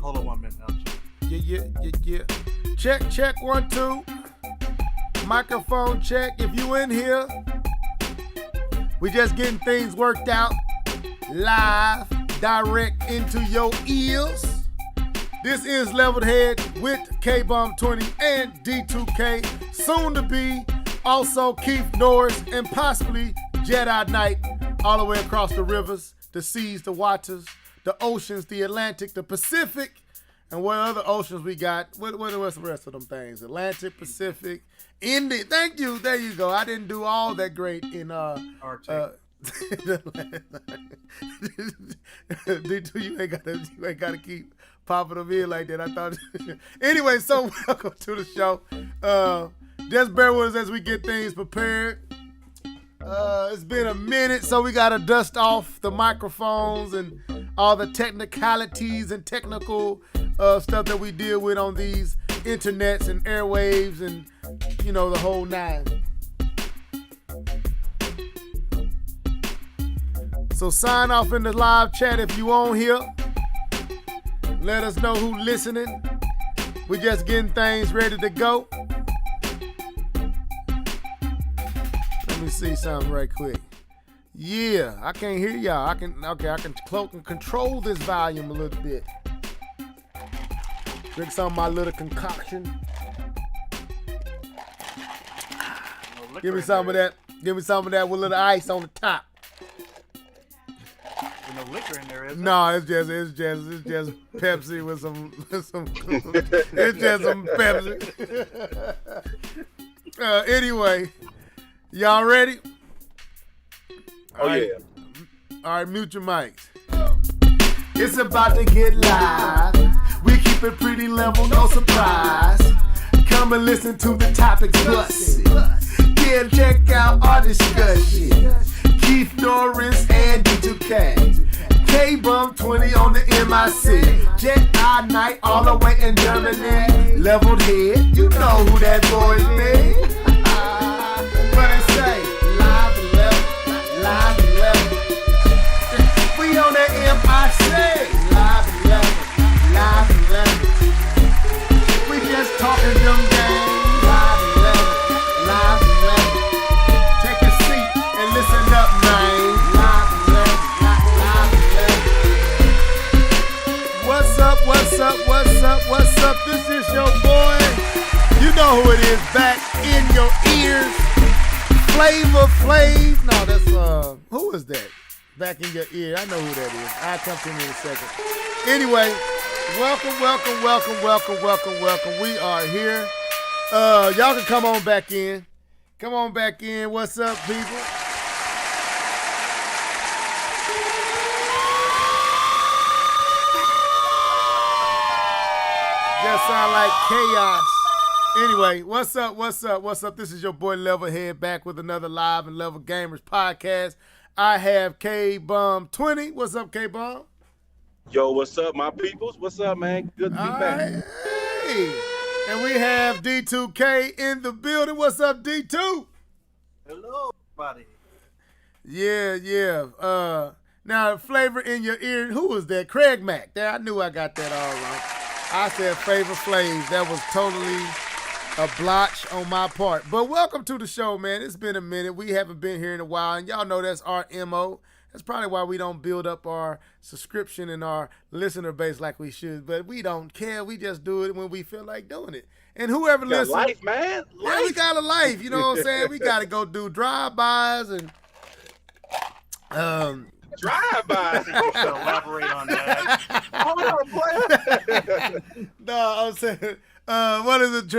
Hold on 1 minute. Yeah. Check 1 2. Microphone check. If you in here, we just getting things worked out. Live, direct into your ears. This is Leveled Head with K-Bomb 20 and D2K. Soon to be also Keith Norris and possibly Jedi Knight all the way across the rivers, the seas, the waters, the oceans, the Atlantic, the Pacific, and what other oceans we got? What's the rest of them things? Atlantic, Pacific, India. Thank you. There you go. I didn't do all that great in D2, you ain't gotta keep popping them in like that. I thought. Anyway, so welcome to the show. Just bear with us as we get things prepared. It's been a minute, so we gotta dust off the microphones and all the technicalities and technical stuff that we deal with on these internets and airwaves and the whole nine. So sign off in the live chat if you on here. Let us know who listening. We just getting things ready to go. Let me see something right quick. Yeah, I can't hear y'all. I can cloak and control this volume a little bit. Drink some of my little concoction. Give me some of that. Give me some of that with a little ice on the top. There's no liquor in there, is there? No, it's just Pepsi with some it's just some Pepsi. Anyway, y'all ready? Oh, yeah. All right, mute your mics. It's about to get live. We keep it pretty level, no surprise. Come and listen to the topics busted. Yeah, check out our discussion. Keith Norris and D2K. K-Bomb 20 on the MIC. Jedi Knight all the way in Germany. Leveled Head, you know who that boy be. What I say? Live and level, live and level. We on the MIC. Live and level, live and level. We just talking them games. Live and level, live and level. Take a seat and listen up, man. Live and level, live and level. What's up, what's up, what's up, what's up? This is your boy. You know who it is, back in your ears. Flavor Flav. No, that's, who is that? Back in your ear. I know who that is. I'll come to me in a second. Anyway, welcome. We are here. Y'all can come on back in. Come on back in. What's up, people? Just sound like chaos. Anyway, what's up? This is your boy Level Head back with another Live and Level Gamers podcast. I have K-Bomb 20. What's up, K-Bomb? Yo, what's up, my peoples? What's up, man? Good to be back. Hey. And we have D2K in the building. What's up, D2? Hello, buddy. Yeah. Now, flavor in your ear. Who was that? Craig Mack. There, I knew I got that all wrong. I said Flavor Flav. That was totally a blotch on my part. But welcome to the show, man. It's been a minute. We haven't been here in a while, and y'all know that's our MO. That's probably why we don't build up our subscription and our listener base like we should. But we don't care. We just do it when we feel like doing it. And whoever listens, life, man. Yeah, we got a life. You know what I'm saying? We got to go do drive-bys and drive-by. Elaborate on that. Hold on, player. No, I'm saying, what is it,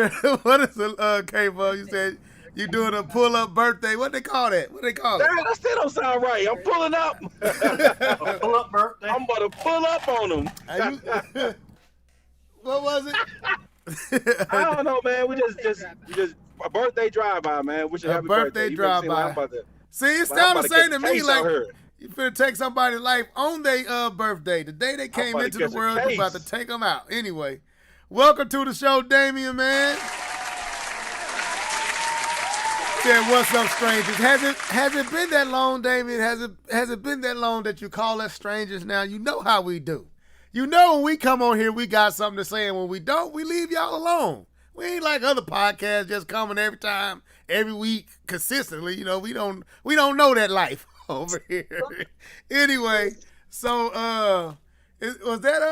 K-Bomb? You said you doing a pull-up birthday. What they call that? What they call it? That still don't sound right. I'm pulling up. A pull-up birthday. I'm about to pull up on them. What was it? I don't know, man. We just a birthday drive-by, man. Wish you A happy birthday birthday. You make it seem like drive-by. I'm about to- See, it like I'm sounds about the to same catch to a me case like out here. you finna take somebody's life on their birthday. The day they came about to into the catch a world, you case. about to take them out. Anyway, welcome to the show, Damien, man. Said, what's up, strangers? Has it been that long, Damien? Has it been that long that you call us strangers now? You know how we do. You know when we come on here, we got something to say, and when we don't, we leave y'all alone. We ain't like other podcasts just coming every time, every week, consistently. You know, we don't know that life over here. Anyway, so was that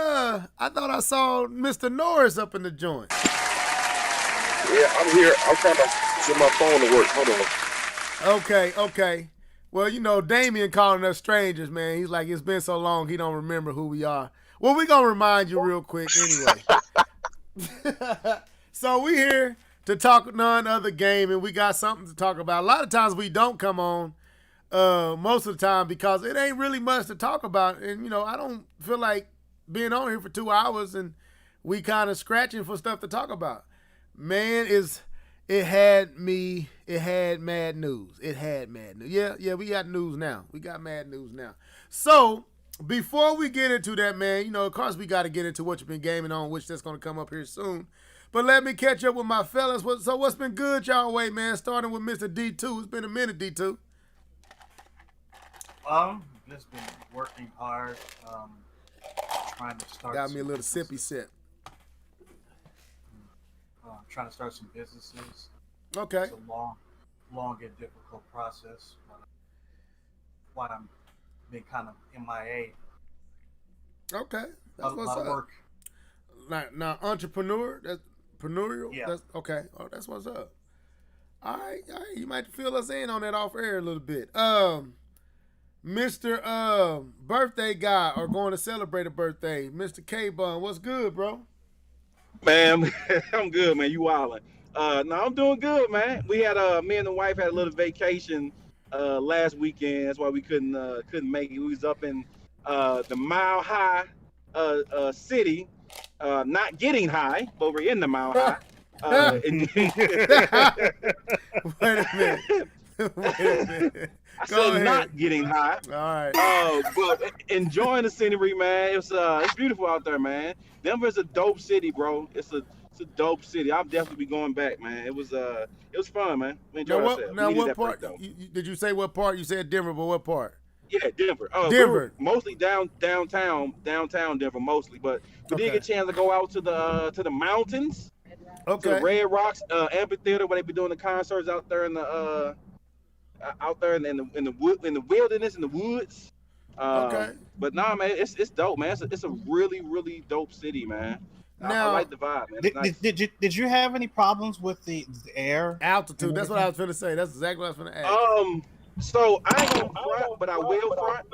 I thought I saw Mr. Norris up in the joint. Yeah, I'm here. I'm trying to get my phone to work. Hold on. Okay. Well, you know, Damien calling us strangers, man. He's like, it's been so long, he don't remember who we are. Well, we gonna remind you real quick anyway. So we here to talk none other game, and we got something to talk about. A lot of times we don't come on most of the time because it ain't really much to talk about. And, you know, I don't feel like being on here for 2 hours and we kind of scratching for stuff to talk about. Man, it had mad news. Yeah, we got news now. We got mad news now. So before we get into that, man, you know, of course we got to get into what you've been gaming on, which that's going to come up here soon. But let me catch up with my fellas. So what's been good y'all way, man? Starting with Mr. D2. It's been a minute, D2. Just been working hard. Trying to start. Got me a little sippy sip. Trying to start some businesses. Okay. It's a long and difficult process. But why I'm been kind of MIA. Okay. That's a what's lot up. of work. Now, entrepreneur. That's entrepreneurial. Yeah. That's okay. Oh, that's what's up. All right. You might fill us in on that off air a little bit. Mr. Birthday guy or going to celebrate a birthday, Mr. K-Bun. What's good, bro? Man, I'm good, man. You wildin'. No, I'm doing good, man. We had me and the wife had a little vacation last weekend. That's why we couldn't make it. We was up in the Mile High city, not getting high, but we're in the Mile High. Wait a minute. I Go said ahead. not getting high. All right. But enjoying the scenery, man. It's beautiful out there, man. Denver's a dope city, bro. It's a dope city. I'll definitely be going back, man. It was fun, man. We enjoyed ourselves. Now We needed what that part? break, though. Did you say what part? You said Denver, but what part? Yeah, Denver. Denver. We were mostly downtown Denver, mostly. But we did get a chance to go out to the mountains, to the Okay. Red Rocks amphitheater where they be doing the concerts out there in the wilderness, in the woods. Okay. But nah, man, it's dope, man. It's a really, really dope city, man. I Now- like the vibe, man. It's nice. Did you have any problems with the air? Altitude. That's what I was going to say. That's exactly what I was going to ask. So I ain't gonna front, but I will front.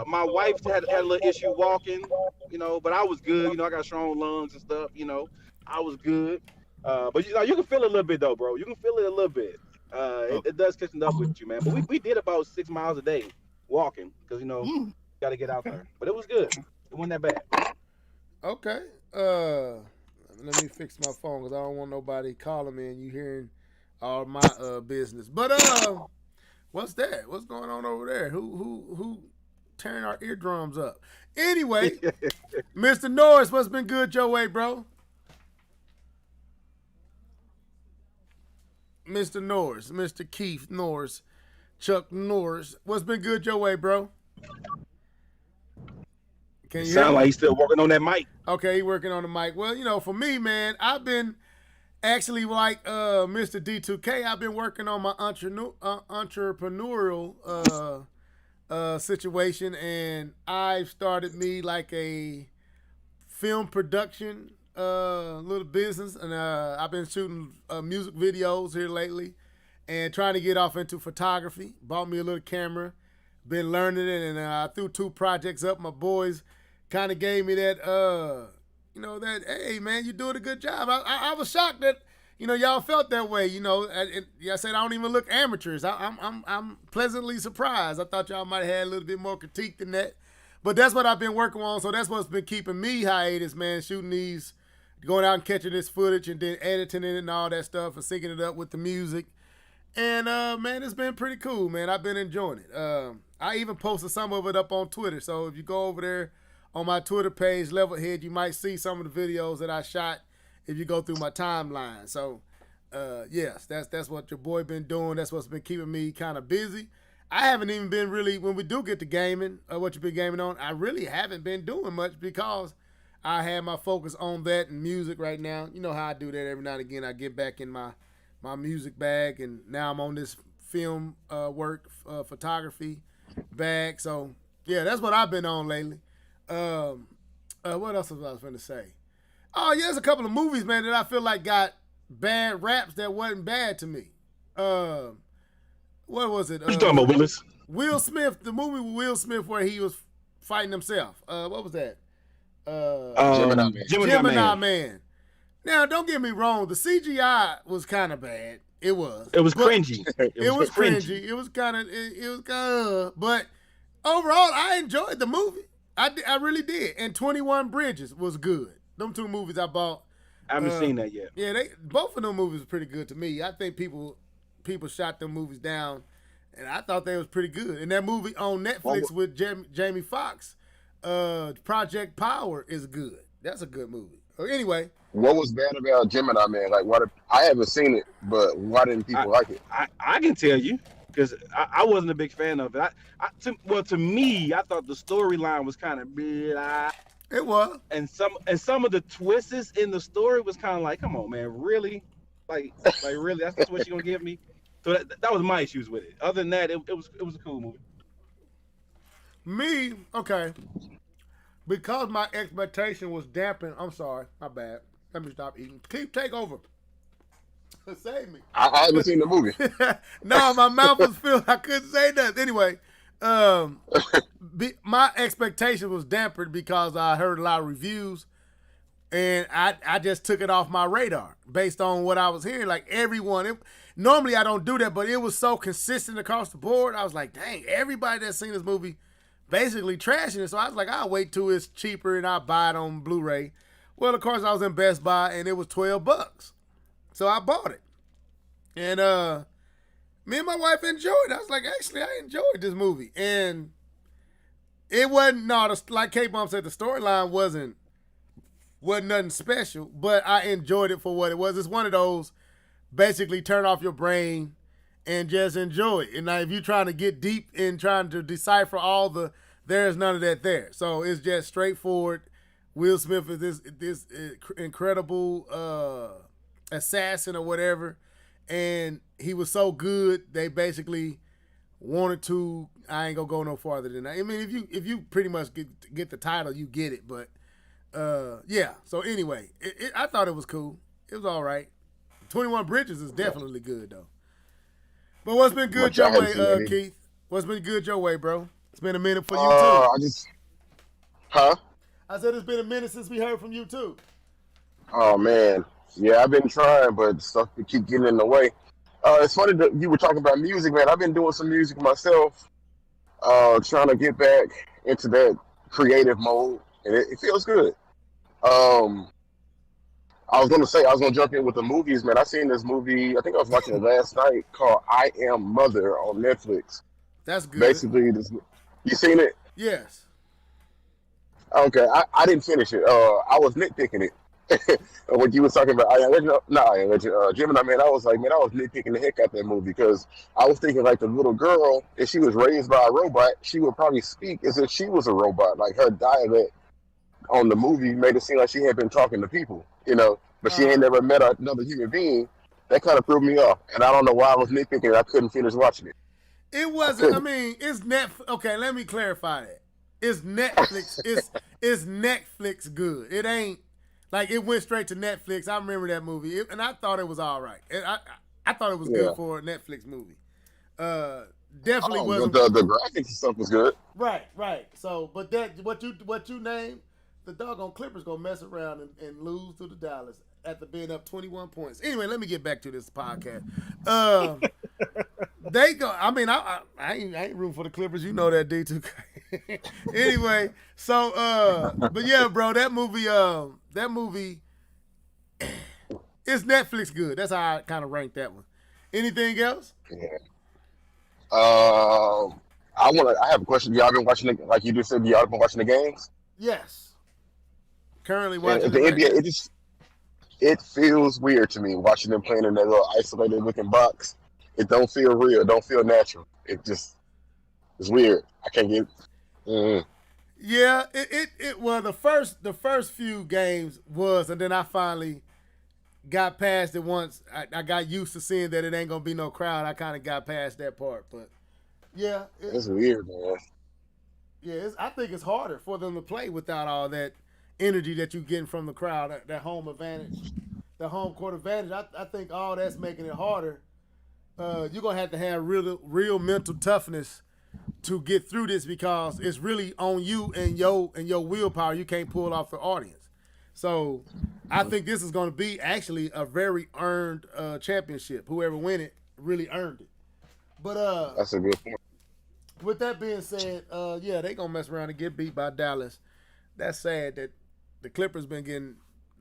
My wife had a little issue walking, you know, but I was good. You know, I got strong lungs and stuff. You know, I was good. But you know, you can feel it a little bit though, bro. You can feel it a little bit. It does catching up with you, man. But we did about 6 miles a day walking because you know, got to get out there. But it was good. It wasn't that bad. Okay. Let me fix my phone because I don't want nobody calling me and you hearing all my business. But what's that? What's going on over there? Who tearing our eardrums up? Anyway, Mr. Norris, what's been good your way, bro? Mr. Norris, Mr. Keith Norris, Chuck Norris, what's been good your way, bro? Can you hear Sound me? like he's still working on that mic. Okay, he working on the mic. Well, you know, for me, man, I've been actually like Mr. D2K. I've been working on my entrepreneurial situation, and I've started me like a film production little business, and I've been shooting music videos here lately, and trying to get off into photography. Bought me a little camera, been learning it, and I threw 2 projects up. My boys kind of gave me that, you know, that, hey, man, you're doing a good job. I was shocked that, you know, y'all felt that way. You know, I said I don't even look amateurs. I'm pleasantly surprised. I thought y'all might have had a little bit more critique than that. But that's what I've been working on. So that's what's been keeping me hiatus, man, shooting these, going out and catching this footage and then editing it and all that stuff and syncing it up with the music. And, man, it's been pretty cool, man. I've been enjoying it. I even posted some of it up on Twitter. So if you go over there on my Twitter page, Levelhead, you might see some of the videos that I shot if you go through my timeline. So, yes, that's what your boy been doing. That's what's been keeping me kind of busy. I haven't even been really, when we do get to gaming, what you've been gaming on, I really haven't been doing much because I have my focus on that and music right now. You know how I do that every now and again. I get back in my music bag, and now I'm on this film work, photography bag. So, yeah, that's what I've been on lately. What else was I going to say? Oh, yeah, there's a couple of movies, man, that I feel like got bad raps that wasn't bad to me. What was it? What you talking about, Willis? Will Smith, the movie with Will Smith where he was fighting himself. What was that? Gemini Man. Now, don't get me wrong. The CGI was kind of bad. It was. It was cringy. It was cringy. It was kind of. But overall, I enjoyed the movie. I really did. And 21 Bridges was good. Them two movies I bought. I haven't seen that yet. Yeah, both of them movies were pretty good to me. I think people shot them movies down, and I thought they was pretty good. And that movie on Netflix with Jamie Foxx, Project Power, is good. That's a good movie. Anyway, what was bad about Gemini Man? Like, I haven't seen it, but why didn't people like it? I can tell you because I wasn't a big fan of it. To me, I thought the storyline was kind of blah. It was, and some of the twists in the story was kind of like, come on, man, really, like really, that's what you're gonna give me. So that was my issues with it. Other than that, it was a cool movie. Me, okay, because my expectation was dampened. I'm sorry, my bad. Let me stop eating. Take over. Save me. I haven't seen the movie. No, my mouth was filled. I couldn't say nothing. Anyway. My expectation was dampened because I heard a lot of reviews, and I just took it off my radar based on what I was hearing. Like everyone, normally I don't do that, but it was so consistent across the board. I was like, dang, everybody that's seen this movie basically trashing it. So I was like, I'll wait till it's cheaper and I'll buy it on Blu-ray. Well, of course, I was in Best Buy and it was $12, so I bought it, and me and my wife enjoyed it. I was like, actually, I enjoyed this movie. And it wasn't, like K-Bomb said, the storyline wasn't nothing special, but I enjoyed it for what it was. It's one of those, basically turn off your brain and just enjoy it. And now if you're trying to get deep in trying to decipher there's none of that there. So it's just straightforward. Will Smith is this incredible assassin or whatever. And he was so good, they basically wanted to. I ain't gonna go no farther than that. I mean, if you pretty much get the title, you get it. But yeah. So anyway, I thought it was cool. It was all right. 21 Bridges is definitely good though. But what's been good your way, Keith? What's been good your way, bro? It's been a minute for you too. I said it's been a minute since we heard from you too. Oh man. Yeah, I've been trying, but stuff keep getting in the way. It's funny that you were talking about music, man. I've been doing some music myself, trying to get back into that creative mode, and it feels good. I was going to jump in with the movies, man. I seen this movie, I think I was watching it last night, called I Am Mother on Netflix. That's good. Basically, you seen it? Yes. Okay, I didn't finish it. I was nitpicking it. When you was talking about Gemini Man, I was like, man, I was nitpicking the heck out that movie because I was thinking like the little girl, if she was raised by a robot, she would probably speak as if she was a robot. Like her dialect on the movie made it seem like she had been talking to people, but she ain't never met another human being. That kind of threw me off, and I don't know why I was nitpicking. I couldn't finish watching it. It wasn't. I mean, it's Netflix. Okay, let me clarify that. It's Netflix. It's Netflix good. It ain't. Like, it went straight to Netflix. I remember that movie, and I thought it was all right. I thought it was good for a Netflix movie. Definitely wasn't. The graphics and stuff was good. Right. So, but that what you named, the doggone Clippers gonna mess around and lose to the Dallas after being up 21 points. Anyway, let me get back to this podcast. They go. I mean, I ain't rooting for the Clippers. You know that, D2K. Anyway, so but yeah, bro, that movie is Netflix good. That's how I kind of rank that one. Anything else? Yeah. I have a question. Y'all been watching like you just said? Y'all been watching the games? Yes. Currently watching the NBA. It feels weird to me watching them playing in that little isolated looking box. It don't feel real. It don't feel natural. It just It's weird. I can't get. Mm, Yeah, it well the first few games was, and then I finally got past it once. I got used to seeing that it ain't gonna be no crowd. I kind of got past that part, but yeah, it's weird, man. I think it's harder for them to play without all that energy that you getting from the crowd, that home advantage, the home court advantage. I think all that's making it harder. You're gonna have to have real mental toughness to get through this because it's really on you and your willpower. You can't pull off the audience. So I think this is going to be actually a very earned championship. Whoever win it really earned it. But That's a good point. with that being said, yeah, they gonna mess around and get beat by Dallas. That's sad that the Clippers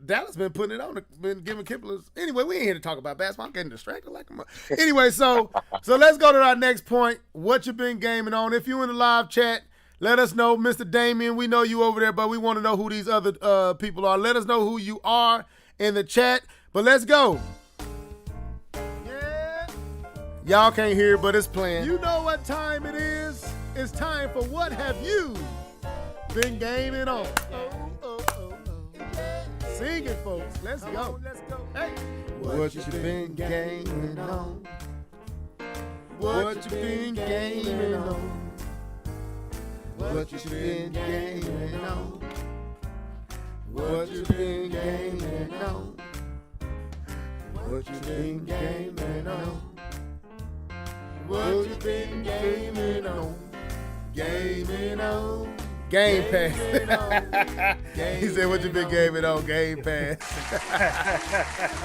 Dallas been putting it on, been giving Clippers. Anyway, we ain't here to talk about basketball. I'm getting distracted like a Anyway, so let's go to our next point. What you been gaming on? If you in the live chat, let us know, Mr. Damien. We know you over there, but we want to know who these other people are. Let us know who you are in the chat. But let's go. Yeah. Y'all can't hear it, but it's playing. You know what time it is? It's time for What Have You Been Gaming On? Sing it, folks. Let's go. Hey. What you been gaming on? What you been gaming on? What you been gaming on? What you been gaming on? What you been gaming on? What you been gaming on? Gaming on. Game Pass. He said, what you been gaming on? Game Pass.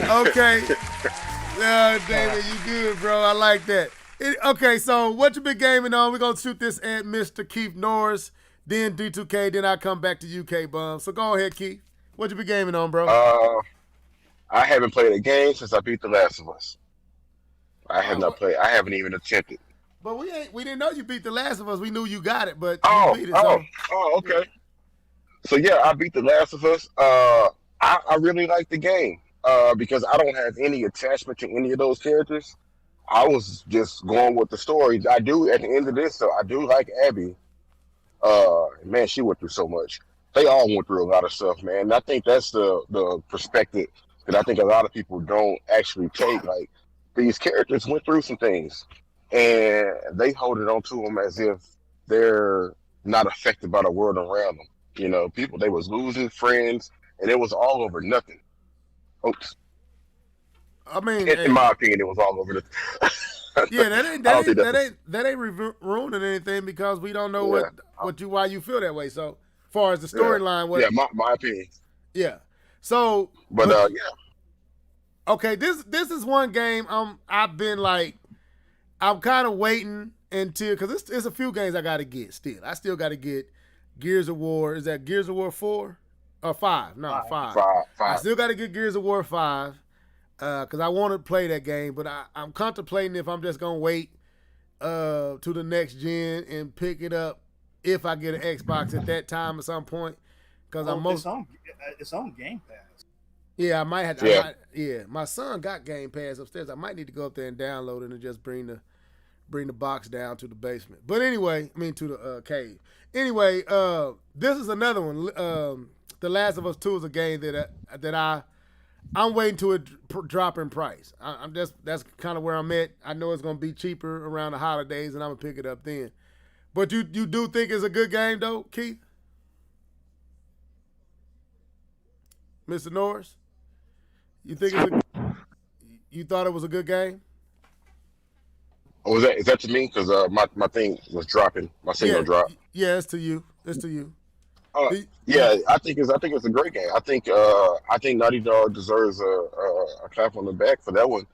Okay. David, you good, bro. I like that. Okay, so what you been gaming on? We're going to shoot this at Mr. Keith Norris, then D2K, then I come back to UK Bum. So go ahead, Keith. What you been gaming on, bro? I haven't played a game since I beat The Last of Us. I have not played. I haven't even attempted. But we didn't know you beat The Last of Us. We knew you got it, but you beat it. Okay. So yeah, I beat The Last of Us. I really like the game because I don't have any attachment to any of those characters. I was just going with the story. I do at the end of this, so I do like Abby. Man, she went through so much. They all went through a lot of stuff, man. And I think that's the perspective that I think a lot of people don't actually take. Like, these characters went through some things, and they hold it on to them as if they're not affected by the world around them. You know, people, they was losing friends, and it was all over nothing. Oops. I mean, in my opinion, it was all over the. Yeah, that ain't ruining anything because we don't know why you feel that way. So, as far as the storyline, my opinion. Yeah. So, but yeah. Okay, this is one game I've been like, I'm kind of waiting until, because it's a few games I got to get still. I still got to get Gears of War. Is that Gears of War 4 or 5? No, 5. 5. I still got to get Gears of War 5 because I want to play that game, but I'm contemplating if I'm just going to wait to the next gen and pick it up if I get an Xbox at that time at some point. Because it's on Game Pass. Yeah, I might have to. Yeah. My son got Game Pass upstairs. I might need to go up there and download it and just bring the box down to the basement. But anyway, to the cave. Anyway, this is another one. The Last of Us 2 is a game that I'm waiting to drop in price. That's kind of where I'm at. I know it's gonna be cheaper around the holidays, and I'm gonna pick it up then. But you do think it's a good game though, Keith? Mr. Norris? You think you thought it was a good game? Oh, is that to me? Because my thing was dropping. My signal dropped. Yeah, it's to you. Yeah, I think it's a great game. I think Naughty Dog deserves a clap on the back for that one.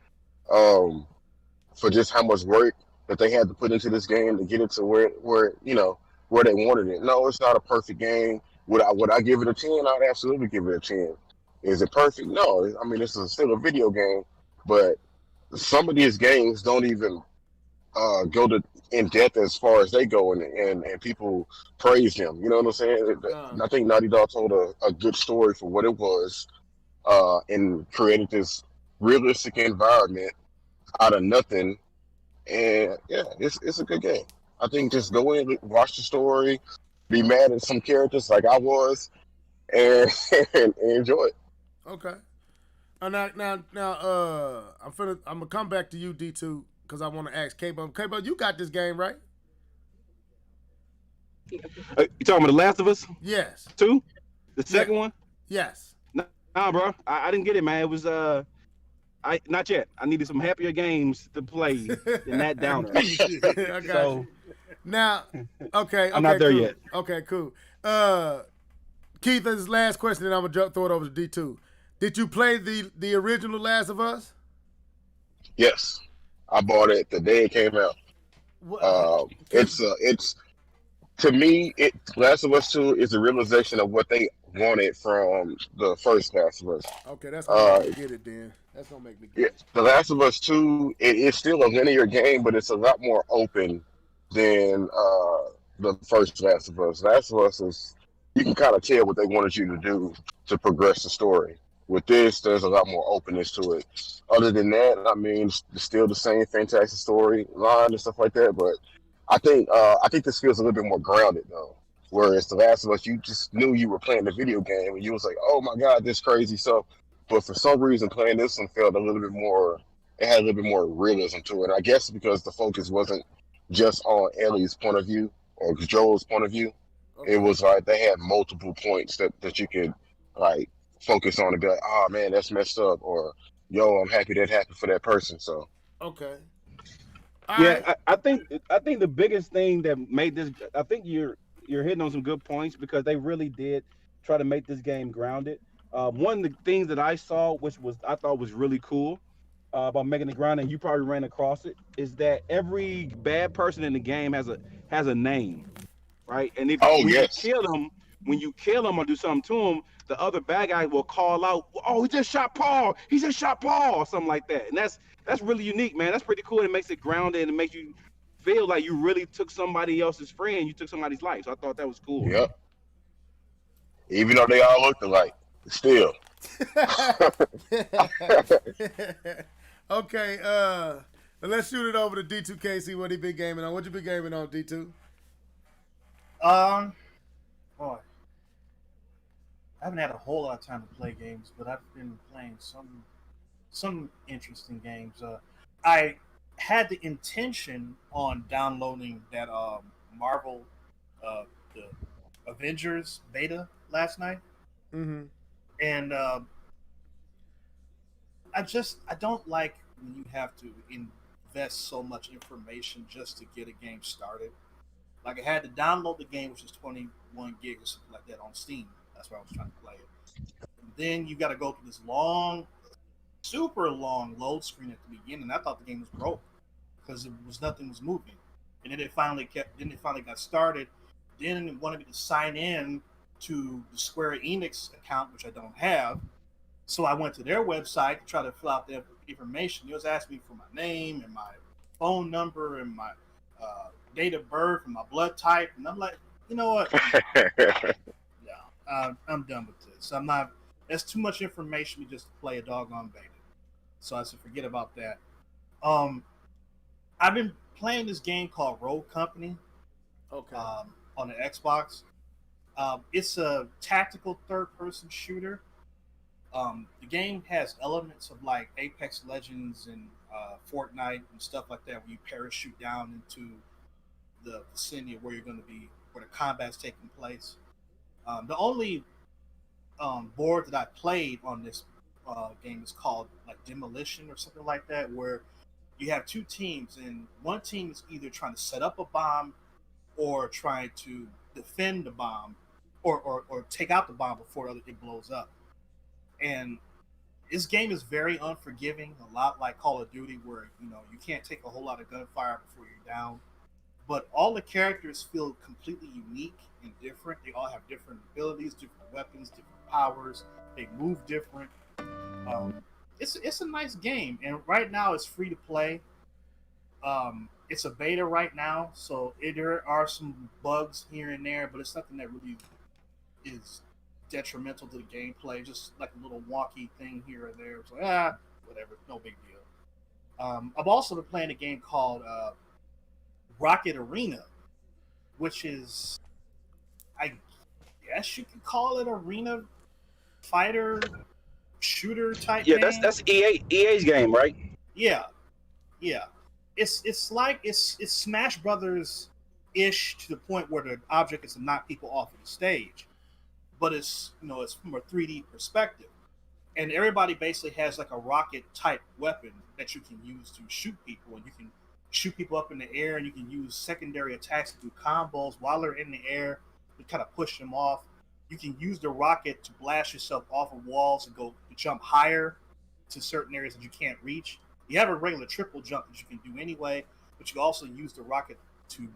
For just how much work that they had to put into this game to get it to where they wanted it. No, it's not a perfect game. Would I give it a 10? I'd absolutely give it a 10. Is it perfect? No. I mean, it's still a video game, but some of these games don't even go in depth as far as they go, and people praise them. You know what I'm saying? I think Naughty Dog told a good story for what it was, and created this realistic environment out of nothing. And yeah, it's a good game. I think just go in, watch the story, be mad at some characters like I was, and, and enjoy it. Okay. I'm gonna come back to you, D2, because I want to ask K-Bub. K-Bub, you got this game, right? You talking about The Last of Us Yes. 2? The second one? Yes. Nah, bro. I didn't get it, man. It was I not yet. I needed some happier games to play than that downer. I got So you. Now, okay, I'm not there cool. yet. Okay, cool. Keith, this last question, and I'm gonna throw it over to D2. Did you play the original Last of Us? Yes, I bought it the day it came out. It's to me, Last of Us 2 is a realization of what they wanted from the first Last of Us. Okay, that's gonna make me get it then. That's gonna make me get it. The Last of Us 2, it's still a linear game, but it's a lot more open than the first Last of Us. Last of Us is, you can kind of tell what they wanted you to do to progress the story. With this, there's a lot more openness to it. Other than that, I mean, it's still the same fantastic story line and stuff like that, but I think this feels a little bit more grounded though. Whereas The Last of Us, you just knew you were playing the video game and you was like, oh my god, this crazy stuff. But for some reason, playing this one felt a little bit more. It had a little bit more realism to it. I guess because the focus wasn't just on Ellie's point of view or Joel's point of view. Okay. It was like they had multiple points that you could like focus on and be like, oh man, that's messed up, or yo, I'm happy that happened for that person. So Okay. I think the biggest thing that made this, I think you're hitting on some good points because they really did try to make this game grounded. One of the things that I saw, which I thought was really cool about making it grounded, and you probably ran across it, is that every bad person in the game has a name, right? And if you kill them or do something to them, the other bad guy will call out, "Oh, he just shot Paul! He just shot Paul!" or something like that. And that's really unique, man. That's pretty cool. It makes it grounded and it makes you feel like you really took somebody else's friend, you took somebody's life. So I thought that was cool. Yep. Even though they all looked alike, still. Okay, let's shoot it over to D2K, see what he been gaming on. What you been gaming on, D2? Boy, I haven't had a whole lot of time to play games, but I've been playing some interesting games. I had the intention on downloading that Marvel, the Avengers beta last night, and I don't like when you have to invest so much information just to get a game started. Like I had to download the game, which is 21 gigs or something like that on Steam. That's why I was trying to play it. And then you got to go through this long, super long load screen at the beginning. I thought the game was broke because nothing was moving. And then it finally got started. Then it wanted me to sign in to the Square Enix account, which I don't have. So I went to their website to try to fill out their information. It was asking me for my name and my phone number and my date of birth and my blood type. And I'm like, you know what? I'm done with this. I'm not. That's too much information just to play a doggone beta. So I said, forget about that. I've been playing this game called Rogue Company. Okay. On the Xbox. It's a tactical third-person shooter. The game has elements of like Apex Legends and Fortnite and stuff like that, where you parachute down into the vicinity of where you're going to be, where the combat's taking place. The only board that I played on this game is called like Demolition or something like that, where you have two teams, and one team is either trying to set up a bomb or trying to defend the bomb or take out the bomb before it blows up. And this game is very unforgiving, a lot like Call of Duty, where you can't take a whole lot of gunfire before you're down. But all the characters feel completely unique and different. They all have different abilities, different weapons, different powers. They move different. It's a nice game, and right now it's free to play. It's a beta right now, so there are some bugs here and there, but it's nothing that really is detrimental to the gameplay. Just like a little wonky thing here or there. It's like, whatever, no big deal. I've also been playing a game called Rocket Arena, which is, I guess you could call it arena fighter shooter type Yeah, game. that's EA's game, right? Yeah, yeah. It's like it's Smash Brothers ish to the point where the object is to knock people off of the stage, but it's it's from a 3D perspective, and everybody basically has like a rocket type weapon that you can use to shoot people, and you can shoot people up in the air, and you can use secondary attacks to do combos while they're in the air to kind of push them off. You can use the rocket to blast yourself off of walls and go to jump higher to certain areas that you can't reach. You have a regular triple jump that you can do anyway, but you also use the rocket to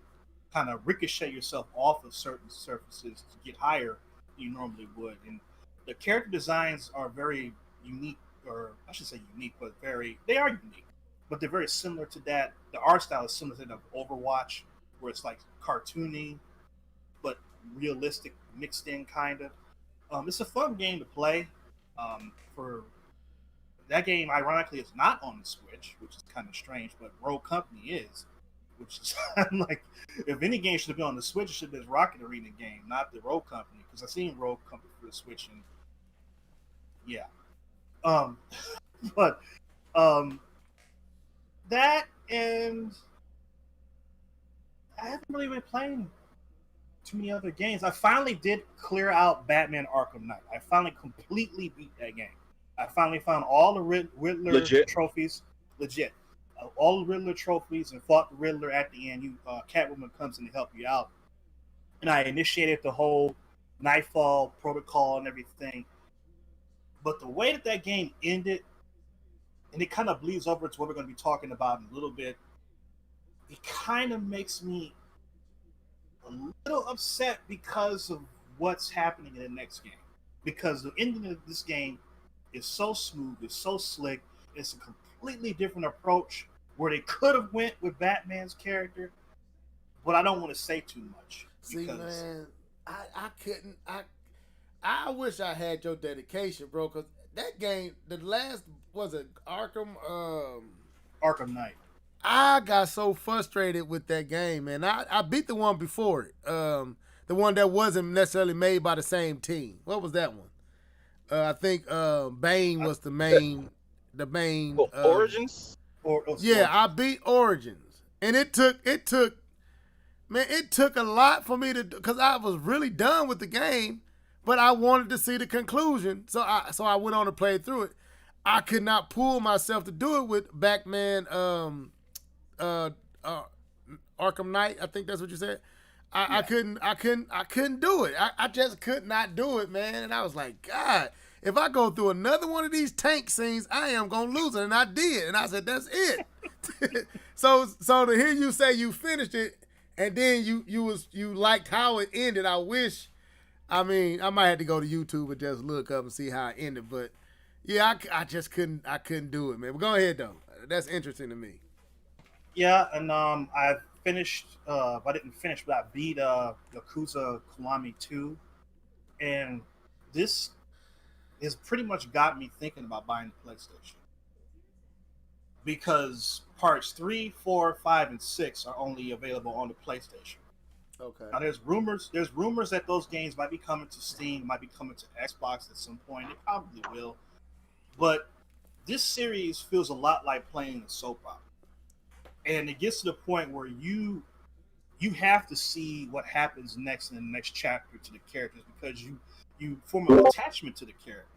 kind of ricochet yourself off of certain surfaces to get higher than you normally would. And the character designs are very unique, or I should say unique, but they are unique, but they're very similar to that. The art style is similar to the Overwatch, where it's like cartoony, but realistic mixed in kind of. It's a fun game to play. For that game, ironically, is not on the Switch, which is kind of strange, but Rogue Company is, which is I'm like, if any game should have been on the Switch, it should have been this Rocket Arena game, not the Rogue Company, because I've seen Rogue Company for the Switch, and yeah. But that, and I haven't really been playing too many other games. I finally did clear out Batman Arkham Knight. I finally completely beat that game. I finally found all the Riddler trophies, legit. All the Riddler trophies, and fought the Riddler at the end. Catwoman comes in to help you out. And I initiated the whole Nightfall protocol and everything. But the way that game ended, and it kind of bleeds over to what we're going to be talking about in a little bit, it kind of makes me a little upset because of what's happening in the next game. Because the ending of this game is so smooth, it's so slick, it's a completely different approach where they could have went with Batman's character, but I don't want to say too much. See, man, I couldn't. I wish I had your dedication, bro, because that game, the last, was it Arkham Knight. I got so frustrated with that game, man. I beat the one before it. The one that wasn't necessarily made by the same team. What was that one? I think Bane was the main. Origins. Yeah, I beat Origins, and it took a lot for me to, because I was really done with the game, but I wanted to see the conclusion, so I went on to play through it. I could not pull myself to do it with Batman Arkham Knight. I think that's what you said. I couldn't do it. I just could not do it, man. And I was like, God, if I go through another one of these tank scenes, I am gonna lose it. And I did. And I said, that's it. So to hear you say you finished it, and then you liked how it ended, I might have to go to YouTube and just look up and see how it ended. But yeah, I just couldn't do it, man. But go ahead though. That's interesting to me. Yeah, and I finished. I didn't finish, but I beat Yakuza Kiwami 2, and this has pretty much got me thinking about buying the PlayStation, because parts 3, 4, 5, and 6 are only available on the PlayStation. Okay. Now there's rumors that those games might be coming to Steam, might be coming to Xbox at some point. It probably will, but this series feels a lot like playing a soap opera. And it gets to the point where you have to see what happens next in the next chapter to the characters, because you form an attachment to the character.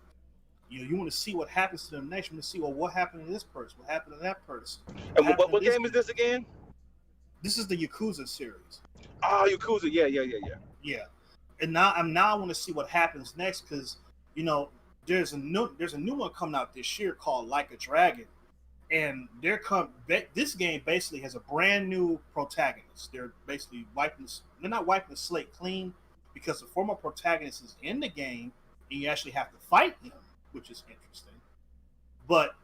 You want to see what happens to them next. You want to see, well, what happened to this person? What happened to that person? And what game is this again? This is the Yakuza series. Oh, Yakuza, yeah. Yeah, and now I want to see what happens next, because there's a new one coming out this year called Like a Dragon. And this game basically has a brand new protagonist. They're basically they're not wiping the slate clean, because the former protagonist is in the game and you actually have to fight him, which is interesting. But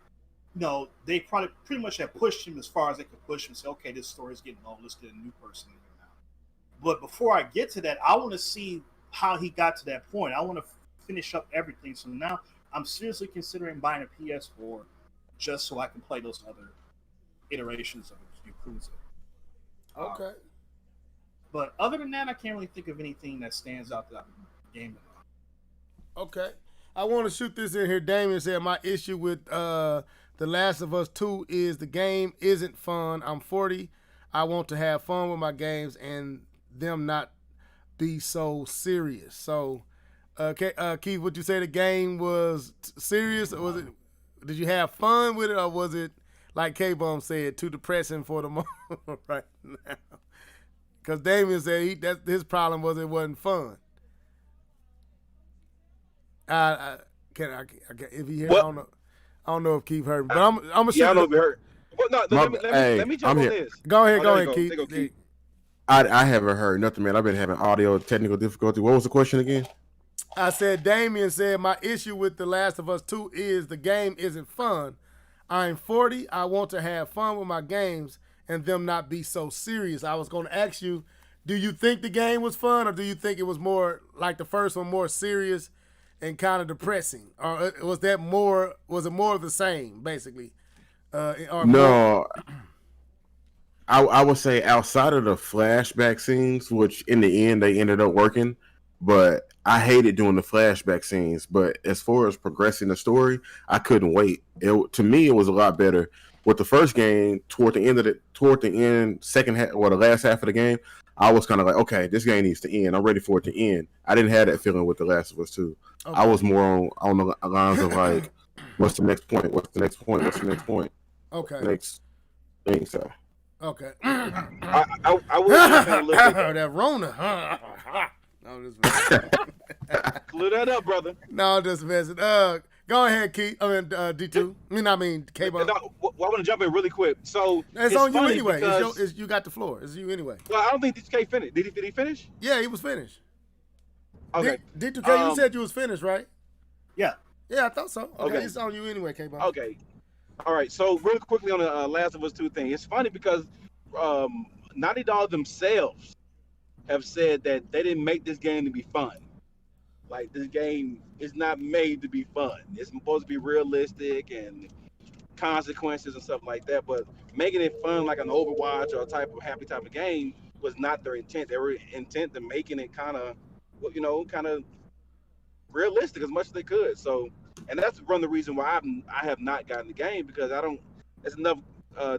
they probably pretty much have pushed him as far as they could push him and say, okay, this story is getting old, let's get a new person in here now. But before I get to that, I want to see how he got to that point. I want to finish up everything. So now I'm seriously considering buying a PS4, just so I can play those other iterations of Yakuza. Okay. But other than that, I can't really think of anything that stands out that I'm gaming on. Okay. I want to shoot this in here. Damien said my issue with The Last of Us 2 is the game isn't fun. I'm 40. I want to have fun with my games and them not be so serious. So, Keith, would you say the game was serious, or was it? Did you have fun with it, or was it like K-Bum said, too depressing for the moment right now? Because Damien said his problem was it wasn't fun. If he heard, I don't know if Keith heard me, but I'm gonna Yeah, I don't know if you heard. Well, no, let me jump on this. Go ahead, Keith. Keith. I haven't heard nothing, man. I've been having audio technical difficulty. What was the question again? I said Damien said my issue with The Last of Us 2 is the game isn't fun. I'm 40. I want to have fun with my games and them not be so serious. I was going to ask you, do you think the game was fun, or do you think it was more like the first one, more serious and kind of depressing, or was it more of the same, basically? No, I would say outside of the flashback scenes, which in the end they ended up working, but I hated doing the flashback scenes. But as far as progressing the story, I couldn't wait. To me, it was a lot better. With the first game, toward the end, second half or the last half of the game, I was kind of like, okay, this game needs to end. I'm ready for it to end. I didn't have that feeling with The Last of Us 2. Okay. I was more on the lines of like, what's the next point? What's the next point? What's the next point? Okay. Next thing, so. Okay. I will a little bit. That Rona. No, Clear that up, brother. No, just messing. Go ahead, Keith. D2. I mean, K-Bum. I want to jump in really quick. So it's on you anyway. You got the floor. It's you anyway. Well, I don't think DK finished. Did he finish? Yeah, he was finished. Okay. D2K, you said you was finished, right? Yeah. Yeah, I thought so. Okay. It's on you anyway, K-Bum. Okay. All right. So really quickly on the Last of Us 2 thing. It's funny because Naughty Dog themselves have said that they didn't make this game to be fun. Like, this game is not made to be fun. It's supposed to be realistic and consequences and stuff like that. But making it fun like an Overwatch or a happy type of game was not their intent. They were intent to making it kind of realistic as much as they could. So, and that's one of the reasons why I have not gotten the game, because there's enough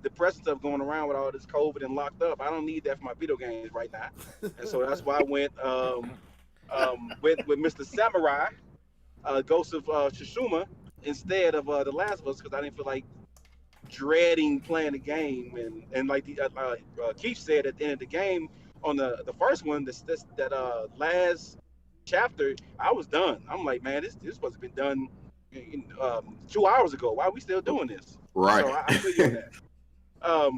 depressing stuff going around with all this COVID and locked up. I don't need that for my video games right now. And so that's why I went with Mr. Samurai, Ghost of Tsushima, instead of The Last of Us, because I didn't feel like dreading playing the game. And like Keith said at the end of the game, on the first one, that last chapter, I was done. I'm like, man, this was supposed to be done 2 hours ago. Why are we still doing this? Right. So I feel you on that.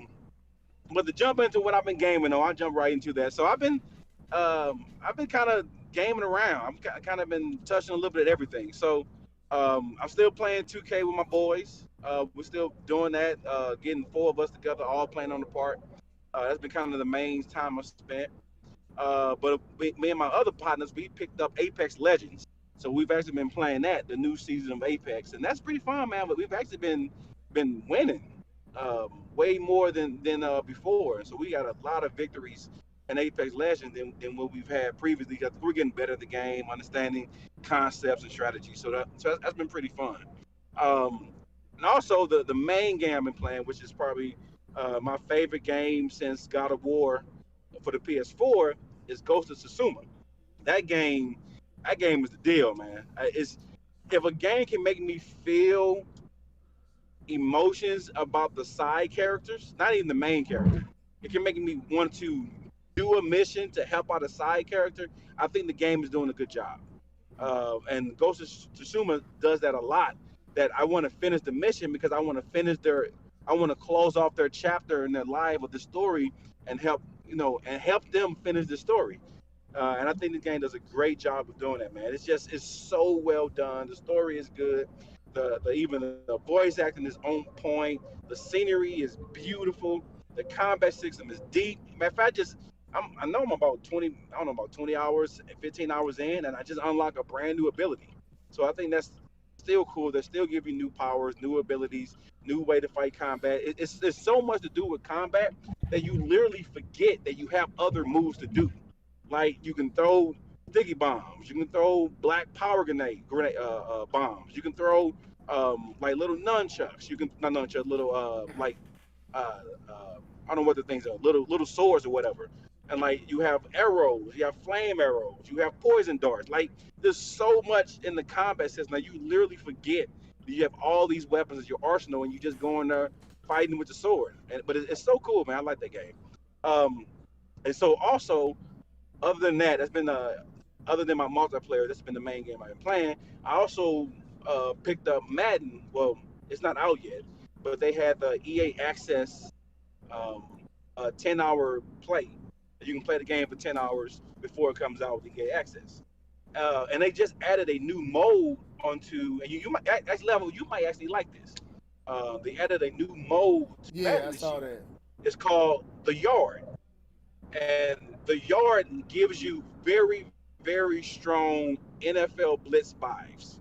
But to jump into what I've been gaming on, I'll jump right into that. So I've been kind of gaming around. I've kind of been touching a little bit of everything. So I'm still playing 2K with my boys. We're still doing that, getting 4 of us together, all playing on the part. That's been kind of the main time I've spent. But me and my other partners, we picked up Apex Legends. So we've actually been playing that, the new season of Apex. And that's pretty fun, man. But we've actually been winning way more than before. So we got a lot of victories in Apex Legends than what we've had previously, because we're getting better at the game, understanding concepts and strategies. So that's been pretty fun. And also the main game I've been playing, which is probably my favorite game since God of War for the PS4, is Ghost of Tsushima. That game is the deal, man. If a game can make me feel emotions about the side characters, not even the main character, it can make me want to do a mission to help out a side character, I think the game is doing a good job. And Ghost of Tsushima does that a lot. That I want to finish the mission because I want to close off their chapter in their life of the story and help them finish the story. And I think the game does a great job of doing that, man. It's so well done. The story is good. Even the voice acting is on point. The scenery is beautiful. The combat system is deep. Matter of fact, I know I'm about 20 hours, 15 hours in, and I just unlock a brand new ability. So I think that's still cool. They still give you new powers, new abilities, new way to fight combat. It's so much to do with combat that you literally forget that you have other moves to do. Like you can throw sticky bombs, you can throw black power grenade bombs, you can throw like little nunchucks, you can not nunchucks, little I don't know what the things are, little swords or whatever. And like you have arrows, you have flame arrows, you have poison darts. Like there's so much in the combat system that you literally forget that you have all these weapons at your arsenal, and you just go in there fighting with the sword. But it's so cool, man. I like that game. And so also, other than that, that's been other than my multiplayer, that's been the main game I've been playing. I also picked up Madden. Well, it's not out yet, but they had the EA Access 10-hour play. You can play the game for 10 hours before it comes out with EA Access. And they just added a new mode onto, and you might actually level. You might actually like this. They added a new mode. Yeah, I saw that. It's called the Yard, and the Yard gives you very, very strong NFL blitz vibes.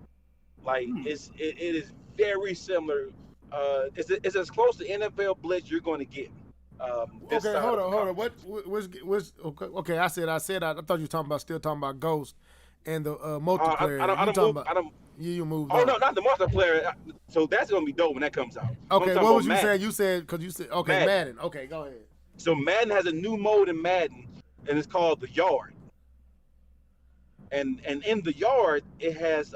Like it is very similar. It's as close to NFL blitz you're going to get. Okay, hold on. What was okay? I thought you were still talking about Ghost and the multiplayer. You moved. Oh on. no, not the multiplayer. So that's gonna be dope when that comes out. Okay, what was you saying? You said okay, Madden. Okay, go ahead. So Madden has a new mode in Madden, and it's called the Yard. And in the Yard, it has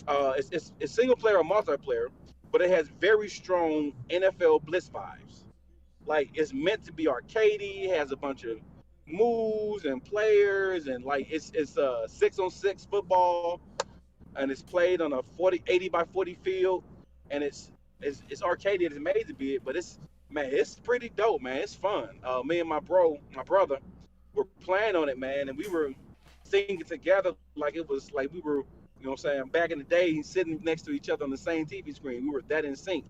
it's single player or multiplayer, but it has very strong NFL blitz vibes. Like it's meant to be arcadey. It has a bunch of moves and players, and like it's 6-on-6 football, and it's played on a 80 by 40 field, and it's arcadey. It's made to be it, but it's pretty dope, man. It's fun. Me and my brother, were playing on it, man, and we were singing together like it was like we were, you know what I'm saying, back in the day, sitting next to each other on the same TV screen. We were that in sync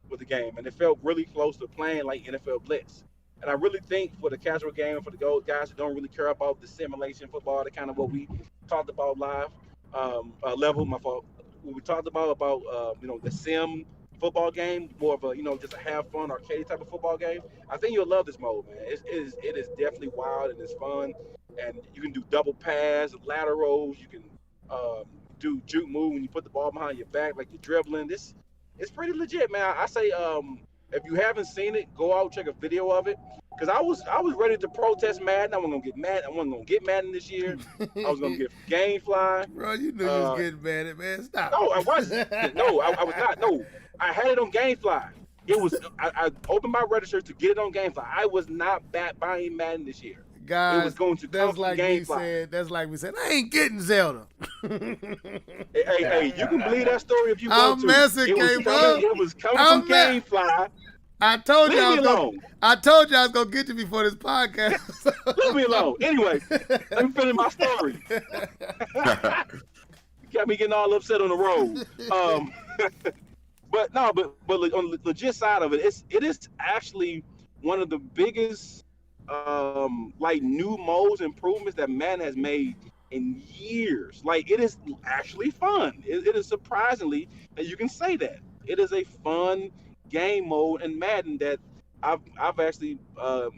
with the game, and it felt really close to playing like NFL Blitz. And I really think for the casual game, for the guys who don't really care about the simulation football, the kind of what we talked about live level, my fault. What we talked about the sim football game, more of a just a have fun arcade type of football game. I think you'll love this mode, man. It is definitely wild and it's fun, and you can do double pass, laterals. You can do juke move when you put the ball behind your back, like you're dribbling. It's pretty legit, man. I say, if you haven't seen it, go out, check a video of it. Cause I was ready to protest Madden. I wasn't gonna get mad. I wasn't gonna get Madden this year. I was gonna get GameFly. Bro, you knew you was getting mad at, man. Stop. No, I wasn't. No, I was not. No, I had it on GameFly. It was I opened my register to get it on GameFly. I was not buying Madden this year. Guys, it was going to come from GameFly. That's like we said. I ain't getting Zelda. hey, you can believe that story if you want to. I'm messing, It was coming from GameFly. I told you I was gonna get you before this podcast. Leave me alone. Anyway, let me finish my story. Got me getting all upset on the road. But on the legit side of it, it is actually one of the biggest new modes improvements that Madden has made in years. Like it is actually fun. It is surprisingly that you can say that. It is a fun game mode in Madden that I've actually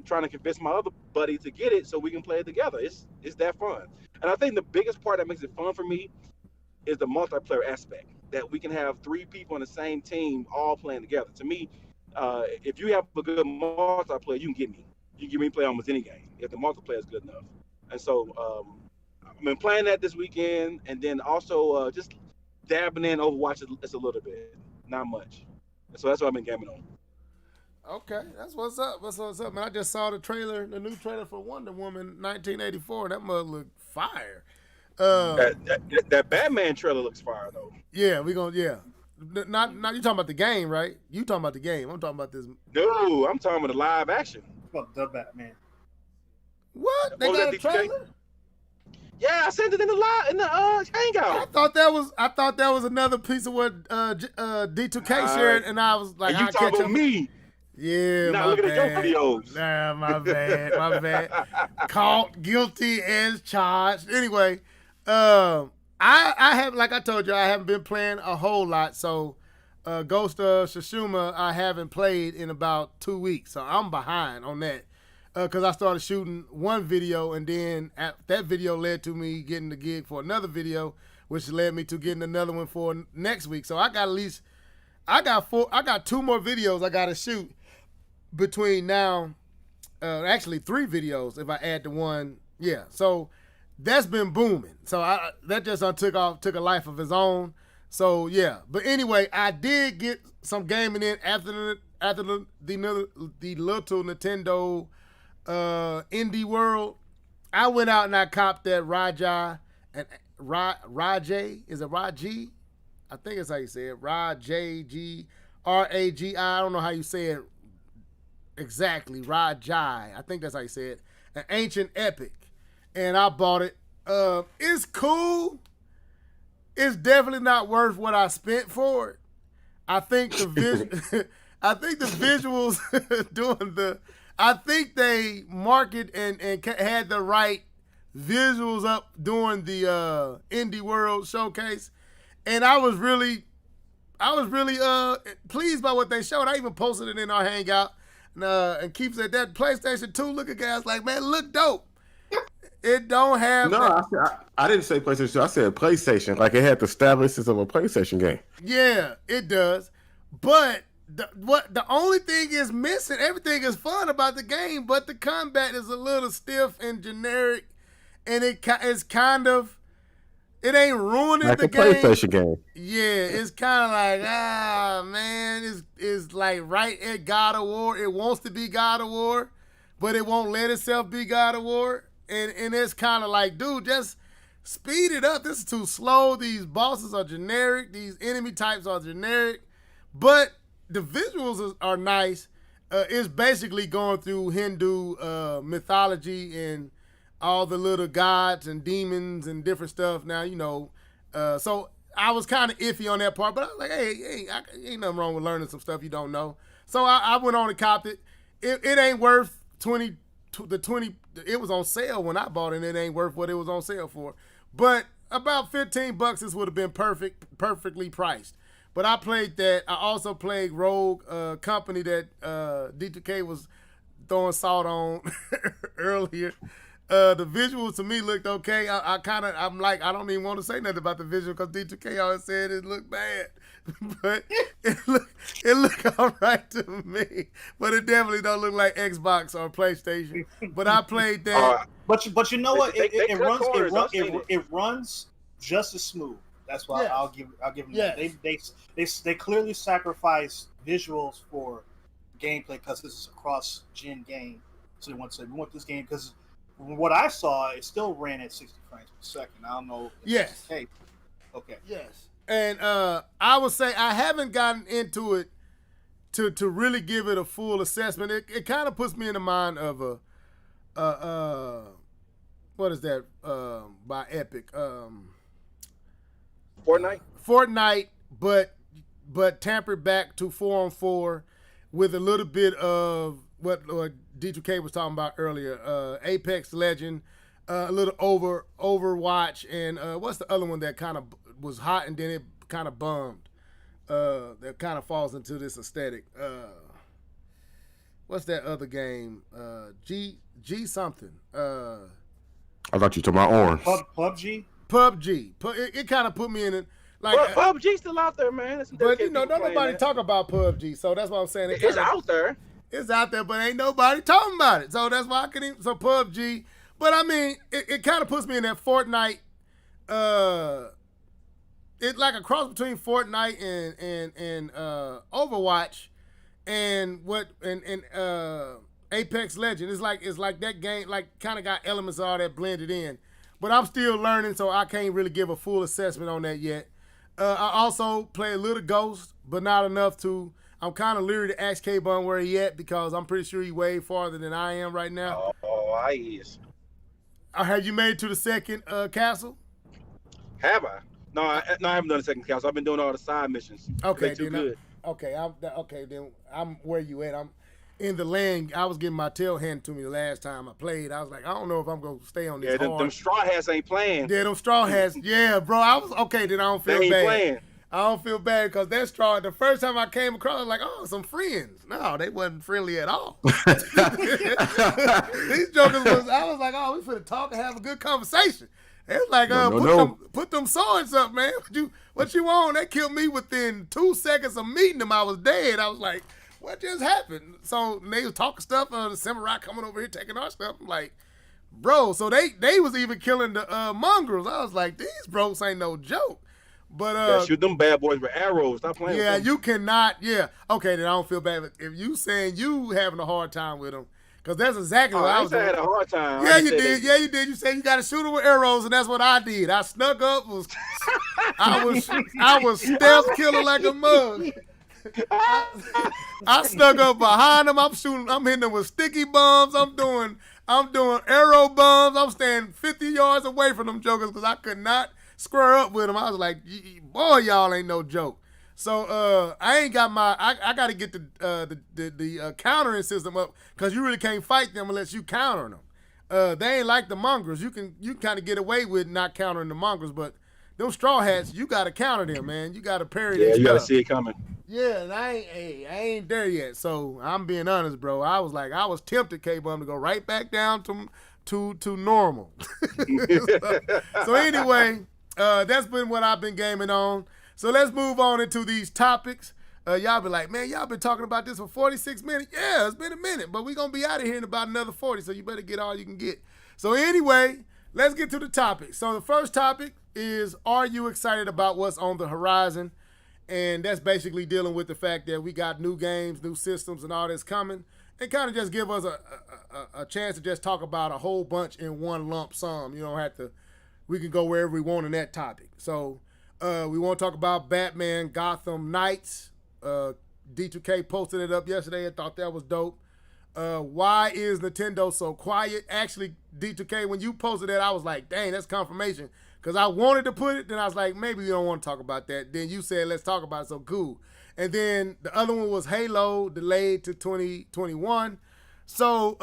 trying to convince my other buddy to get it so we can play it together. It's that fun. And I think the biggest part that makes it fun for me is the multiplayer aspect, that we can have 3 people on the same team all playing together. To me, if you have a good multiplayer, you can get me. You can get me play almost any game if the multiplayer is good enough. And so I've been playing that this weekend, and then also just dabbing in Overwatch just a little bit, not much. And so that's what I've been gaming on. Okay, that's what's up. What's up, man? I just saw the new trailer for Wonder Woman 1984. That mug look fire. That Batman trailer looks fire though. Yeah, Not you talking about the game, right? You talking about the game. I'm talking about this. No, I'm talking about the live action. About the Batman. What? They got a trailer? Yeah, I sent it in the hangout. I thought that was another piece of what D2K shared, and I was like, you talking about me? Yeah, not looking at your videos. Nah, my bad. Caught, guilty as charged. Anyway, I I have, like I told you, I haven't been playing a whole lot. So, Ghost of Tsushima, I haven't played in about 2 weeks. So I'm behind on that. Because I started shooting one video, and then that video led to me getting the gig for another video, which led me to getting another one for next week. So I got I got 2 more videos I got to shoot between now. Actually 3 videos if I add the one. Yeah. So that's been booming. So that just took a life of its own. So yeah. But anyway, I did get some gaming in after the little Nintendo indie world. I went out and I copped that Rajai and Rajay. Is it Raji? I think it's how you say it. Rajai. I don't know how you say it exactly. Rajai. I think that's how you say it. An ancient epic. And I bought it. It's cool. It's definitely not worth what I spent for it. I think the visuals doing the. I think they market and had the right visuals up during the Indie World Showcase, and I was really pleased by what they showed. I even posted it in our Hangout, and Keith said that PlayStation 2 looking guys like, man, look dope. It don't have. No, I didn't say PlayStation 2. I said PlayStation. Like it had the establishes of a PlayStation game. Yeah, it does, but. The only thing is missing, everything is fun about the game, but the combat is a little stiff and generic, and it's kind of, it ain't ruining like the game. Like a PlayStation game. Yeah, it's kind of like, man, it's like right at God of War. It wants to be God of War, but it won't let itself be God of War, and it's kind of like, dude, just speed it up. This is too slow. These bosses are generic. These enemy types are generic, but the visuals are nice. It's basically going through Hindu mythology and all the little gods and demons and different stuff. Now, so I was kind of iffy on that part, but I was like, hey, ain't nothing wrong with learning some stuff you don't know. So I went on and copped it. It ain't worth 20. It was on sale when I bought it, and it ain't worth what it was on sale for. But about $15, this would have been perfectly priced. But I played that. I also played Rogue Company that D2K was throwing salt on earlier. The visuals to me looked okay. I'm like, I don't even want to say nothing about the visual because D2K always said it looked bad. But it looked all right to me. But it definitely don't look like Xbox or PlayStation. But I played that. But you know what? It runs just as smooth. That's why I'll give them that. They clearly sacrifice visuals for gameplay because this is a cross-gen game. So they want to say, we want this game because from what I saw, it still ran at 60 frames per second. I don't know if that's the case. Okay. Yes. And I would say I haven't gotten into it to really give it a full assessment. It kind of puts me in the mind of what is that by Epic? Fortnite, but tampered back to 4-on-4 with a little bit of what D2K was talking about earlier. Apex Legend, a little Overwatch, and what's the other one that kind of was hot and then it kind of bummed? That kind of falls into this aesthetic. What's that other game? G something. I thought you were talking about Orange. PUBG. It kind of put me in it. Like, PUBG's still out there, man. But don't nobody talk about PUBG, so that's what I'm saying. It's out there. It's out there, but ain't nobody talking about it. So that's why I couldn't. So PUBG, but I mean, it kind of puts me in that Fortnite. It's like a cross between Fortnite and Overwatch, and Apex Legend. It's like that game, like kind of got elements of all that blended in. But I'm still learning, so I can't really give a full assessment on that yet. I also play a little Ghost, but not enough to. I'm kind of leery to ask K-Bun where he at because I'm pretty sure he's way farther than I am right now. Oh, he is. Have you made it to the second castle? Have I? No, I haven't done the second castle. I've been doing all the side missions. Okay, too good. Okay, then I'm where you at. in the lane. I was getting my tail handed to me the last time I played. I was like, I don't know if I'm gonna stay on this. Yeah, them straw hats ain't playing. Yeah, them straw hats. Yeah, bro. I was okay. Then I don't feel They ain't bad. playing. I don't feel bad because that straw. The first time I came across, I was like, oh, some friends. No, they wasn't friendly at all. These jokers was. I was like, oh, we finna talk and have a good conversation. It was like, put them swords up, man. What you on? They killed me within 2 seconds of meeting them. I was dead. I was like, what just happened? So they was talking stuff. The samurai coming over here taking our stuff. I'm like, bro. So they was even killing the mongrels. I was like, these bros ain't no joke. But shoot them bad boys with arrows. Stop playing. Yeah, with them. you cannot. Yeah, okay. Then I don't feel bad if you saying you having a hard time with them. Because that's exactly what I was doing. I had a hard time. Yeah, you did. Yeah, you did. You said you got to shoot them with arrows, and that's what I did. I snuck up. I was stealth killer like a mug. I snuck up behind them. I'm shooting. I'm hitting them with sticky bombs. I'm doing arrow bombs. I'm staying 50 yards away from them jokers because I could not square up with them. I was like, boy, y'all ain't no joke. So I ain't got my. I got to get the countering system up because you really can't fight them unless you counter them. They ain't like the mongrels. You kind of get away with not countering the mongrels, but them straw hats, you got to counter them, man. You got to parry. Yeah, you got to see it coming. Yeah, and I ain't there yet. So I'm being honest, bro. I was tempted, K-Bum, to go right back down to normal. so anyway, that's been what I've been gaming on. So let's move on into these topics. Y'all be like, man, y'all been talking about this for 46 minutes. Yeah, it's been a minute, but we're going to be out of here in about another 40, so you better get all you can get. So anyway, let's get to the topic. So the first topic is, are you excited about what's on the horizon? And that's basically dealing with the fact that we got new games, new systems, and all this coming, and kind of just give us a chance to just talk about a whole bunch in one lump sum. You don't have to, we can go wherever we want in that topic. So we want to talk about Batman Gotham Knights. D2K posted it up yesterday. I thought that was dope. Why is Nintendo so quiet? Actually, D2K, when you posted that, I was like, dang, that's confirmation. Because I wanted to put it, then I was like, maybe you don't want to talk about that. Then you said, let's talk about it, so cool. And then the other one was Halo, delayed to 2021. So,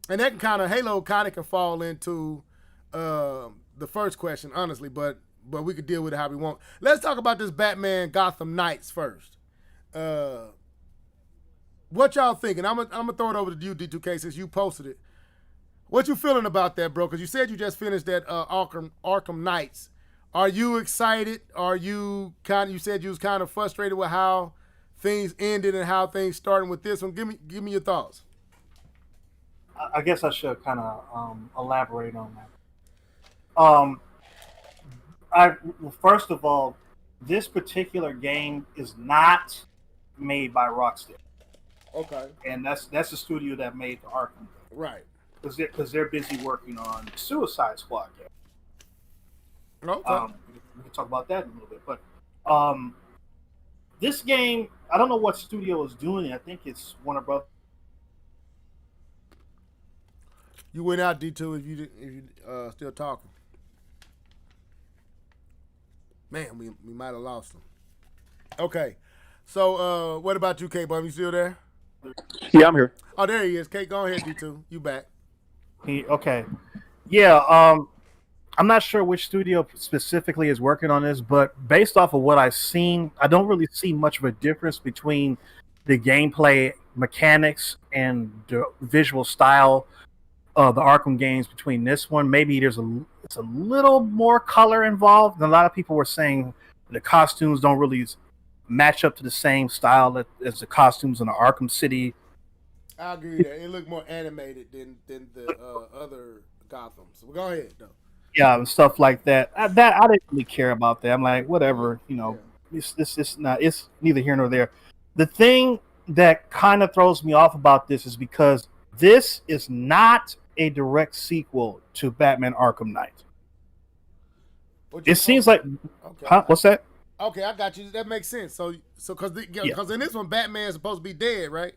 and that Halo kind of can fall into the first question, honestly, but we could deal with it how we want. Let's talk about this Batman Gotham Knights first. What y'all thinking? I'm gonna throw it over to you, D2K, since you posted it. What you feeling about that, bro? Because you said you just finished that Arkham Knights. Are you excited? Are you you said you was kind of frustrated with how things ended and how things starting with this one? Give me your thoughts. I guess I should kind of elaborate on that. First of all, this particular game is not made by Rockstar. Okay. And that's the studio that made the Arkham. Right. Because they're busy working on the Suicide Squad game. Okay. We can talk about that in a little bit. But this game, I don't know what studio is doing it. I think it's Warner Brothers. You went out, D2, if you still talking. Man, we might have lost him. Okay. So what about you, K-Bum? You still there? Yeah, I'm here. Oh, there he is. K, go ahead, D2. You back. Okay. Yeah, I'm not sure which studio specifically is working on this, but based off of what I've seen, I don't really see much of a difference between the gameplay mechanics and the visual style of the Arkham games between this one. Maybe it's a little more color involved. And a lot of people were saying the costumes don't really match up to the same style as the costumes in the Arkham City. I agree with that. It looked more animated than the other Gotham. So go ahead, though. Yeah, and stuff like that. I didn't really care about that. I'm like, whatever, It's neither here nor there. The thing that kind of throws me off about this is because this is not a direct sequel to Batman Arkham Knight. It seems like, okay. Huh? What's that? Okay, I got you. That makes sense. So because in this one, Batman's supposed to be dead, right?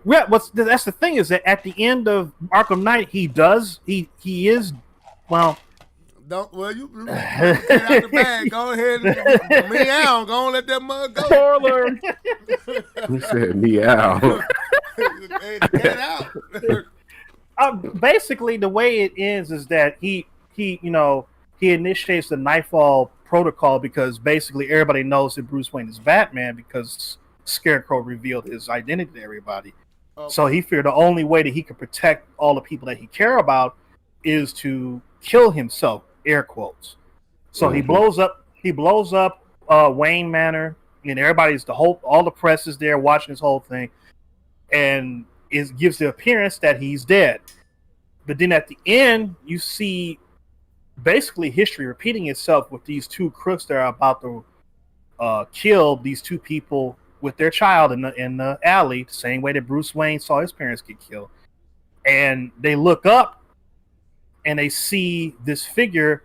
Yeah, that's the thing is that at the end of Arkham Knight, he is. Well, you get out the bag. Go ahead and meow. Go and let that mug go. Who said meow? Get out. Basically, the way it ends is that he initiates the Nightfall protocol because basically everybody knows that Bruce Wayne is Batman because Scarecrow revealed his identity to everybody. Okay. So he figured the only way that he could protect all the people that he care about is to kill himself, air quotes. So he blows up Wayne Manor, and all the press is there watching this whole thing, and it gives the appearance that he's dead. But then at the end, you see basically history repeating itself with these two crooks that are about to kill these two people with their child in the alley, the same way that Bruce Wayne saw his parents get killed. And they look up and they see this figure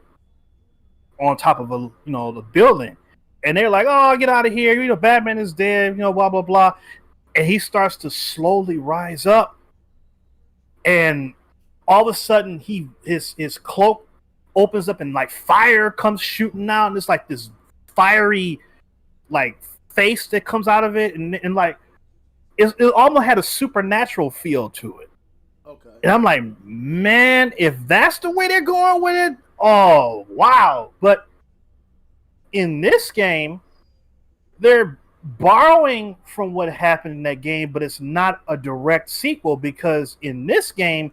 on top of the building, and they're like, "Oh, get out of here! Batman is dead!" Blah blah blah. And he starts to slowly rise up, and all of a sudden, his cloak opens up and like fire comes shooting out, and it's like this fiery like face that comes out of it, and like it almost had a supernatural feel to it. Okay. And I'm like, man, if that's the way they're going with it, oh wow. But in this game, they're borrowing from what happened in that game, but it's not a direct sequel because in this game,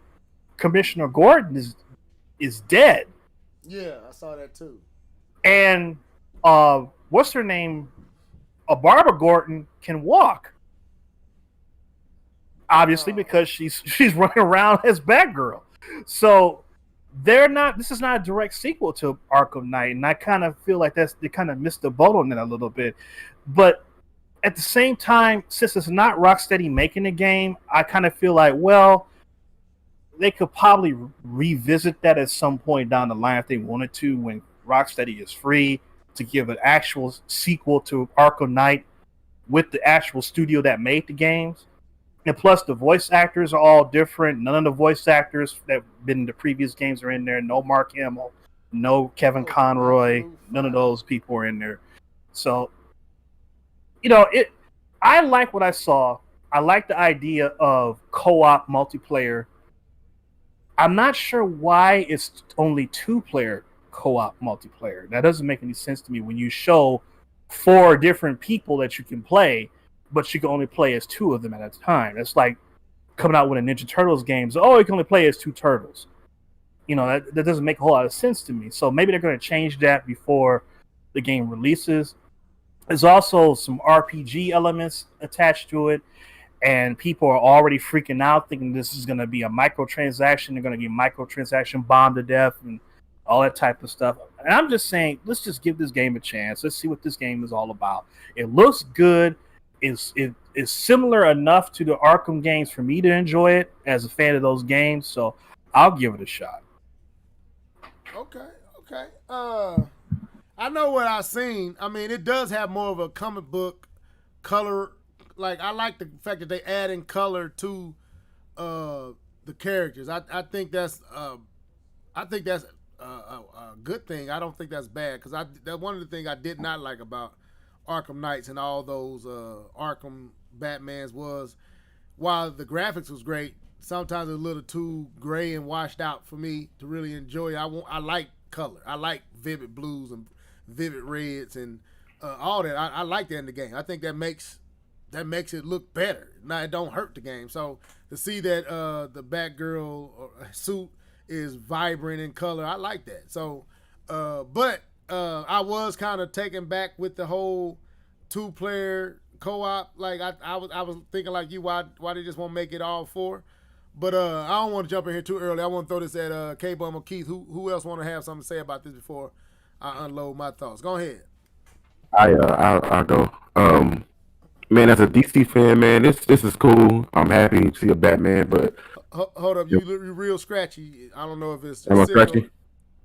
Commissioner Gordon is dead. Yeah, I saw that too. And what's her name? Barbara Gordon can walk. Obviously, because she's running around as Batgirl. So this is not a direct sequel to Arkham Knight, and I kind of feel like they kind of missed the boat on that a little bit. But at the same time, since it's not Rocksteady making the game, I kind of feel like, well, they could probably revisit that at some point down the line if they wanted to, when Rocksteady is free to give an actual sequel to Arkham Knight with the actual studio that made the games. And plus, the voice actors are all different. None of the voice actors that have been in the previous games are in there. No Mark Hamill, no Kevin Conroy. None of those people are in there. So, I like what I saw. I like the idea of co-op multiplayer. I'm not sure why it's only 2-player co-op multiplayer. That doesn't make any sense to me when you show 4 different people that you can play, but you can only play as 2 of them at a time. It's like coming out with a Ninja Turtles game. So, you can only play as 2 turtles. That doesn't make a whole lot of sense to me. So maybe they're going to change that before the game releases. There's also some RPG elements attached to it, and people are already freaking out thinking this is going to be a microtransaction. They're going to get microtransaction bombed to death and all that type of stuff. And I'm just saying, let's just give this game a chance. Let's see what this game is all about. It looks good. It's similar enough to the Arkham games for me to enjoy it as a fan of those games. So I'll give it a shot. Okay. I know what I've seen. I mean, it does have more of a comic book color. Like, I like the fact that they add in color to the characters. I think that's a good thing. I don't think that's bad, because that's one of the things I did not like about Arkham Knights and all those Arkham Batmans was, while the graphics was great, sometimes it's a little too gray and washed out for me to really enjoy. I like color. I like vivid blues and vivid reds and all that. I like that in the game. I think that makes it look better. Now, it don't hurt the game. So to see that the Batgirl suit is vibrant in color, I like that. So, but I was kind of taken back with the whole 2-player co-op. Like I was thinking like you, why they just won't make it all 4? But I don't want to jump in here too early. I want to throw this at K-Bum or Keith. Who else want to have something to say about this before I unload my thoughts? Go ahead. I'll go. Man, as a DC fan, man, this is cool. I'm happy to see a Batman, but hold up, you're real scratchy. I don't know if it's. Am I scratchy?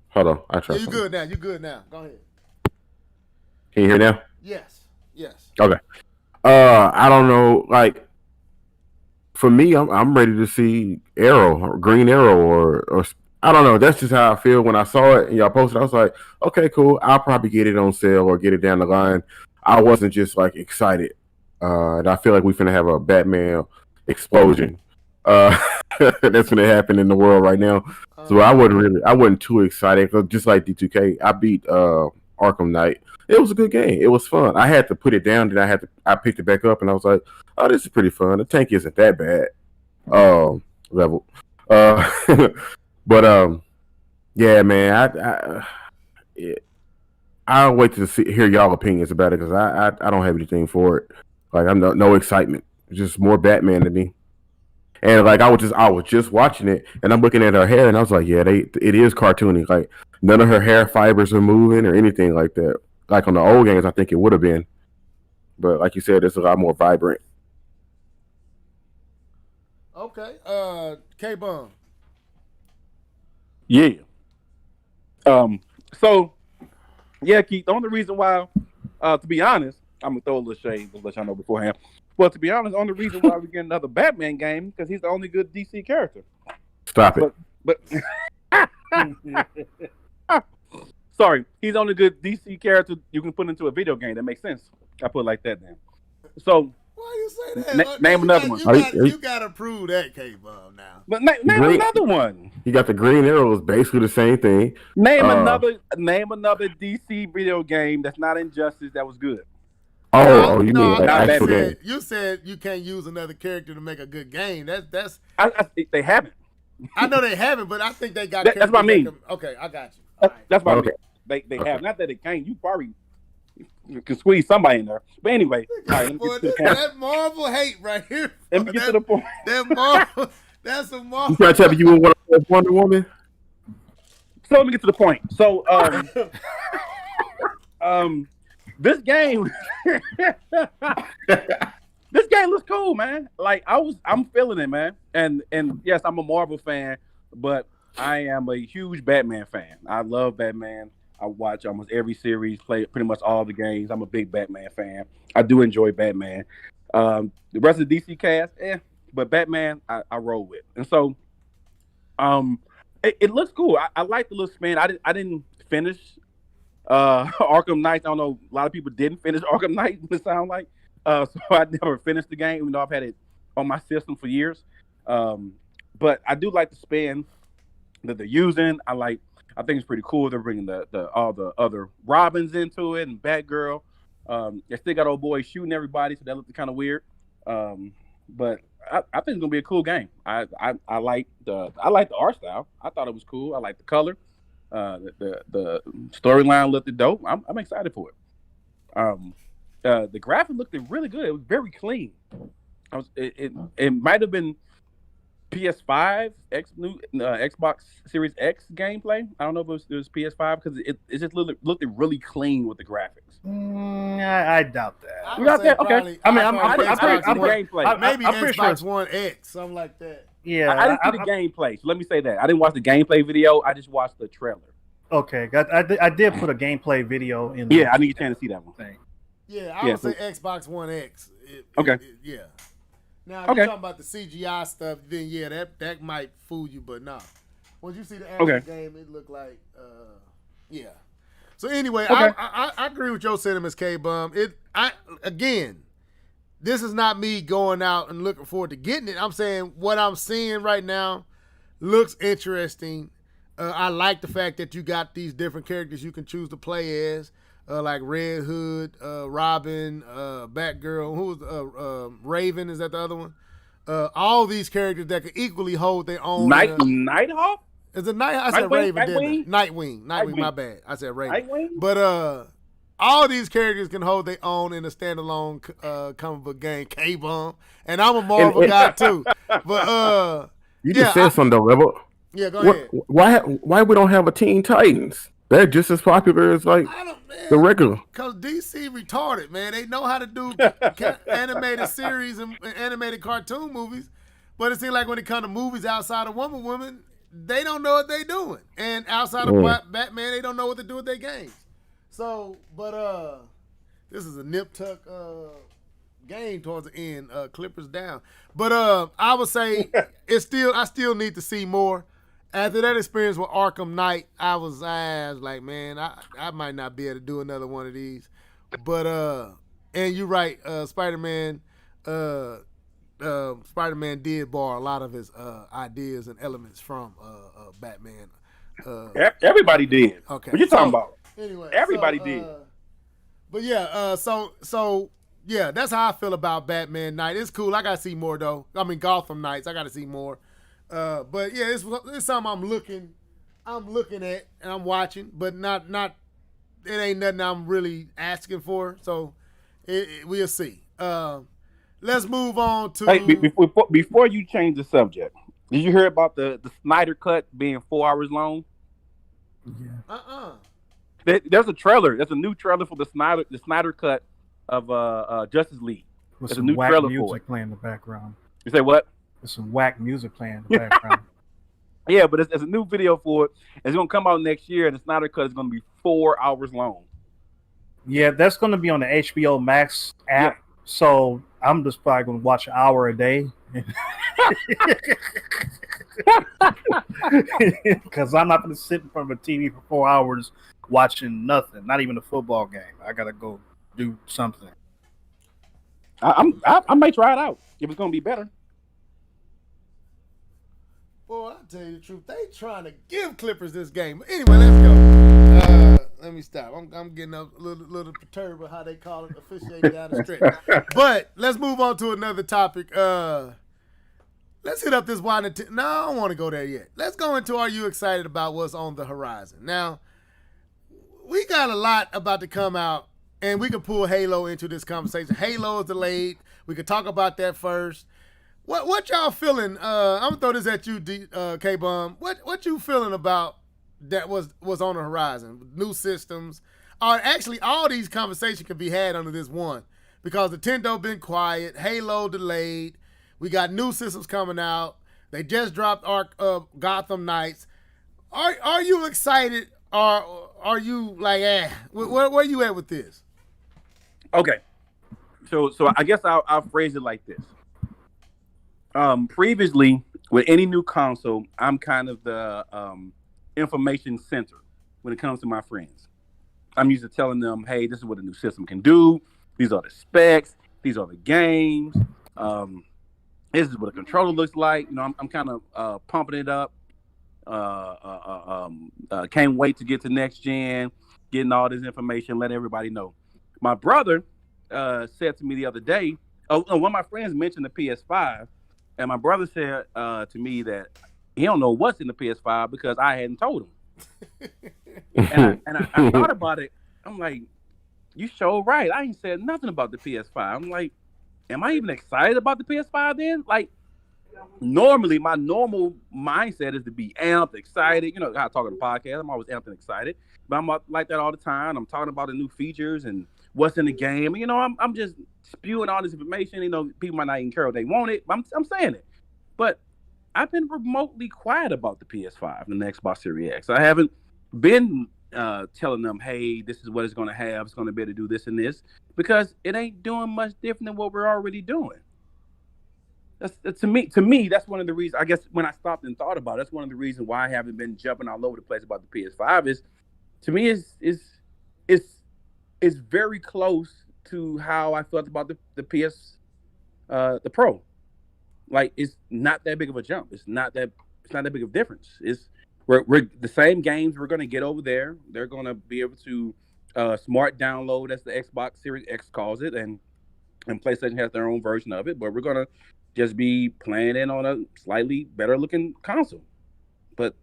Hold on, I try. Yeah, you good now? You good now? Go ahead. Can you hear now? Yes. Okay. I don't know. Like, for me, I'm ready to see Arrow, or Green Arrow, or I don't know. That's just how I feel when I saw it and y'all posted. I was like, okay, cool. I'll probably get it on sale or get it down the line. I wasn't just like excited. And I feel like we finna have a Batman. explosion. That's gonna happen in the world right now. So I wasn't too excited. 'Cause just like D2K, I beat Arkham Knight. It was a good game. It was fun. I had to put it down, then I picked it back up, and I was like, oh, this is pretty fun. The tank isn't that bad. Level. But yeah, man, I'll wait to hear y'all opinions about it because I don't have anything for it. Like I'm no excitement. Just more Batman to me. And like I was just watching it, and I'm looking at her hair, and I was like, yeah, it is cartoony. Like none of her hair fibers are moving or anything like that. Like on the old games, I think it would have been, but like you said, it's a lot more vibrant. Okay, K-Bum. Yeah. So, yeah, Keith, the only reason why, to be honest, I'm going to throw a little shade to let y'all know beforehand. Well, to be honest, the only reason why we get another Batman game because he's the only good DC character. Stop it. But sorry, he's the only good DC character you can put into a video game. That makes sense. I put it like that then. So, why you say that? Name another one. You got to prove that, K-Bum, now. But name another one. You got the Green Arrow is basically the same thing. Name another DC video game that's not Injustice that was good. You mean like actual game? You said you can't use another character to make a good game. That's. They haven't. I know they haven't, but I think they got. That's what I mean. Okay, I got you. That's what I mean. They have. Not that they can't. You probably can squeeze somebody in there. But anyway, that Marvel hate right here. Let me get to the point. That Marvel. That's a Marvel. You trying to tell me you would want to play Wonder Woman? So let me get to the point. So this game this game looks cool, man. Like I'm feeling it, man. And yes, I'm a Marvel fan, but I am a huge Batman fan. I love Batman. I watch almost every series, play pretty much all the games. I'm a big Batman fan. I do enjoy Batman. The rest of the DC cast, but Batman I roll with. And so it looks cool. I like the little spin. I didn't finish Arkham Knight. I don't know, a lot of people didn't finish Arkham Knight, it sound like. So I never finished the game, even though I've had it on my system for years. But I do like the spin that they're using. I think it's pretty cool. They're bringing all the other Robins into it and Batgirl. They still got old boy shooting everybody, so that looks kind of weird. But I think it's gonna be a cool game. I like the art style. I thought it was cool. I like the color. The storyline looked dope. I'm excited for it. The graphic looked really good. It was very clean. It might have been PS5 Xbox Series X gameplay. I don't know if it was PS5 because it just looked really clean with the graphics. I doubt that. You got that? Okay. I mean, I'm gameplay. Maybe I'm Xbox One X, something like that. Yeah, I didn't see the gameplay. So let me say that I didn't watch the gameplay video. I just watched the trailer. Okay, I did put a gameplay video in. Yeah, I need a chance to see that one. Thing. Yeah, I would say Xbox One X. Okay. Yeah. Now, if you're talking about the CGI stuff, then yeah, that might fool you, but nah. Once you see the actual game, it looked like, yeah. So anyway, I agree with your sentiments, K-Bum. Again, this is not me going out and looking forward to getting it. I'm saying what I'm seeing right now looks interesting. I like the fact that you got these different characters you can choose to play as. Like Red Hood, Robin, Batgirl, who was Raven? Is that the other one? All these characters that could equally hold their own. Nighthawk? Is it Nighthawk? I said Raven, didn't I? Nightwing. My bad. I said Raven. Nightwing? But all these characters can hold their own in a standalone comic book game. K-Bum, and I'm a Marvel guy too. But you just said something though, Rebel. Yeah, go ahead. Why we don't have a Teen Titans? They're just as popular as like the regular. Because DC retarded, man. They know how to do animated series and animated cartoon movies, but it seems like when it comes to movies outside of Wonder Woman, they don't know what they're doing. And outside of Batman, they don't know what to do with their games. So, but this is a nip-tuck game towards the end. Clippers down. But I would say I still need to see more. After that experience with Arkham Knight, I was like, man, I might not be able to do another one of these. But and you're right, Spider-Man, Spider-Man did borrow a lot of his ideas and elements from Batman. Everybody did. Okay. What you talking about? Anyway, Everybody did. But yeah, so yeah, that's how I feel about Batman Night. It's cool. I gotta see more though. I mean, Gotham Knights. I gotta see more. But yeah, it's something I'm looking at and I'm watching, but not. It ain't nothing I'm really asking for. So we'll see. Let's move on to. Hey, before you change the subject, did you hear about the Snyder Cut being 4 hours long? Yeah. There's a trailer. There's a new trailer for the Snyder Cut of Justice League. With There's some a new whack trailer music for it. playing in the background. You say what? There's some whack music playing in the background. Yeah, but there's a new video for it. It's going to come out next year, and the Snyder Cut is going to be 4 hours long. Yeah, that's going to be on the HBO Max app. Yeah. So I'm just probably going to watch an hour a day. Because I'm not going to sit in front of a TV for 4 hours watching nothing, not even a football game. I got to go do something. I may try it out if it's going to be better. Boy, I'll tell you the truth. They trying to give Clippers this game. Anyway, let's go. Let me stop. I'm getting a little perturbed with how they call it officiating down the stretch. But let's move on to another topic. Let's hit up this wine. No, I don't want to go there yet. Let's go into are you excited about what's on the horizon? Now, we got a lot about to come out, and we can pull Halo into this conversation. Halo is delayed. We can talk about that first. What y'all feeling? I'm gonna throw this at you, K-Bum. What you feeling about that was on the horizon? New systems. Actually, all these conversations can be had under this one because Nintendo been quiet. Halo delayed. We got new systems coming out. They just dropped Gotham Knights. Are you excited or are you like where you at with this? Okay, so I guess I'll phrase it like this. Previously, with any new console, I'm kind of the information center when it comes to my friends. I'm used to telling them, hey, this is what a new system can do. These are the specs. These are the games. This is what a controller looks like. You know, I'm kind of pumping it up. Can't wait to get to next gen, getting all this information, let everybody know. My brother said to me the other day, one of my friends mentioned the PS5, and my brother said to me that he don't know what's in the PS5 because I hadn't told him. and I thought about it. I'm like, you sure right. I ain't said nothing about the PS5. I'm like, am I even excited about the PS5 then? Like, normally, my normal mindset is to be amped, excited. You know, I talk on the podcast. I'm always amped and excited. But I'm like that all the time. I'm talking about the new features and what's in the game. You know, I'm just spewing all this information. You know, people might not even care if they want it. But I'm saying it. But I've been remotely quiet about the PS5 and the Xbox Series X. I haven't been telling them, hey, this is what it's going to have. It's going to be able to do this and this. Because it ain't doing much different than what we're already doing. That's to me, that's one of the reasons, I guess, when I stopped and thought about it, that's one of the reasons why I haven't been jumping all over the place about the PS5 is, to me, it's very close to how I felt about the the Pro. Like, it's not that big of a jump. It's not that big of a difference. We're the same games we're going to get over there. They're going to be able to smart download, as the Xbox Series X calls it, and PlayStation has their own version of it, but we're going to just be playing it on a slightly better looking console. But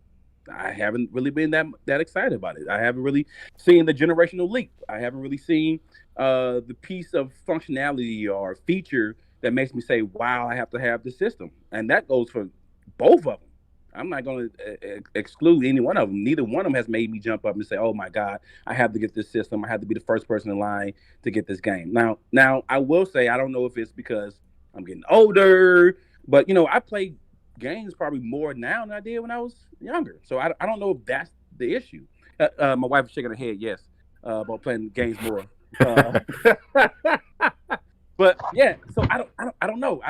I haven't really been that excited about it. I haven't really seen the generational leap. I haven't really seen the piece of functionality or feature that makes me say, wow, I have to have this system. And that goes for both of them. I'm not going to exclude any one of them. Neither one of them has made me jump up and say, oh my God, I have to get this system. I have to be the first person in line to get this game. Now I will say, I don't know if it's because I'm getting older, but, you know, I play games probably more now than I did when I was younger. So I don't know if that's the issue. My wife is shaking her head, yes, about playing games more. But yeah, so I don't know.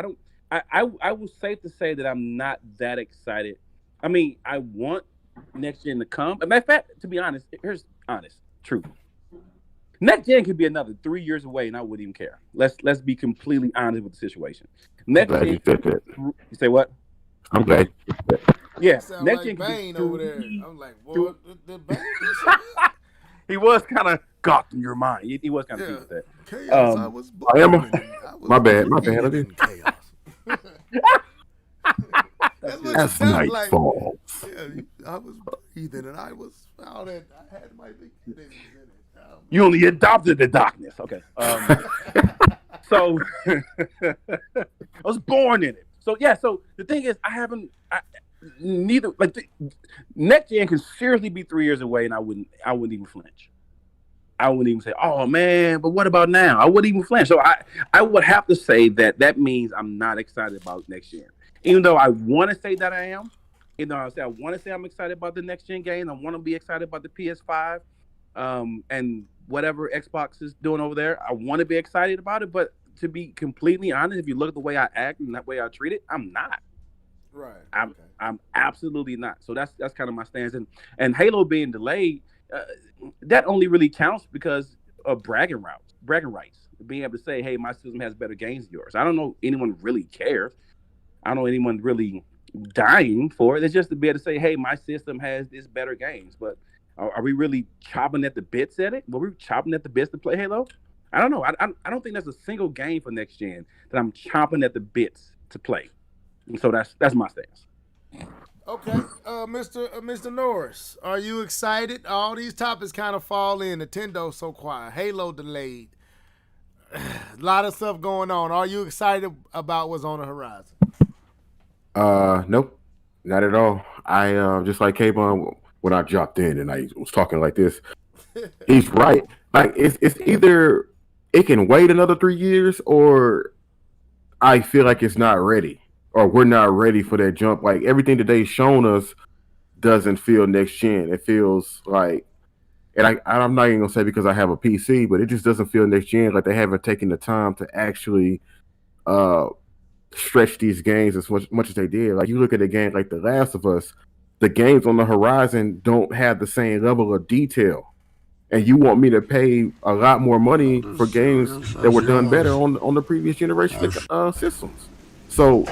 I will safe to say that I'm not that excited. I mean, I want next gen to come. As a matter of fact, to be honest, here's honest truth. Next gen could be another 3 years away, and I wouldn't even care. Let's be completely honest with the situation. I'm Next glad you gen, said that. you say what? I'm glad. Yeah, Sound next like gen could be Bane over there. I'm like, what? The Bane? He was kind of got in your mind. He was kind of Yeah. with that. Chaos. I was I am born in- I was my bad. breathing in chaos. That's what That's you sound like. nightfall. Yeah, I was breathing and I was found that I had my beginnings in it. You only adopted the darkness. Okay. So I was born in it. So yeah. So the thing is, neither next gen can seriously be 3 years away, and I wouldn't even flinch. I wouldn't even say, "Oh man," but what about now? I wouldn't even flinch. So I would have to say that means I'm not excited about next gen, even though I want to say that I am. You know, I want to say I'm excited about the next gen game. I want to be excited about the PS5, and whatever Xbox is doing over there. I want to be excited about it, but to be completely honest, if you look at the way I act and that way I treat it, I'm not. Right. I'm absolutely not. So that's kind of my stance. And Halo being delayed, that only really counts because of bragging rights. Being able to say, hey, my system has better games than yours. I don't know anyone really cares. I don't know anyone really dying for it. It's just to be able to say, hey, my system has this better games. But are we really chopping at the bits at it? Were we chopping at the bits to play Halo? I don't know. I don't think there's a single game for next gen that I'm chopping at the bits to play. And so that's my stance. Okay, Mr. Norris, are you excited? All these topics kind of fall in. Nintendo so quiet. Halo delayed. A lot of stuff going on. Are you excited about what's on the horizon? Nope, not at all. I just like K-Bon when I dropped in and I was talking like this. He's right. Like it's either it can wait another 3 years or I feel like it's not ready. Or we're not ready for that jump. Like everything that they've shown us doesn't feel next gen. It feels like, and I'm not even gonna say because I have a PC, but it just doesn't feel next gen. Like they haven't taken the time to actually stretch these games as much as they did. Like you look at a game like The Last of Us, the games on the horizon don't have the same level of detail. And you want me to pay a lot more money for games that were done better on the previous generation of systems. So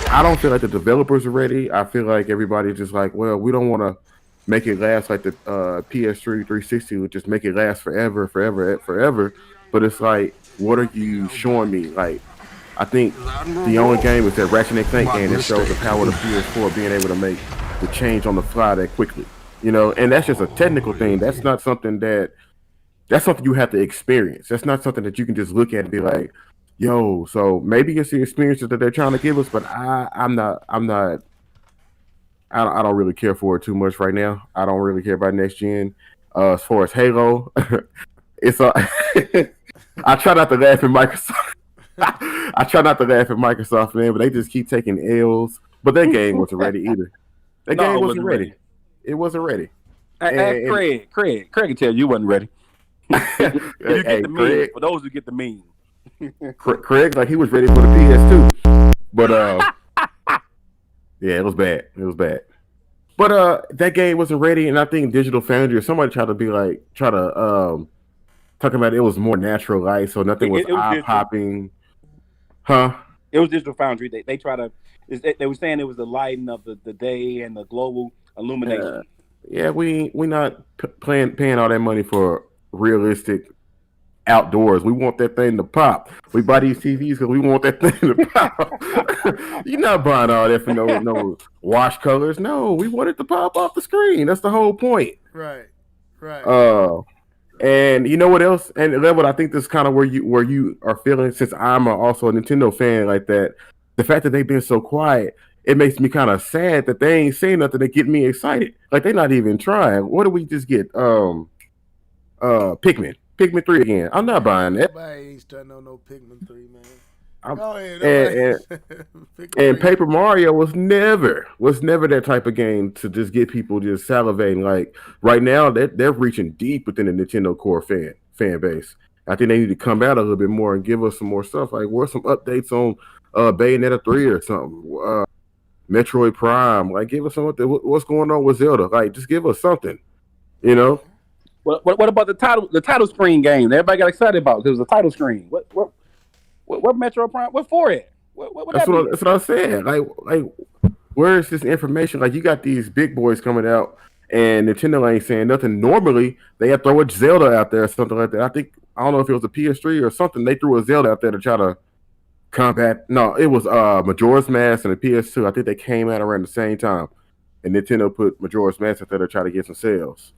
I don't feel like the developers are ready. I feel like everybody's just like, well, we don't want to make it last like the PS3 360 would just make it last forever. But it's like, what are you showing me? Like, I think the only game is that Ratchet & Clank game that shows the power of the PS4 being able to make the change on the fly that quickly. You know, and that's just a technical thing. That's not something that's something you have to experience. That's not something that you can just look at and be like, yo, so maybe it's the experiences that they're trying to give us, but I don't really care for it too much right now. I don't really care about next gen. As far as Halo, it's I try not to laugh at Microsoft. I try not to laugh at Microsoft, man, but they just keep taking L's. But that game wasn't ready either. That game wasn't ready. It wasn't ready. Craig can tell you wasn't ready. You get the meme. For those who get the meme. Craig, like he was ready for the PS2, but yeah, it was bad. But that game wasn't ready, and I think Digital Foundry or somebody tried to talk about it was more natural light, so nothing was eye popping. Huh? It was Digital Foundry. They try to. They were saying it was the lighting of the day and the global illumination. Yeah, we not paying all that money for realistic outdoors. We want that thing to pop. We buy these TVs because we want that thing to pop. You're not buying all that for no wash colors. No, we want it to pop off the screen. That's the whole point. Right. And you know what else? And Level, I think this is kind of where you are feeling. Since I'm also a Nintendo fan like that, the fact that they've been so quiet, it makes me kind of sad that they ain't saying nothing to get me excited. Like they're not even trying. What do we just get? Pikmin 3 again. I'm not buying that. Nobody ain't starting on no Pikmin 3, man. And Paper Mario was never that type of game to just get people just salivating. Like right now, they're reaching deep within the Nintendo core fan base. I think they need to come out a little bit more and give us some more stuff. Like, where's some updates on Bayonetta 3 or something? Metroid Prime. Like, give us something. What's going on with Zelda? Like, just give us something. You know. What about the title screen game that everybody got excited about? Because it was a title screen. What Metro Prime? What for it? That's what I said. Like, where is this information? Like, you got these big boys coming out, and Nintendo ain't saying nothing. Normally, they had throw a Zelda out there or something like that. I don't know if it was a PS3 or something. They threw a Zelda out there to try to combat. No, it was Majora's Mask and the PS2. I think they came out around the same time, and Nintendo put Majora's Mask out there to try to get some sales.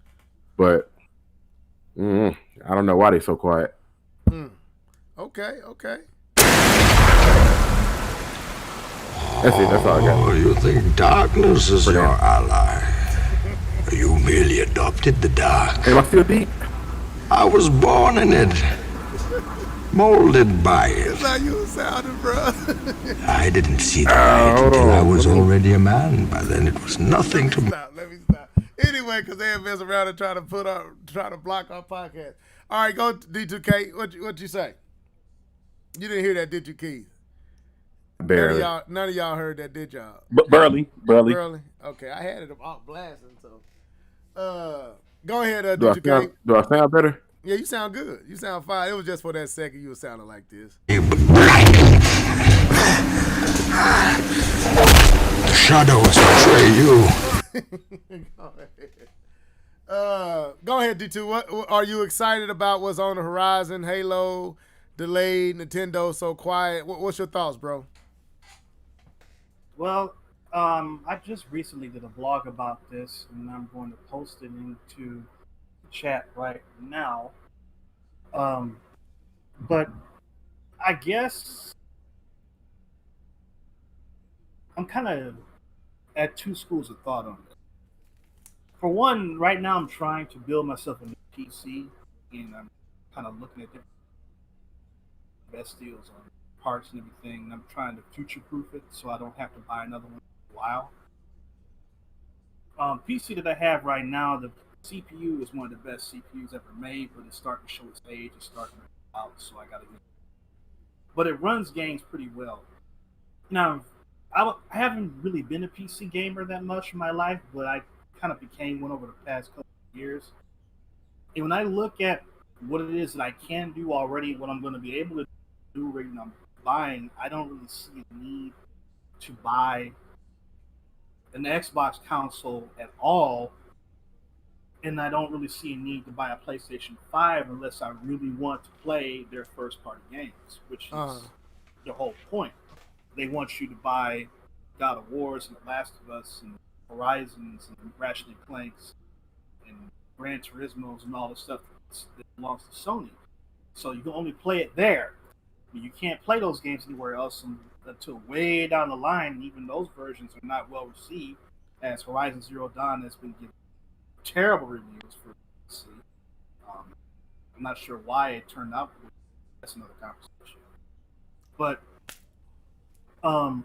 But I don't know why they so quiet. Okay. That's it. That's all I got. Oh, you think darkness is your ally? You merely adopted the dark. Am I still deep? I was born in it, molded by it. That's how you sounded, bro. I didn't see the light until I was already a man. By then, it was nothing to me. Let me stop. Anyway, because they mess around and try to block our podcast. All right, go D2K. What you say? You didn't hear that, did you, Keith? Barely. None of y'all heard that, did y'all? Burley. Okay, I had it out blasting. So, go ahead, D2K. Do I sound better? Yeah, you sound good. You sound fine. It was just for that second you were sounding like this. The shadows betray you. Go ahead, D2. What are you excited about? What's on the horizon? Halo delayed, Nintendo so quiet. What's your thoughts, bro? Well, I just recently did a blog about this, and I'm going to post it into the chat right now. But I guess I'm kind of at two schools of thought on this. For one, right now I'm trying to build myself a new PC, and I'm kind of looking at the best deals on parts and everything, and I'm trying to future-proof it so I don't have to buy another one for a while. PC that I have right now, the CPU is one of the best CPUs ever made, but it's starting to show its age. It's starting to out, so I got to get it. But it runs games pretty well. Now, I haven't really been a PC gamer that much in my life, but I kind of became one over the past couple of years. And when I look at what it is that I can do already, what I'm going to be able to do right now, buying, I don't really see a need to buy an Xbox console at all, and I don't really see a need to buy a PlayStation 5 unless I really want to play their first-party games, which is the whole point. They want you to buy God of Wars and The Last of Us and Horizons and Ratchet and Clanks and Gran Turismos and all the stuff that belongs to Sony. So you can only play it there. You can't play those games anywhere else until way down the line. And even those versions are not well received, as Horizon Zero Dawn has been given terrible reviews for PC. I'm not sure why it turned out. That's another conversation. But I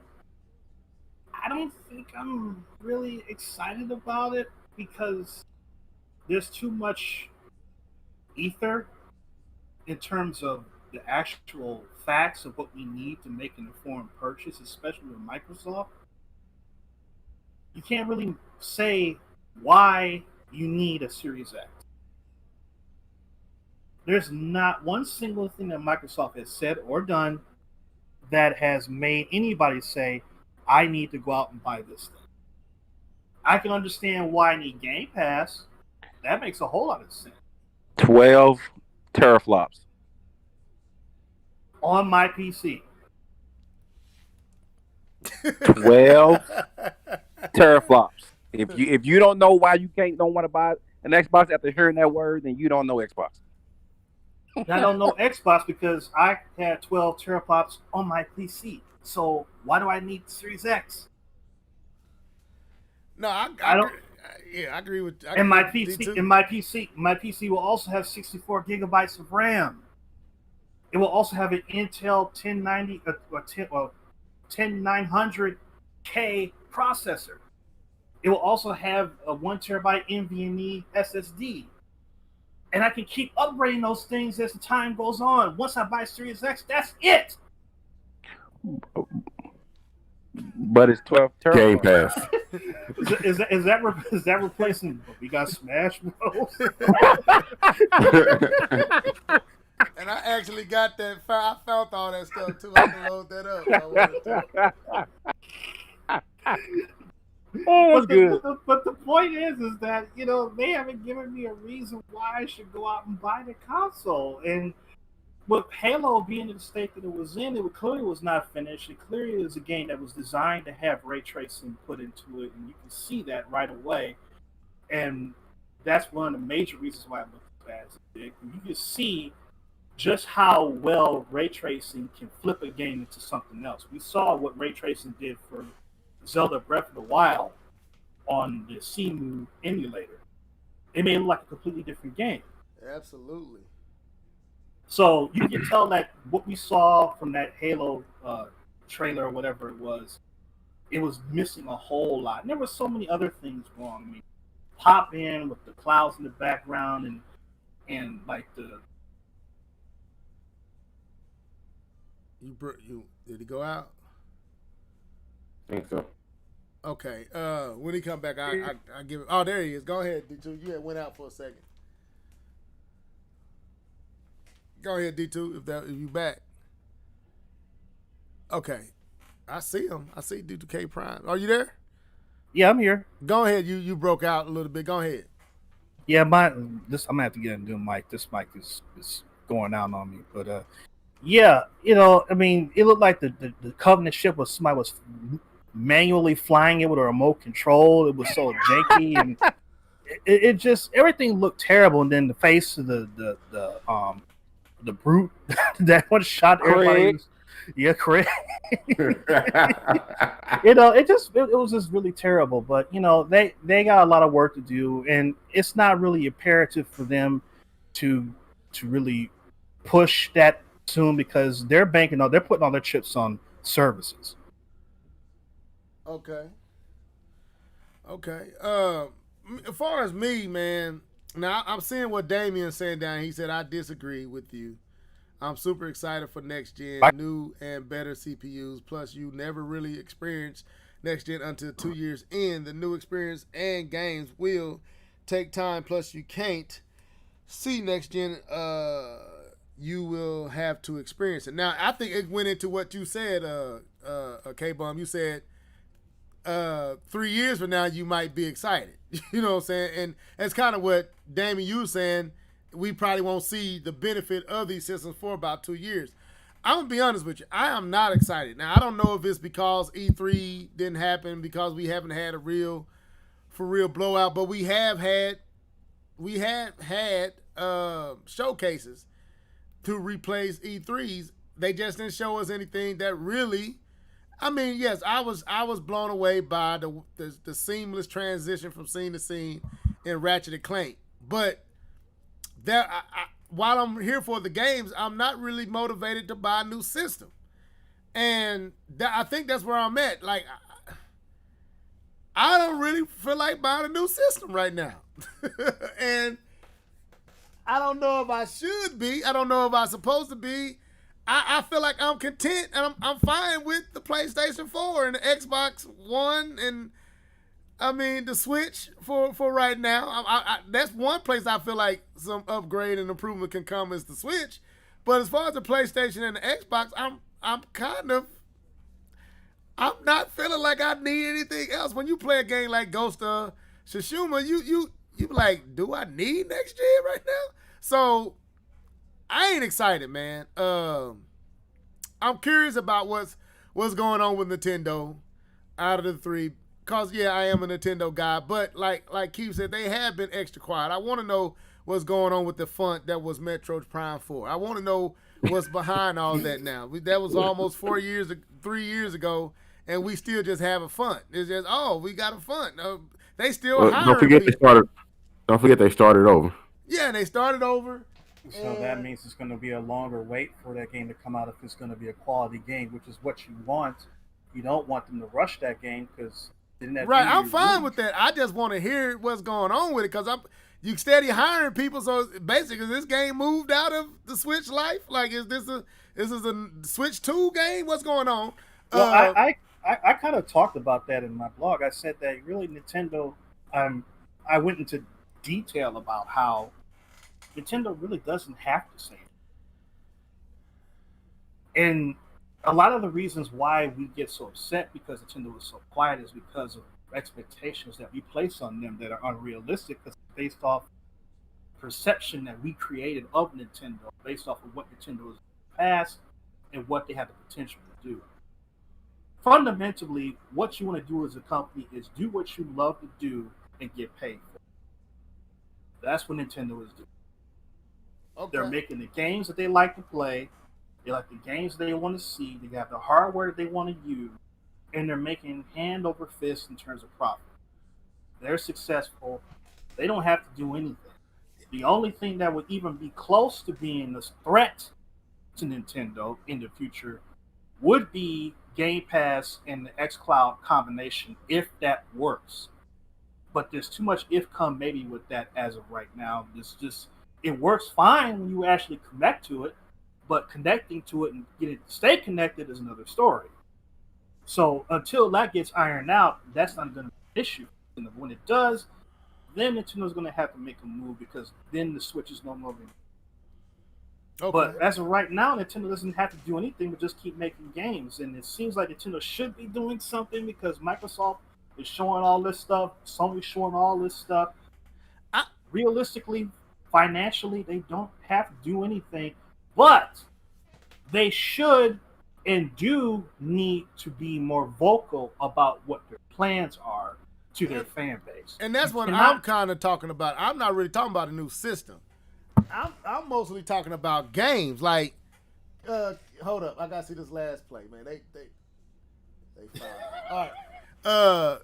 don't think I'm really excited about it because there's too much ether in terms of the actual facts of what we need to make an informed purchase, especially with Microsoft. You can't really say why you need a Series X. There's not one single thing that Microsoft has said or done that has made anybody say, I need to go out and buy this thing. I can understand why I need Game Pass. That makes a whole lot of sense. 12 teraflops. On my PC. 12 teraflops. If you don't know why you don't want to buy an Xbox after hearing that word, then you don't know Xbox. I don't know Xbox because I had 12 teraflops on my PC. So why do I need Series X? No, I don't. I agree with. And my PC will also have 64 gigabytes of RAM. It will also have an Intel 10900K processor. It will also have a 1 terabyte NVMe SSD. And I can keep upgrading those things as the time goes on. Once I buy Series X, that's it. But it's 12 teraflops. Game Pass. Is that replacing? We got Smash Bros. And I actually got that. I found all that stuff too. I can load that up. If I wanted to. Oh, that's good. But the point is that they haven't given me a reason why I should go out and buy the console. And with Halo being in the state that it was in, it clearly was not finished. It clearly is a game that was designed to have ray tracing put into it, and you can see that right away. And that's one of the major reasons why it looks as bad as it did. You can see just how well ray tracing can flip a game into something else. We saw what ray tracing did for Zelda Breath of the Wild on the CMU emulator. It made it look like a completely different game. Absolutely. So you can tell that what we saw from that Halo trailer or whatever it was missing a whole lot. And there were so many other things wrong. I mean, pop in with the clouds in the background and like the. Did he go out? I think so. Okay. When he come back, I give it. Oh, there he is. Go ahead, D2. You had went out for a second. Go ahead, D2. If you back. Okay. I see him. I see D2K Prime. Are you there? Yeah, I'm here. Go ahead. You broke out a little bit. Go ahead. Yeah, I'm gonna have to get a new mic. This mic is going out on me. But yeah, I mean, it looked like the Covenant ship somebody was manually flying it with a remote control. It was so janky, and it just everything looked terrible. And then the face of the brute that one shot everybody. Yeah, correct. It was just really terrible. But they got a lot of work to do, and it's not really imperative for them to really push that soon because they're putting all their chips on services. Okay. As far as me, man, now I'm seeing what Damien's saying down. He said, I disagree with you. I'm super excited for next gen, new and better CPUs. Plus, you never really experienced next gen until 2 years in. The new experience and games will take time. Plus, you can't see next gen. You will have to experience it. Now, I think it went into what you said, K-Bum. You said 3 years from now, you might be excited. You know what I'm saying? And that's kind of what Damien, you were saying. We probably won't see the benefit of these systems for about 2 years. I'm going to be honest with you. I am not excited. Now, I don't know if it's because E3 didn't happen, because we haven't had a real blowout, but we have had showcases to replace E3s. They just didn't show us anything that really. I mean, yes, I was blown away by the seamless transition from scene to scene in Ratchet and Clank. But while I'm here for the games, I'm not really motivated to buy a new system, and I think that's where I'm at. Like, I don't really feel like buying a new system right now, and I don't know if I should be. I don't know if I'm supposed to be. I feel like I'm content, and I'm fine with the PlayStation 4 and the Xbox One, and I mean the Switch for right now. That's one place I feel like some upgrade and improvement can come is the Switch. But as far as the PlayStation and the Xbox, I'm not feeling like I need anything else. When you play a game like Ghost of Tsushima, you like, do I need next gen right now? So I ain't excited, man. I'm curious about what's going on with Nintendo out of the three. Cause yeah, I am a Nintendo guy, but like Keith said, they have been extra quiet. I want to know what's going on with the font that was Metroid Prime 4. I want to know what's behind all that now. That was almost 3 years ago, and we still just have a font. It's just, we got a font. They still hiring Don't forget they started over. Yeah, and they started over. So that means it's going to be a longer wait for that game to come out if it's going to be a quality game, which is what you want. You don't want them to rush that game because right. I'm fine with that. I just want to hear what's going on with it because you steady hiring people. So basically, this game moved out of the Switch life. Like, is this a Switch 2 game? What's going on? Well, I kind of talked about that in my blog. I said that really Nintendo. I went into detail about how Nintendo really doesn't have to say it. And a lot of the reasons why we get so upset because Nintendo is so quiet is because of expectations that we place on them that are unrealistic because it's based off perception that we created of Nintendo based off of what Nintendo is in the past and what they have the potential to do. Fundamentally, what you want to do as a company is do what you love to do and get paid for it. That's what Nintendo is doing. Okay. They're making the games that they like to play. They like the games they want to see. They have the hardware that they want to use. And they're making hand over fist in terms of profit. They're successful. They don't have to do anything. The only thing that would even be close to being a threat to Nintendo in the future would be Game Pass and the xCloud combination, if that works. But there's too much if come maybe with that as of right now. It works fine when you actually connect to it, but connecting to it and getting it to stay connected is another story. So until that gets ironed out, that's not going to be an issue. And when it does, then Nintendo's going to have to make a move because then the Switch is no longer. Okay. But as of right now, Nintendo doesn't have to do anything but just keep making games. And it seems like Nintendo should be doing something because Microsoft is showing all this stuff. Sony's showing all this stuff. Realistically, financially, they don't have to do anything. But they should and do need to be more vocal about what their plans are to their fan base. And that's what I'm kind of talking about. I'm not really talking about a new system. I'm mostly talking about games. Like, hold up, I gotta see this last play, man. They fouled. All right.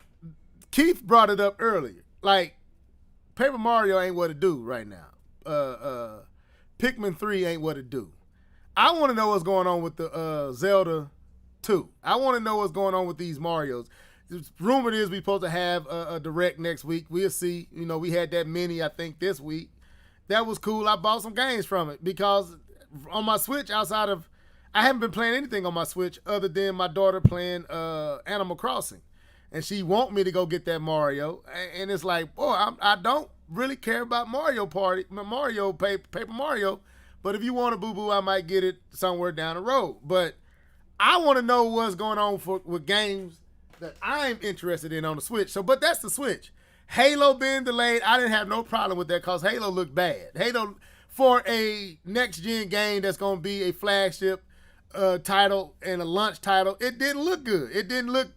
Keith brought it up earlier. Like, Paper Mario ain't what it do right now. Pikmin 3 ain't what it do. I want to know what's going on with the Zelda 2. I want to know what's going on with these Marios. It's rumored is we supposed to have a direct next week. We'll see. You know, we had that mini, I think, this week. That was cool. I bought some games from it because on my Switch, I haven't been playing anything on my Switch other than my daughter playing Animal Crossing. And she want me to go get that Mario. And it's like, boy, I don't really care about Paper Mario. But if you want a boo-boo, I might get it somewhere down the road. But I want to know what's going on with games that I'm interested in on the Switch. But that's the Switch. Halo being delayed, I didn't have no problem with that because Halo looked bad. Halo, for a next-gen game that's going to be a flagship title and a launch title, it didn't look good. It didn't look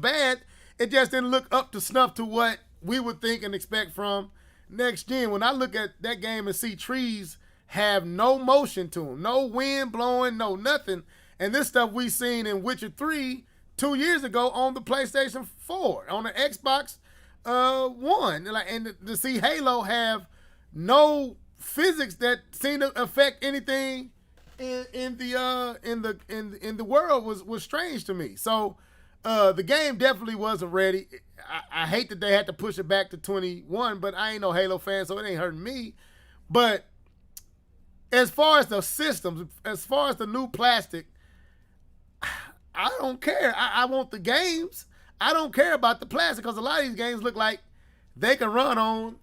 bad. It just didn't look up to snuff to what we would think and expect from next-gen. When I look at that game and see trees have no motion to them, no wind blowing, no nothing, and this stuff we seen in Witcher 3 2 years ago on the PlayStation 4, on the Xbox One, and to see Halo have no physics that seem to affect anything in the world was strange to me. So the game definitely wasn't ready. I hate that they had to push it back to 21, but I ain't no Halo fan, so it ain't hurting me. But as far as the systems, as far as the new plastic, I don't care. I want the games. I don't care about the plastic because a lot of these games look like they can run on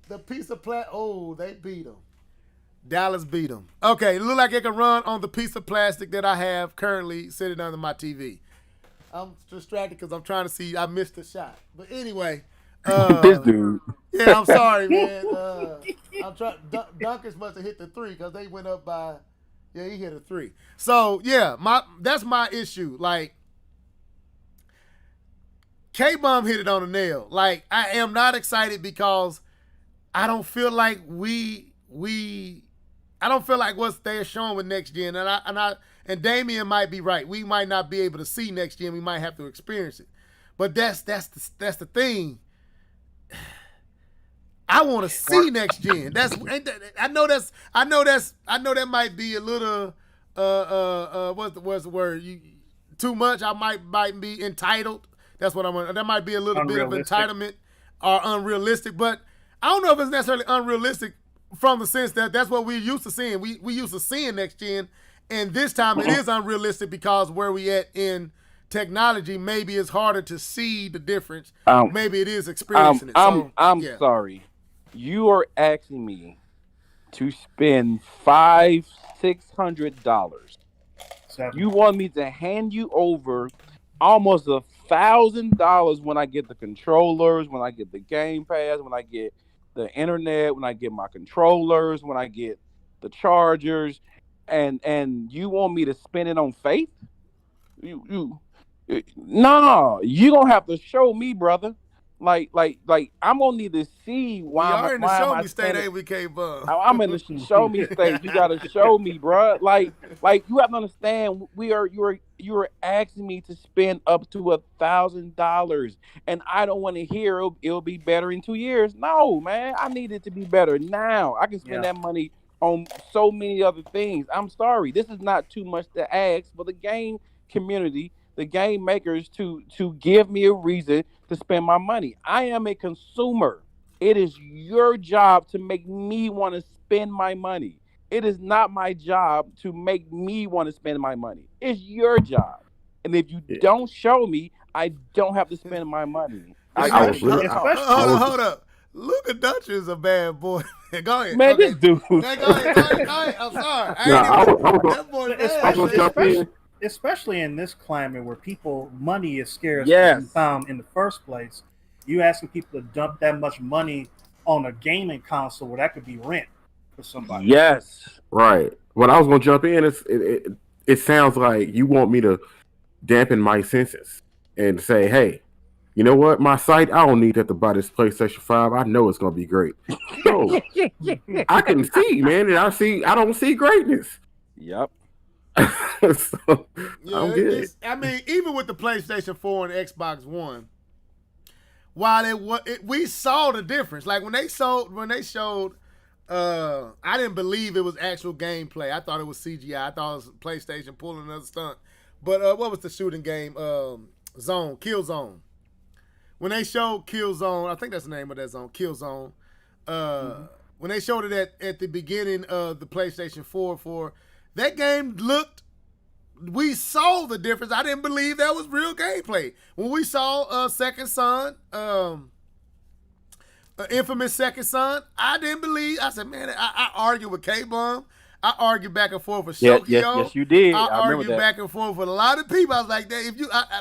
the piece of plastic. Oh, they beat them. Dallas beat them. Okay, it look like it can run on the piece of plastic that I have currently sitting under my TV. I'm distracted because I'm trying to see. I missed the shot. But anyway. This dude. Yeah, I'm sorry, man. I'm trying. Dunkers must have hit the 3 because they went up by. Yeah, he hit a 3. So yeah, that's my issue. Like, K-Bomb hit it on the nail. Like, I am not excited because I don't feel like I don't feel like what they're showing with next gen, and Damien might be right. We might not be able to see next gen. We might have to experience it. But that's the thing. I want to see next gen. I know that might be a little what's the word? Too much. I might be entitled. That's what that might be a little bit of entitlement or unrealistic. But I don't know if it's necessarily unrealistic from the sense that that's what we're used to seeing. We used to seeing next gen, and this time it is unrealistic because where we at in technology, maybe it's harder to see the difference. Maybe it is I'm experiencing it. So, yeah. sorry. You are asking me to spend $500-600. You want me to hand you over almost $1,000 when I get the controllers, when I get the Game Pass, when I get the internet, when I get my controllers, when I get the chargers, and you want me to spend it on faith? Nah, you gonna have to show me, brother. Like I'm gonna need to see why. You're in the show me state, ain't we, K-Bum? I'm in the show me stage. You gotta show me, bro. Like you have to understand. You're asking me to spend up to $1,000, and I don't want to hear it'll be better in 2 years. No, man, I need it to be better now. I can spend that money on so many other things. I'm sorry, this is not too much to ask for the game community, the game makers, to give me a reason to spend my money. I am a consumer. It is your job to make me want to spend my money. It is not my job to make me want to spend my money. It's your job. And if you don't show me, I don't have to spend my money. Hold up. Luka Doncic is a bad boy. Go ahead. Man, this dude. Go ahead. I'm sorry. Especially in this climate where money is scarce Yes. found in the first place, you asking people to dump that much money on a gaming console where that could be rent for somebody. Yes. Right. When I was gonna jump in, it sounds like you want me to dampen my senses and say, hey, you know what? My site, I don't need that to buy this PlayStation 5. I know it's gonna be great. No, I can see, man, and I don't see greatness. Yep. So, I'm good. I mean, even with the PlayStation 4 and Xbox One, while we saw the difference. Like when they showed, I didn't believe it was actual gameplay. I thought it was CGI. I thought it was PlayStation pulling another stunt. But what was the shooting game? Killzone. When they showed Killzone, I think that's the name of that zone, Killzone. When they showed it at the beginning of the PlayStation 4, that game looked, we saw the difference. I didn't believe that was real gameplay. When we saw Second Son, infamous Second Son, I didn't believe. I said, man, I argued with K-Bum. I argued back and forth with Shokyo. Yes, you did. I argued back and forth with a lot of people. I was like,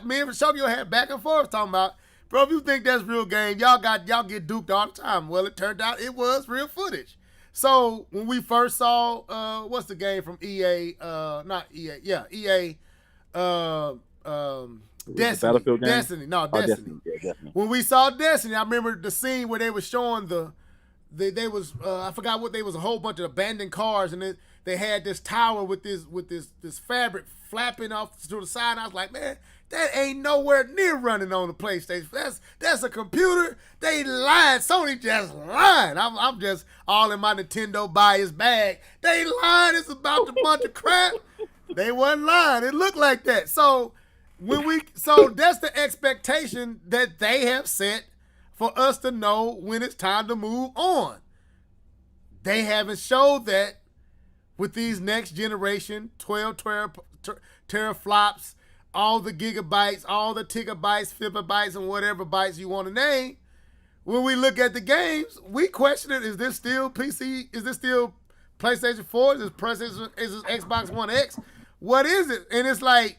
me and Shokyo had back and forth talking about, bro, if you think that's real game, y'all get duped all the time. Well, it turned out it was real footage. So when we first saw, what's the game from EA? Not EA. Yeah, EA. Destiny. Battlefield game? Destiny. No, Oh, Destiny. Yeah, Destiny. When we saw Destiny, I remember the scene where they were showing they was I forgot what they was, a whole bunch of abandoned cars, and they had this tower with this fabric flapping off to the side. And I was like, man, that ain't nowhere near running on the PlayStation. That's a computer. They lied. Sony just lying. I'm just all in my Nintendo bias bag. They lying. It's about a bunch of crap. They wasn't lying. It looked like that. So that's the expectation that they have set for us to know when it's time to move on. They haven't showed that with these next generation 12 teraflops, all the gigabytes, all the tigabytes, flipabytes, and whatever bytes you want to name. When we look at the games, we question it. Is this still PC? Is this still PlayStation 4? Is this Xbox One X? What is it? And it's like,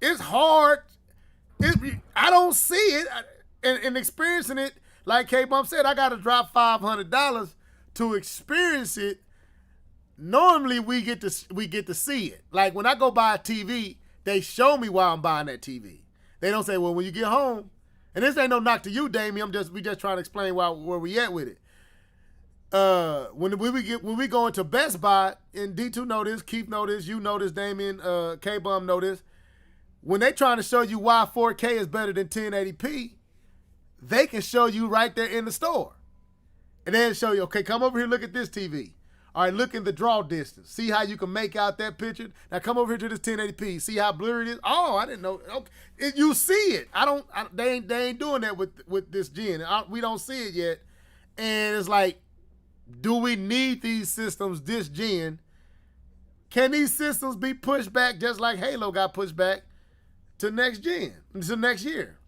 it's hard. I don't see it. And experiencing it, like K-Bump said, I got to drop $500 to experience it. Normally, we get to see it. Like when I go buy a TV, they show me why I'm buying that TV. They don't say, well, when you get home, and this ain't no knock to you, Damien. We just trying to explain where we at with it. When we go into Best Buy, and D2 know this, Keith know this, you know this, Damien, K-Bum know this. When they trying to show you why 4K is better than 1080p, they can show you right there in the store. And then show you, okay, come over here, look at this TV. All right, look in the draw distance. See how you can make out that picture. Now come over here to this 1080p. See how blurry it is. Oh, I didn't know. Okay, you see it. They ain't doing that with this gen. We don't see it yet. And it's like, do we need these systems this gen? Can these systems be pushed back just like Halo got pushed back? to next gen, to next year.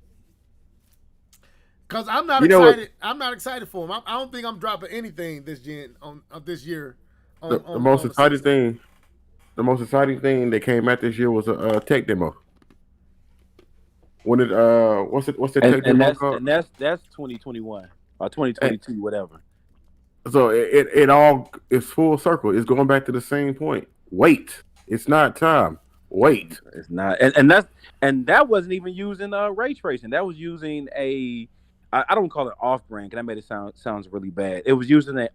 Because I'm not You know excited. I'm not excited for him. I don't think I'm dropping anything this gen on this year. The most exciting thing, that came out this year was a tech demo. When it what's the tech demo called? And that's 2021 or 2022, whatever. So it all is full circle. It's going back to the same point. Wait, it's not time. Wait, it's not, and that wasn't even using ray tracing. That was using I don't call it off-brand because that made it sounds really bad. It was using an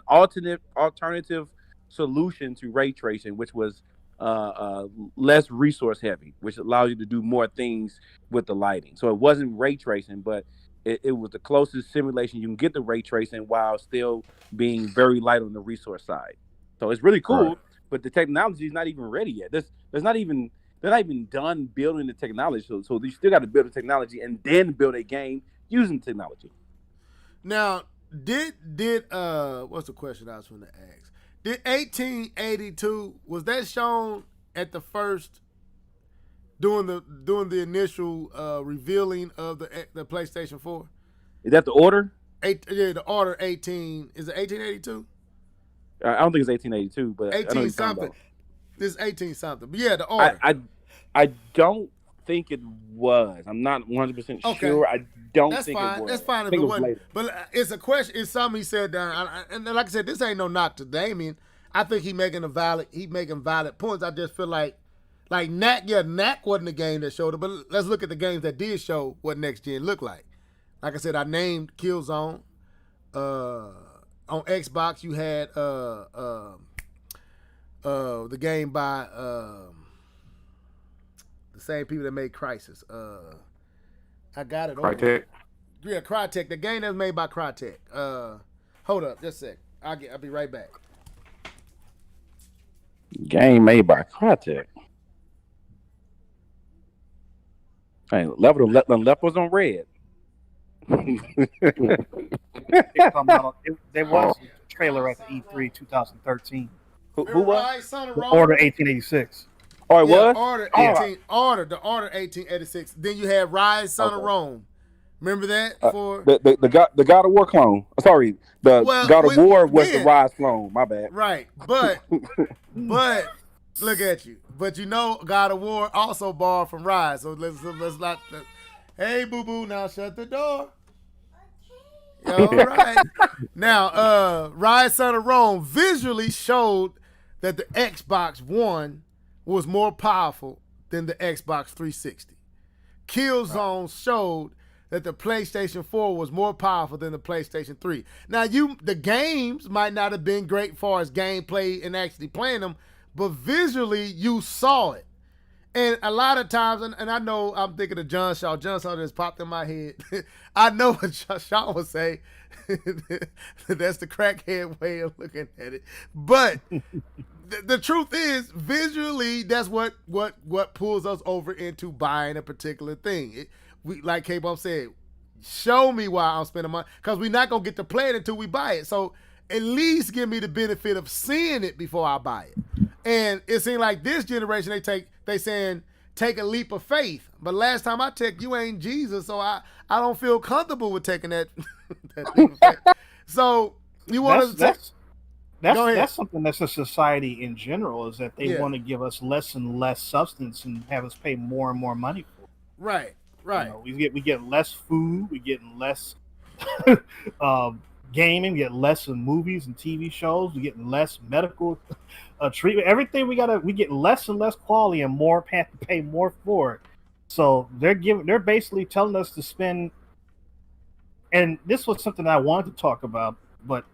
alternative solution to ray tracing, which was less resource heavy, which allows you to do more things with the lighting. So it wasn't ray tracing, but it was the closest simulation you can get to ray tracing while still being very light on the resource side. So it's really cool, right. But the technology is not even ready yet. They're not even done building the technology. So you still got to build the technology and then build a game using technology. Now, did what's the question I was going to ask? Did 1882, was that shown at the first doing the initial revealing of the PlayStation 4? Is that the order? The order 18. Is it 1882? I don't think it's 1882, but 18 something. This is 18 something. But yeah, the order. I don't think it was. I'm not 100% sure. I don't think it was. That's fine if it wasn't. But it's a question. It's something he said down. And like I said, this ain't no knock to Damien. I think he's making valid points. I just feel like Knack wasn't the game that showed it, but let's look at the games that did show what next gen looked like. Like I said, I named Killzone. On Xbox, you had the game by the same people that made Crysis. I got it. Crytek. Yeah, Crytek. The game that's made by Crytek. Hold up, just a sec. I'll be right back. Game made by Crytek. Hey, left was on red. There was a trailer at the E3 2013. Who was? The Order 1886. Oh, it was? Order 18. The Order 1886. Then you had Rise, Son of Rome. Remember that? For the God of War clone. Sorry, God of War was the Rise clone. My bad. Right, but look at you. But you know, God of War also borrowed from Rise. So let's not. Hey, boo boo, now shut the door. All right. Now, Rise, Son of Rome visually showed that the Xbox One was more powerful than the Xbox 360. Killzone showed that the PlayStation 4 was more powerful than the PlayStation 3. Now, the games might not have been great as far as gameplay and actually playing them, but visually you saw it. And a lot of times, and I know I'm thinking of John Shaw. John Shaw just popped in my head. I know what Shaw would say. That's the crackhead way of looking at it. But the truth is, visually, that's what pulls us over into buying a particular thing. We, like K-Bump said, show me why I'm spending money, because we're not going to get to play it until we buy it. So at least give me the benefit of seeing it before I buy it. And it seems like this generation, they saying take a leap of faith. But last time I checked, you ain't Jesus, so I don't feel comfortable with taking that. That leap of faith. So you want to that's something that's a society in general, is that they want to give us less and less substance and have us pay more and more money for it. Right. You know, we get less food, we get less gaming, we get less of movies and TV shows, we get less medical treatment. Everything we get less and less quality and more have to pay more for it. So they're basically telling us to spend. And this was something I wanted to talk about, but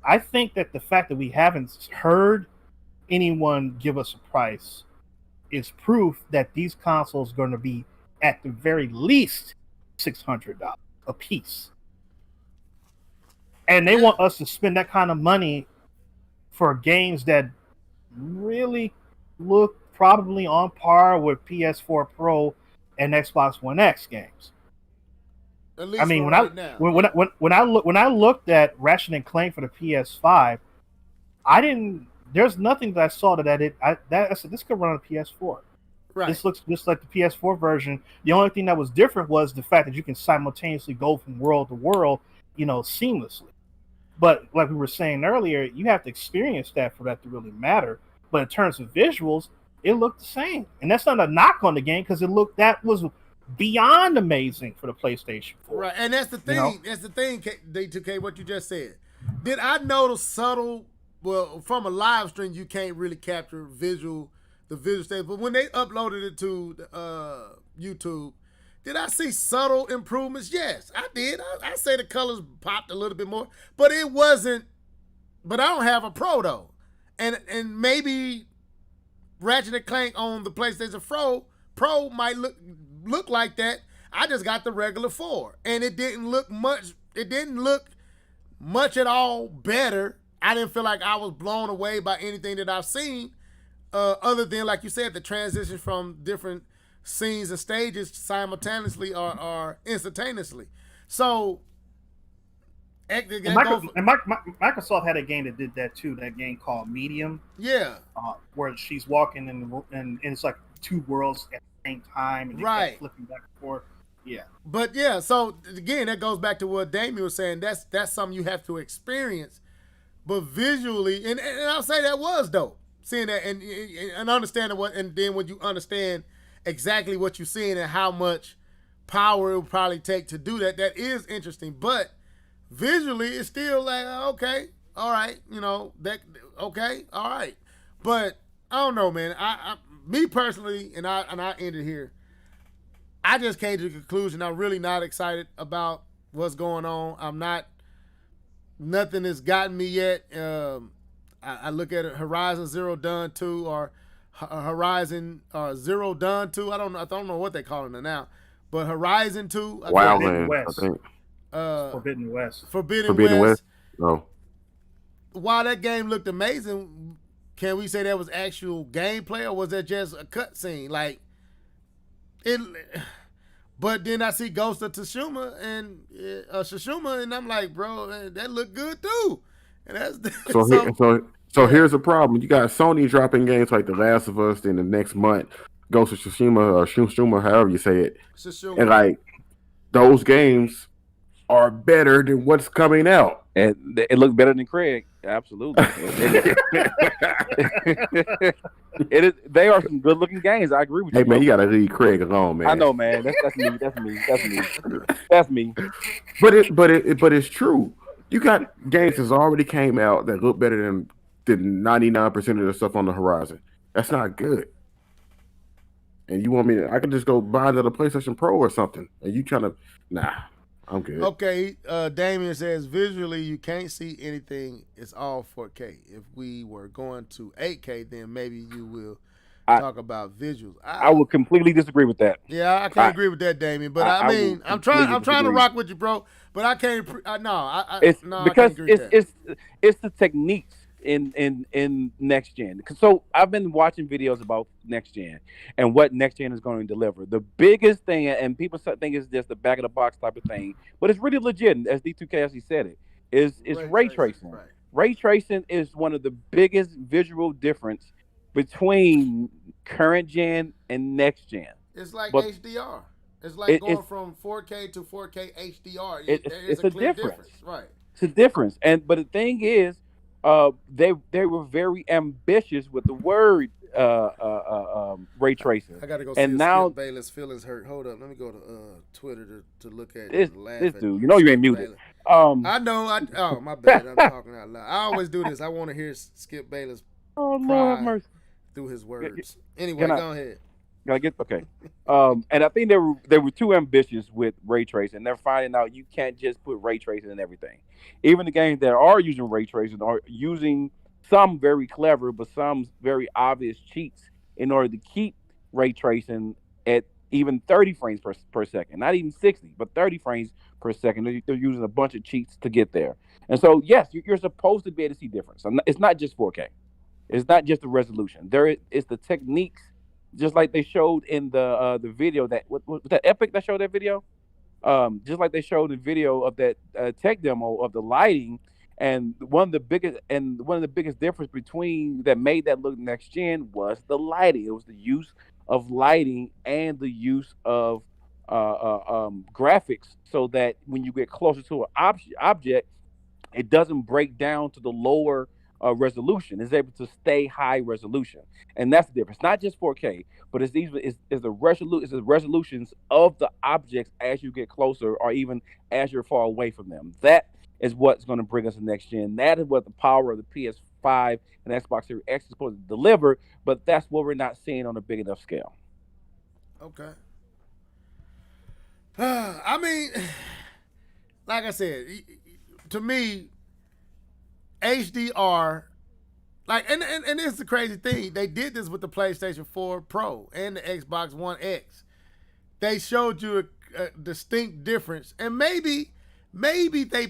I think that the fact that we haven't heard anyone give us a price is proof that these consoles are going to be at the very least $600 a piece. And they want us to spend that kind of money for games that really look probably on par with PS4 Pro and Xbox One X games. At least when I looked at Ratchet and Clank for the PS5, there's nothing that I saw I said this could run on a PS4. Right. This looks just like the PS4 version. The only thing that was different was the fact that you can simultaneously go from world to world, seamlessly. But like we were saying earlier, you have to experience that for that to really matter. But in terms of visuals, it looked the same, and that's not a knock on the game because that was beyond amazing for the PlayStation 4. Right, and that's the thing. That's the thing, D2K. What you just said. Did I notice subtle? Well, from a live stream, you can't really capture the visual state. But when they uploaded it to YouTube, did I see subtle improvements? Yes, I did. I say the colors popped a little bit more, but it wasn't. But I don't have a Pro though, and maybe Ratchet and Clank on the PlayStation Pro might look like that. I just got the regular 4, and it didn't look much. It didn't look much at all better. I didn't feel like I was blown away by anything that I've seen, other than, like you said, the transition from different scenes and stages simultaneously or instantaneously. So, Microsoft had a game that did that too. That game called Medium. Yeah. Where she's walking and it's like two worlds at the same time, and you keep flipping back and forth. Yeah. But yeah, so again, that goes back to what Damien was saying. That's something you have to experience. But visually, and I'll say that was dope. Seeing that and understanding and then when you understand exactly what you're seeing and how much power it would probably take to do that is interesting. But visually, it's still like, okay, all right, okay, all right. But I don't know, man. Me personally, and I end it here. I just came to the conclusion I'm really not excited about what's going on. Nothing has gotten me yet. I look at it, Horizon Zero Dawn 2 or Horizon Zero Dawn 2. I don't know what they call it now, but Horizon 2. Wildlands, I think. Forbidden West. Forbidden West. No. While that game looked amazing, can we say that was actual gameplay or was that just a cutscene? Like it. But then I see Ghost of Tsushima and I'm like, bro, that looked good too. And that's so here's the problem. You got Sony dropping games like The Last of Us in the next month, Ghost of Tsushima or Tsushima, however you say it. Tsushima. And like those games are better than what's coming out. And it looks better than Craig. Absolutely. It is. They are some good looking games. I agree with you. Hey man, you gotta leave Craig alone, man. I know, man. That's me. But it's true. You got games that's already came out that look better than 99% of the stuff on the horizon. That's not good. And you want me I could just go buy another PlayStation Pro or something. And you trying to I'm good. Okay, Damien says visually you can't see anything. It's all 4K. If we were going to 8K, then maybe you will talk about visuals. I would completely disagree with that. Yeah, I can't agree with that, Damien. But I mean, I'm trying to rock with you, bro. But I can't. It's the techniques in next gen. So I've been watching videos about next gen and what next gen is going to deliver. The biggest thing, and people think it's just the back of the box type of thing, but it's really legit. As D2K actually said it, is ray tracing. Right. Ray tracing is one of the biggest visual difference between current gen and next gen. It's like HDR. It's like going from 4K to 4K HDR. It's a clear difference. Right. It's a difference. But the thing is, they were very ambitious with the word ray tracing. I gotta go and see now Skip Bayless feelings hurt. Hold up, let me go to Twitter to look at this dude. You know you ain't muted. I know. Oh my bad. I'm talking out loud. I always do this. I want to hear Skip Bayless mercy through his words. Anyway, go ahead. Gotta get okay. And I think they were too ambitious with ray tracing. They're finding out you can't just put ray tracing in everything. Even the games that are using ray tracing are using some very clever, but some very obvious cheats in order to keep ray tracing at even 30 frames per second. Not even 60, but 30 frames per second. They're using a bunch of cheats to get there. And so, yes, you're supposed to be able to see difference. It's not just 4K. It's not just the resolution. It's the techniques. Just like they showed in the video that was that Epic that showed that video, just like they showed the video of that tech demo of the lighting, and one of the biggest difference between that made that look next gen was the lighting. It was the use of lighting and the use of graphics, so that when you get closer to an object, it doesn't break down to the lower resolution. It's able to stay high resolution, and that's the difference. Not just 4K, but it's the resolutions of the objects as you get closer, or even as you're far away from them. That is what's going to bring us to next gen. That is what the power of the PS5 and Xbox Series X is supposed to deliver. But that's what we're not seeing on a big enough scale. Okay. I mean, like I said, to me, HDR, like, and this is the crazy thing. They did this with the PlayStation 4 Pro and the Xbox One X. They showed you a distinct difference, and maybe they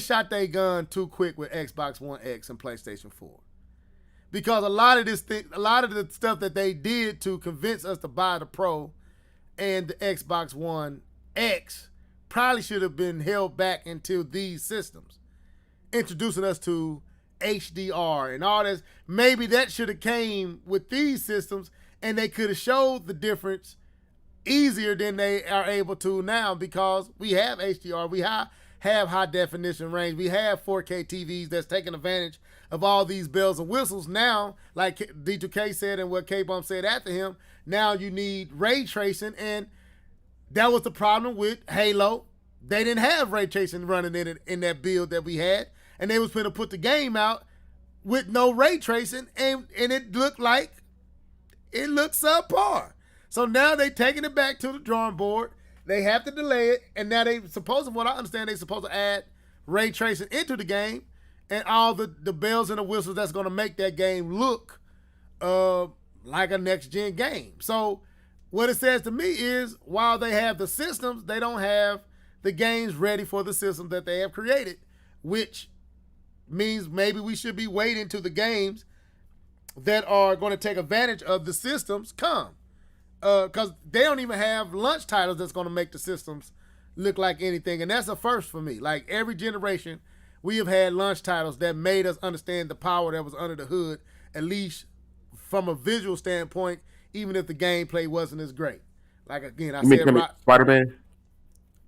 shot their gun too quick with Xbox One X and PlayStation 4. Because a lot of the stuff that they did to convince us to buy the Pro and the Xbox One X probably should have been held back until these systems, introducing us to HDR and all this. Maybe that should have came with these systems, and they could have showed the difference easier than they are able to now, because we have HDR, we have high definition range, we have 4K TVs that's taking advantage of all these bells and whistles. Now, like D2K said and what K-Bump said after him, now you need ray tracing, and that was the problem with Halo. They didn't have ray tracing running in that build that we had, and they was going to put the game out with no ray tracing, and it looked subpar. So now they taking it back to the drawing board. They have to delay it, and now from what I understand, they supposed to add ray tracing into the game and all the bells and the whistles that's going to make that game look like a next-gen game. So what it says to me is, while they have the systems, they don't have the games ready for the system that they have created, which means maybe we should be waiting till the games that are going to take advantage of the systems come. Because they don't even have launch titles that's going to make the systems look like anything. And that's a first for me. Like, every generation, we have had launch titles that made us understand the power that was under the hood, at least from a visual standpoint, even if the gameplay wasn't as great. Like, again, Spider-Man?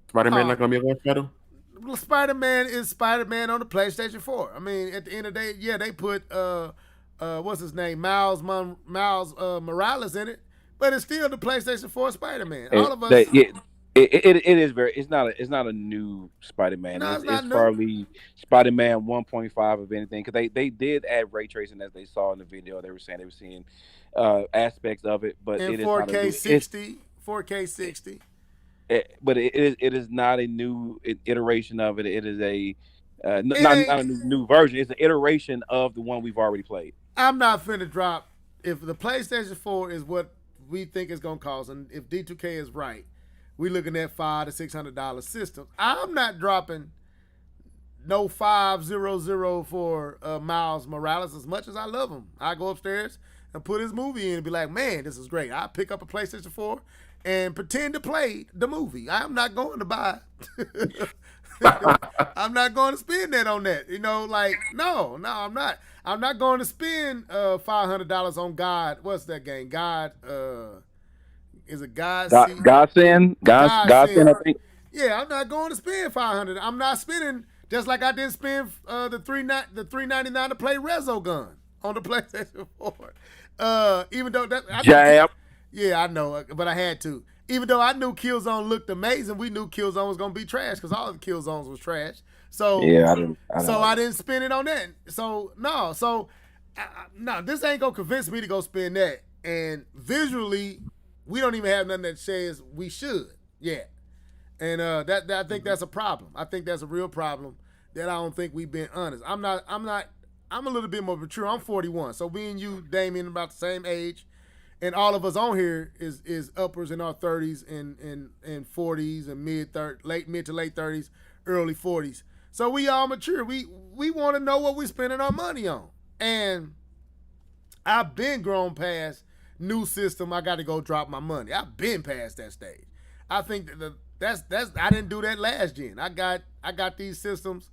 Spider-Man not going to be a launch title? Spider-Man is Spider-Man on the PlayStation 4. I mean, at the end of the day, yeah, they put, what's his name, Miles Morales in it. But it's still the PlayStation 4 Spider-Man. All of us. It is very. It's not a new Spider-Man. No, it's probably Spider-Man 1.5 of anything, because they did add ray tracing, as they saw in the video. They were seeing aspects of it, but in it is 4K 60. 4K 60. But it is not a new iteration of it. It is not a new version. It's an iteration of the one we've already played. I'm not finna drop. If the PlayStation 4 is what we think it's gonna cost, and if D2K is right, we're looking at $500 to $600 systems. I'm not dropping no 500 for Miles Morales, as much as I love him. I go upstairs and put his movie in and be like, man, this is great. I pick up a PlayStation 4 and pretend to play the movie. I'm not going to buy. I'm not going to spend that on that. No, I'm not. I'm not going to spend $500 on God. What's that game? God, is it God? Godsend, I think. Yeah, I'm not going to spend $500. I'm not spending, just like I didn't spend the $399 to play Resogun on the PlayStation 4. Even though yeah, I know, but I had to. Even though I knew Killzone looked amazing, we knew Killzone was gonna be trash because all the Killzones was trash. So yeah, I didn't spend it on that. So no, this ain't gonna convince me to go spend that. And visually, we don't even have nothing that says we should yet. And that I think that's a problem. I think that's a real problem that I don't think we've been honest. I'm a little bit more mature. I'm 41, so me and you, Damien, about the same age. And all of us on here is uppers in our 30s and 40s and mid to late 30s, early 40s. So we all mature. We want to know what we're spending our money on. And I've been grown past new system. I got to go drop my money. I've been past that stage. I think that's I didn't do that last gen. I got these systems.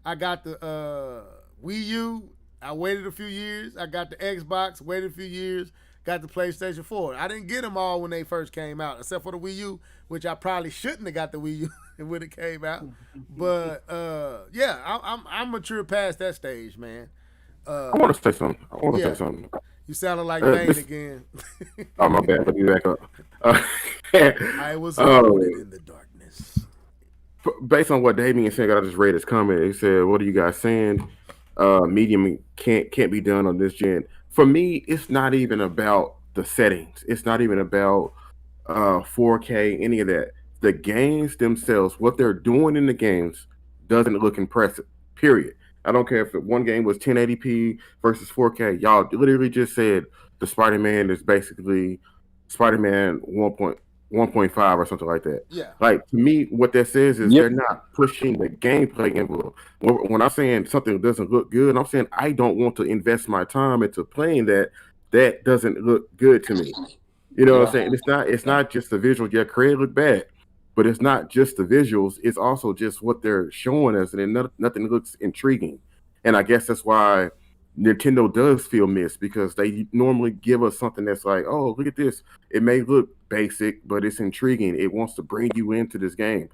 I got the Wii U I waited a few years. I got the Xbox, waited a few years, got the PlayStation 4. I didn't get them all when they first came out, except for the Wii U, which I probably shouldn't have got the Wii U when it came out. But yeah, I'm mature past that stage, man. I want to say something. You sounded like Bane again. Oh, my bad. Let me back up. I was rooted in the darkness. Based on what Damien said, I just read his comment. He said, "What are you guys saying? Medium can't be done on this gen." For me, it's not even about the settings. It's not even about 4K, any of that. The games themselves, what they're doing in the games, doesn't look impressive. Period. I don't care if one game was 1080p versus 4K. Y'all literally just said the Spider-Man is basically Spider-Man 1.5 or something like that. Yeah. Like, to me, what that says is they're not pushing the gameplay envelope. When I'm saying something doesn't look good, I'm saying I don't want to invest my time into playing that doesn't look good to me. You know what I'm saying? It's not just the visuals. Yeah, creative look bad, but it's not just the visuals. It's also just what they're showing us, and nothing looks intriguing. And I guess that's why Nintendo does feel missed, because they normally give us something that's like, oh, look at this. It may look basic, but it's intriguing. It wants to bring you into this game.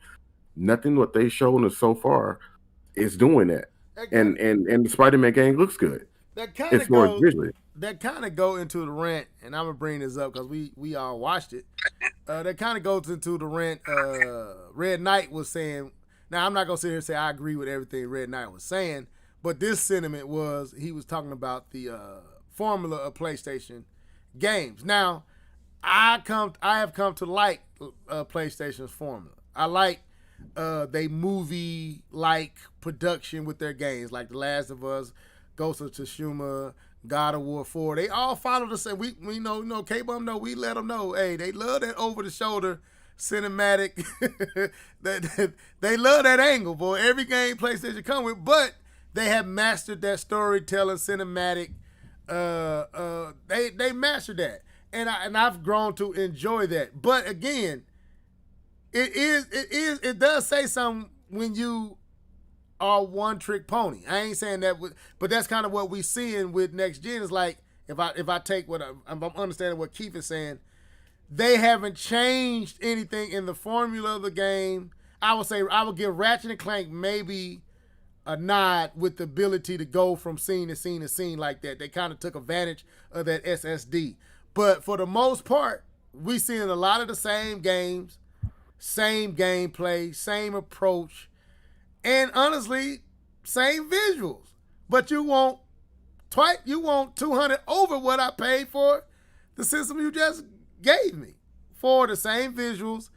Nothing what they've shown us so far is doing that. And the Spider-Man game looks good. It's more visually. That kind of go into the rant, and I'm gonna bring this up because we all watched it. That kind of goes into the rant. Red Knight was saying. Now I'm not gonna sit here and say I agree with everything Red Knight was saying, but this sentiment was he was talking about the formula of PlayStation games. Now I have come to like PlayStation's formula. I like they movie like production with their games, like The Last of Us, Ghost of Tsushima, God of War 4. They all follow the same. We know K-Bum know. We let them know. Hey, they love that over the shoulder cinematic. they love that angle, boy. Every game PlayStation come with, but they have mastered that storytelling cinematic. They mastered that, and I've grown to enjoy that. But again, it does say something when you are one trick pony. I ain't saying that, but that's kind of what we seeing with next gen. Is like if I take what I'm understanding what Keith is saying, they haven't changed anything in the formula of the game. I would say I would give Ratchet and Clank maybe a nod with the ability to go from scene to scene to scene like that. They kind of took advantage of that SSD. But for the most part, we seeing a lot of the same games, same gameplay, same approach, and honestly, same visuals. But you want 200 over what I paid for the system you just gave me, for the same visuals,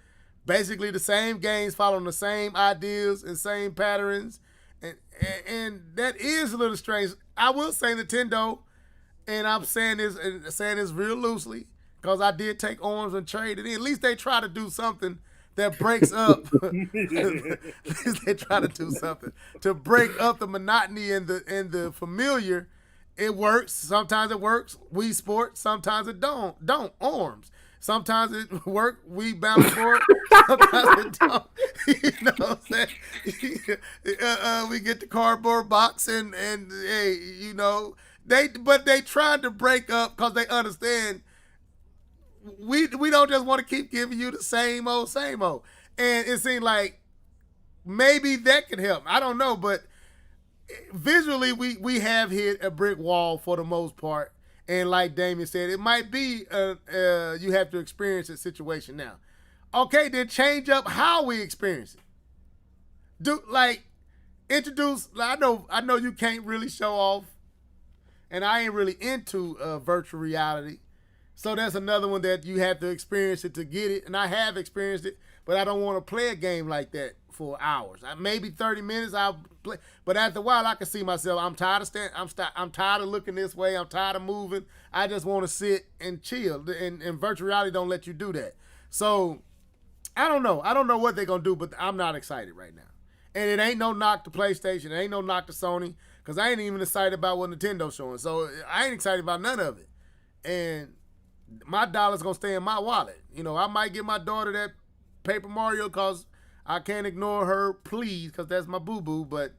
basically the same games, following the same ideas and same patterns. And that is a little strange. I will say Nintendo, and I'm saying this real loosely, because I did take Arms and trade it in. At least they try to do something that breaks up. At least they try to do something to break up the monotony and the familiar. It works. Sometimes it works. Wii Sports. Sometimes it don't. Arms. Sometimes it work. We balance for it. Sometimes it don't. You know what I'm saying? We get the cardboard box and hey, you know, they tried to break up because they understand we don't just want to keep giving you the same old. And it seemed like maybe that could help. I don't know, but visually we have hit a brick wall for the most part. And like Damien said, it might be you have to experience a situation now. Okay, then change up how we experience it. Introduce. I know you can't really show off, and I ain't really into virtual reality. So that's another one that you have to experience it to get it. And I have experienced it, but I don't want to play a game like that for hours. Maybe 30 minutes I'll play, but after a while I can see myself. I'm tired of I'm tired of looking this way. I'm tired of moving. I just want to sit and chill. And virtual reality don't let you do that. So I don't know. I don't know what they're gonna do, but I'm not excited right now. And it ain't no knock to PlayStation. It ain't no knock to Sony, because I ain't even excited about what Nintendo's showing. So I ain't excited about none of it. And my dollar's gonna stay in my wallet. You know, I might get my daughter that Paper Mario because I can't ignore her pleas, because that's my boo-boo. But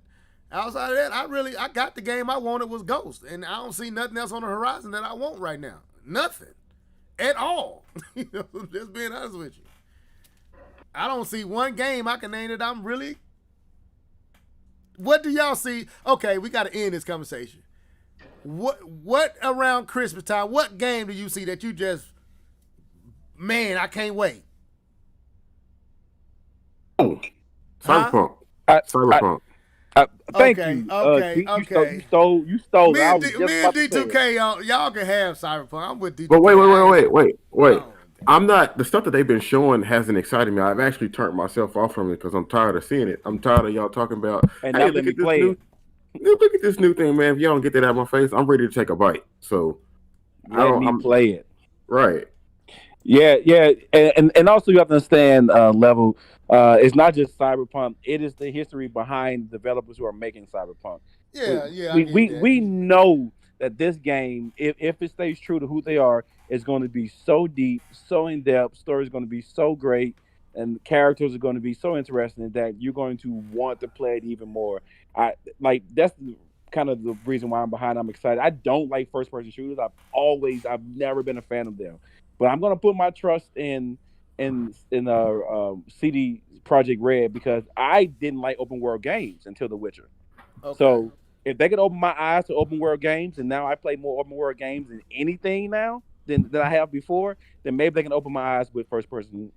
Outside of that, I got the game I wanted was Ghost, and I don't see nothing else on the horizon that I want right now. Nothing at all. Just being honest with you, I don't see one game I can name that I'm really. What do y'all see? Okay, we got to end this conversation. What around Christmas time? What game do you see that you just, man, I can't wait? Oh, Cyberpunk. Cyberpunk. Thank Okay, you. okay, You okay. stole. Me it. I and, was D, just me about and to say it. D2K, y'all can have Cyberpunk. I'm with D2K. But wait. Oh, I'm not, the stuff that they've been showing hasn't excited me. I've actually turned myself off from it because I'm tired of seeing it. I'm tired of y'all talking about, And now let me play it. Look at this new thing, man. If y'all don't get that out of my face, I'm ready to take a bite. So Let me play it. Right. Yeah, and also you have to understand, level. It's not just Cyberpunk; it is the history behind developers who are making Cyberpunk. We know that this game, if it stays true to who they are, is going to be so deep, so in depth. Story is going to be so great, and characters are going to be so interesting that you're going to want to play it even more. That's kind of the reason why I'm behind. I'm excited. I don't like first person shooters. I've never been a fan of them. But I'm gonna put my trust in CD Projekt Red because I didn't like open world games until The Witcher. Okay. So if they could open my eyes to open world games, and now I play more open world games than anything now than I have before, then maybe they can open my eyes with first person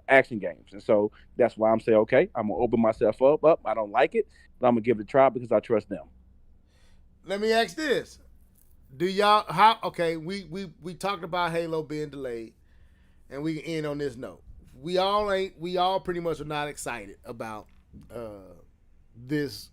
action games. And so that's why I'm saying, okay, I'm gonna open myself up. I don't like it, but I'm gonna give it a try because I trust them. Let me ask this. We talked about Halo being delayed, and we can end on this note. We all pretty much are not excited about this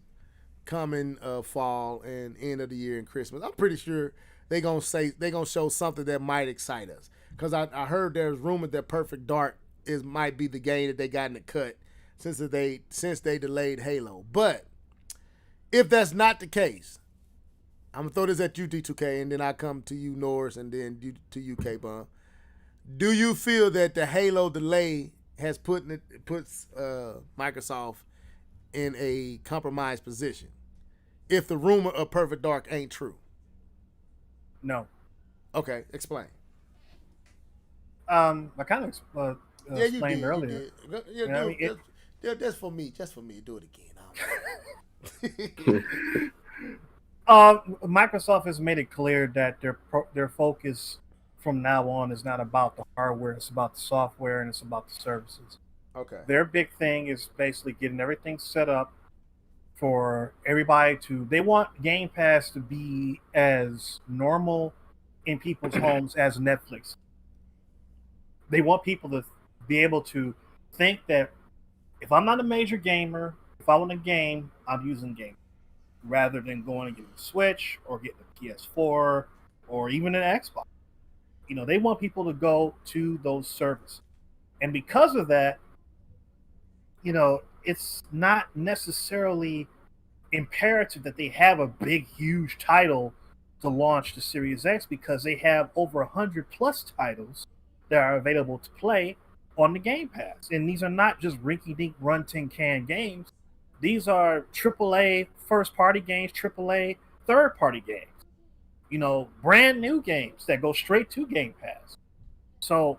coming fall and end of the year and Christmas. I'm pretty sure they're gonna show something that might excite us. Cause I heard there's rumors that Perfect Dark might be the game that they got in the cut since they delayed Halo. But if that's not the case, I'm gonna throw this at you, D2K, and then I come to you, Norris, and then to you, K-Bun. Do you feel that the Halo delay has puts Microsoft in a compromised position if the rumor of Perfect Dark ain't true? No. Okay, explain. I kind of explained earlier. You did. Just for me. Do it again. Microsoft has made it clear that their focus from now on is not about the hardware, it's about the software and it's about the services. Okay. Their big thing is basically getting everything set up for everybody they want Game Pass to be as normal in people's homes as Netflix. They want people to be able to think that if I'm not a major gamer, if I want a game, I'm using Game rather than going and getting a Switch or getting a PS4 or even an Xbox. They want people to go to those services. And because of that, it's not necessarily imperative that they have a big, huge title to launch the Series X because they have over 100 plus titles that are available to play on the Game Pass. And these are not just rinky-dink run-tin-can games. These are AAA first-party games, AAA third-party games. Brand new games that go straight to Game Pass. So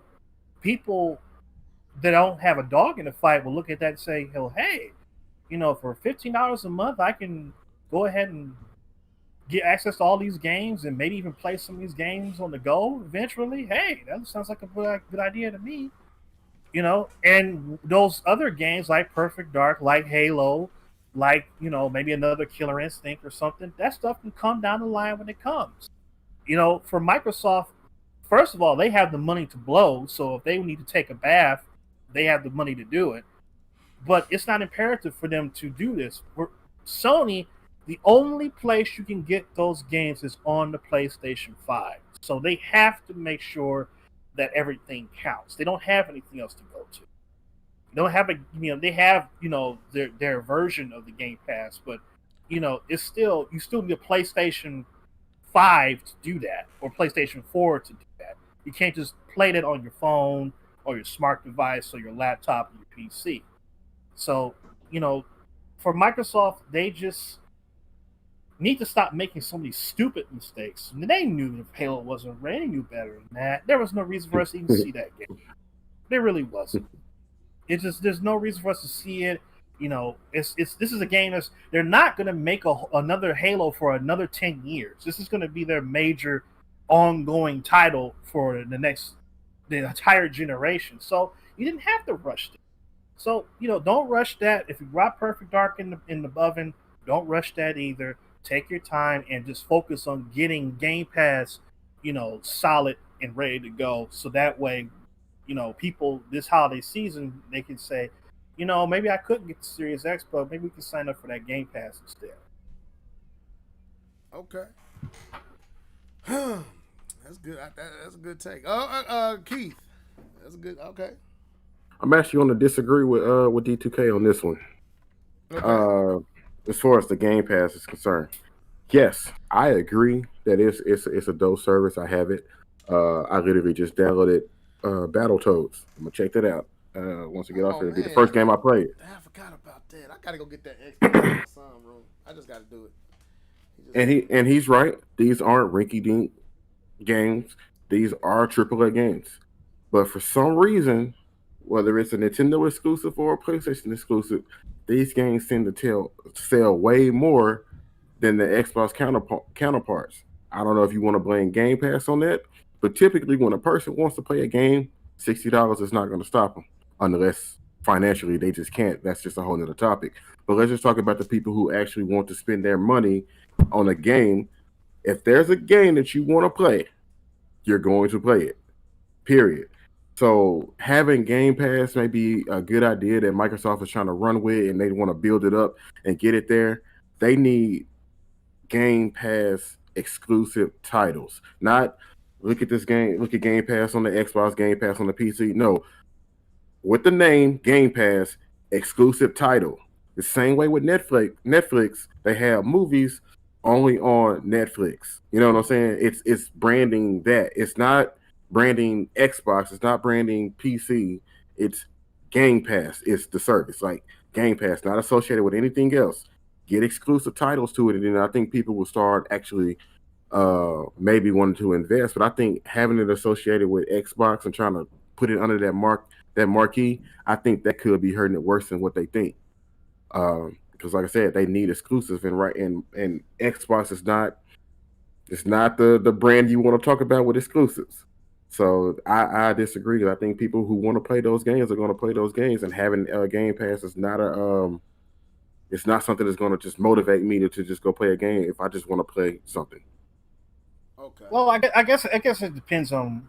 people that don't have a dog in the fight will look at that and say, "Oh, hey, for $15 a month, I can go ahead and get access to all these games and maybe even play some of these games on the go eventually. Hey, that sounds like a good idea to me." And those other games like Perfect Dark, like Halo, like, maybe another Killer Instinct or something, that stuff can come down the line when it comes. For Microsoft, first of all, they have the money to blow, so if they need to take a bath, they have the money to do it. But it's not imperative for them to do this. Sony, the only place you can get those games is on the PlayStation 5. So they have to make sure that everything counts. They don't have anything else to go to. They don't have they have, their version of the Game Pass, but it's still, you still need a PlayStation 5 to do that, or PlayStation 4 to do that. You can't just play that on your phone or your smart device or your laptop or your PC. So, for Microsoft, they just need to stop making so many stupid mistakes. They knew if Halo wasn't ready, they knew better than that. There was no reason for us to even see that game. There really wasn't. It's just there's no reason for us to see it. You know, this is a game that's they're not going to make another Halo for another 10 years. This is going to be their major ongoing title for the entire generation. So you didn't have to rush it. So, you know, don't rush that. If you brought Perfect Dark in the oven, don't rush that either. Take your time and just focus on getting Game Pass, you know, solid and ready to go. So that way, you know, people this holiday season, they can say, you know, maybe I couldn't get the Series X, but maybe we can sign up for that Game Pass instead. Okay. That's good. That's a good take. Keith. That's a good. Okay. I'm actually going to disagree with D2K on this one. Okay. As far as the Game Pass is concerned, yes, I agree that it's a dope service. I have it. I literally just downloaded Battletoads. I'm gonna check that out. Once I get off here, it'll be the first game I played. I forgot about that. I gotta go get that extra son room. I just gotta do it. And he's right. These aren't rinky-dink games. These are AAA games. But for some reason, whether it's a Nintendo exclusive or a PlayStation exclusive, these games tend to sell way more than the Xbox counterparts. I don't know if you want to blame Game Pass on that, but typically when a person wants to play a game, $60 is not going to stop them, unless financially they just can't. That's just a whole other topic. But let's just talk about the people who actually want to spend their money on a game. If there's a game that you want to play, you're going to play it, period. So having Game Pass may be a good idea that Microsoft is trying to run with, and they want to build it up and get it there. They need Game Pass exclusive titles. Not look at this game, look at Game Pass on the Xbox, Game Pass on the PC. No. With the name Game Pass, exclusive title. The same way with Netflix, they have movies only on Netflix. You know what I'm saying? It's branding that. It's not branding Xbox, it's not branding PC, it's Game Pass. It's the service, like Game Pass, not associated with anything else. Get exclusive titles to it, and then I think people will start actually maybe wanting to invest. But I think having it associated with Xbox and trying to put it under that marquee, I think that could be hurting it worse than what they think. Because like I said, they need exclusive, and Xbox is not the brand you want to talk about with exclusives. So I disagree. I think people who want to play those games are going to play those games, and having a Game Pass is not it's not something that's going to just motivate me to just go play a game if I just want to play something. Okay. Well, I guess it depends on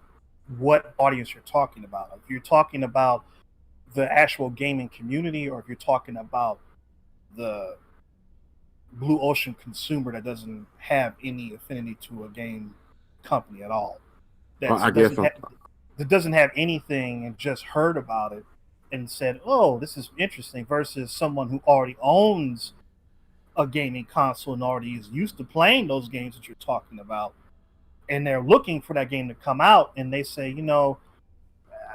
what audience you're talking about. If you're talking about the actual gaming community, or if you're talking about the blue ocean consumer that doesn't have any affinity to a game company at all. That doesn't have anything and just heard about it and said, oh, this is interesting, versus someone who already owns a gaming console and already is used to playing those games that you're talking about. And they're looking for that game to come out, and they say, you know,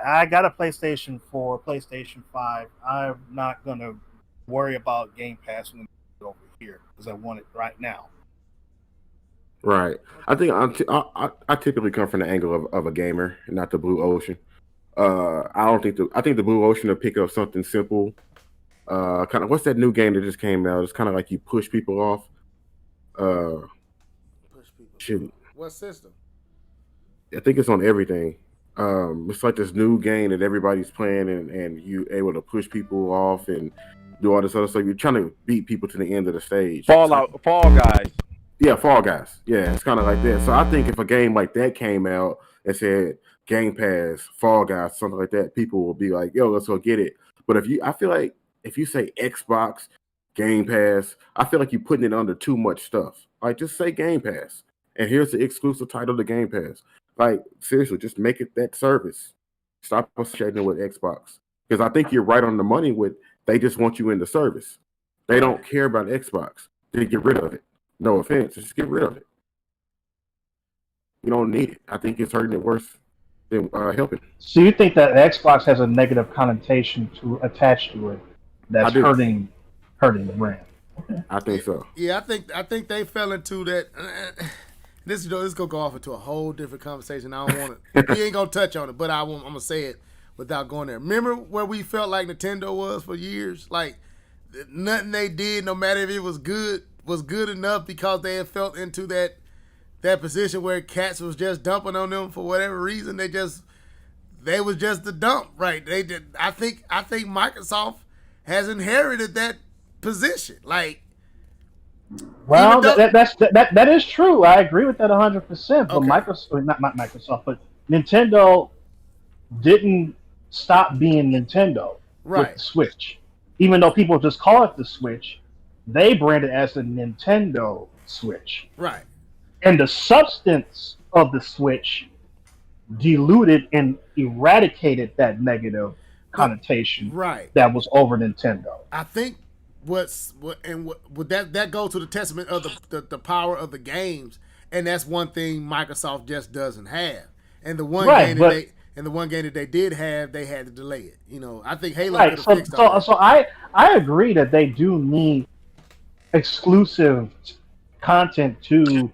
I got a PlayStation 4, PlayStation 5. I'm not going to worry about Game Pass when it's over here because I want it right now. Right. I think I typically come from the angle of a gamer, not the blue ocean. I think the blue ocean will pick up something simple. Kind of, what's that new game that just came out? It's kind of like you push people off. Shoot. What system? I think it's on everything. It's like this new game that everybody's playing, and you able to push people off and do all this other stuff. You're trying to beat people to the end of the stage. Fall Guys. Yeah, Fall Guys. Yeah, it's kind of like that. So I think if a game like that came out and said Game Pass, Fall Guys, something like that, people will be like, yo, let's go get it. But I feel like if you say Xbox, Game Pass, I feel like you're putting it under too much stuff. Like, just say Game Pass. And here's the exclusive title to Game Pass. Like, seriously, just make it that service. Stop associating it with Xbox. Because I think you're right on the money with, they just want you in the service. They don't care about Xbox. They get rid of it. No offense, just get rid of it. You don't need it. I think it's hurting it worse than helping. So you think that Xbox has a negative connotation to attach to it that's hurting hurting the brand. I think so. Yeah, I think they fell into that. This gonna go off into a whole different conversation. I don't want to. We ain't gonna touch on it, but I'm gonna say it without going there. Remember where we felt like Nintendo was for years? Like nothing they did, no matter if it was good enough because they had felt into that position where cats was just dumping on them for whatever reason. They was just the dump, right? They did. I think Microsoft has inherited that position. Like, well, that is true. I agree with that 100%. But Okay. Microsoft, not Microsoft, but Nintendo didn't stop being Nintendo Right. with the Switch. Even though people just call it the Switch, they brand it as the Nintendo Switch. Right. And the substance of the Switch diluted and eradicated that negative connotation Right. that was over Nintendo. I think what that goes to the testament of the power of the games, and that's one thing Microsoft just doesn't have. And the one Right, game but- that they did have, they had to delay it. You know, I think Halo Right. could have So, fixed all so, that. so I agree that they do need exclusive content to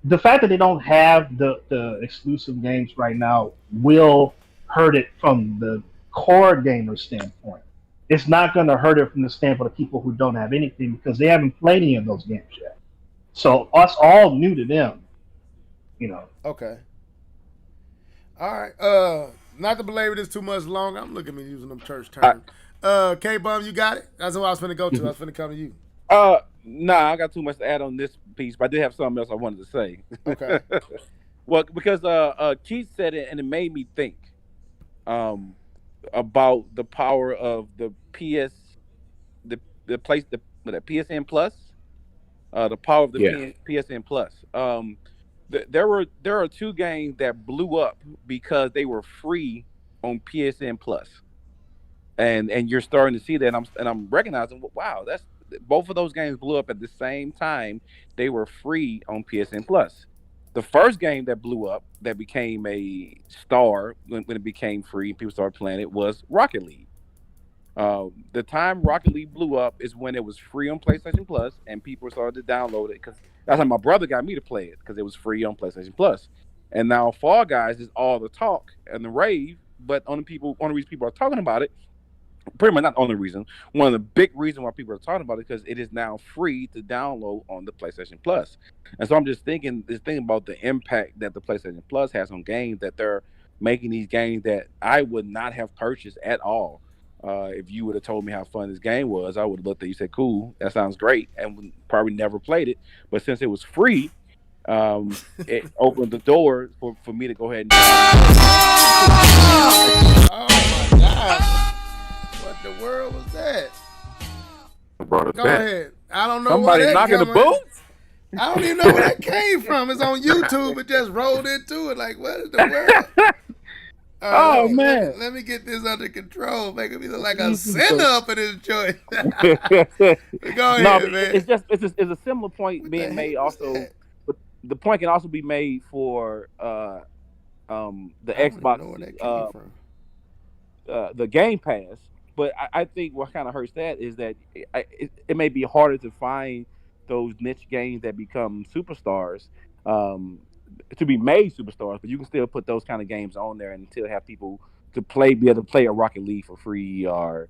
the fact that they don't have the exclusive games right now will hurt it from the core gamer standpoint. It's not going to hurt it from the standpoint of people who don't have anything because they haven't played any of those games yet. So us all new to them, you know. Okay. All right. Not to belabor this too much longer. I'm looking at me using them church terms. K-Bum, you got it? That's what I was finna go to. I was finna come to you. Nah, I got too much to add on this piece, but I did have something else I wanted to say. Okay. Well, because Keith said it, and it made me think about the power of the PSN Plus, the power of the PSN Plus. There are two games that blew up because they were free on PSN Plus, and you're starting to see that, and I'm recognizing, wow, that's both of those games blew up at the same time. They were free on PSN Plus. The first game that blew up, that became a star when it became free, people started playing it, was Rocket League. The time Rocket League blew up is when it was free on PlayStation Plus, and people started to download it because that's how my brother got me to play it, because it was free on PlayStation Plus. And now Fall Guys is all the talk and the rave, but only reason people are talking about it, pretty much not the only reason, one of the big reasons why people are talking about it, because it is now free to download on the PlayStation Plus. And so I'm just thinking about the impact that the PlayStation Plus has on games, that they're making these games that I would not have purchased at all. If you would have told me how fun this game was, I would have looked at you and said, cool, that sounds great, and would probably never played it. But since it was free, it opened the door for me to go ahead and... Oh my God. What the world was that? I brought it Go back. ahead. I don't know Somebody where that knocking the coming- boots? I don't even know where that came from. It's on YouTube. It just rolled into it. Like, what is the world? Oh, man. Let me get this under control. Making me look like a sinner up in this joint. Go ahead, No, man. it's a similar point What being the made heck was also. that? But the point can also be made for the I don't even Xbox, know where that came from. the Game Pass. But I think what kind of hurts that is that it may be harder to find those niche games that become superstars, to be made superstars, but you can still put those kind of games on there and still have people to be able to play a Rocket League for free, or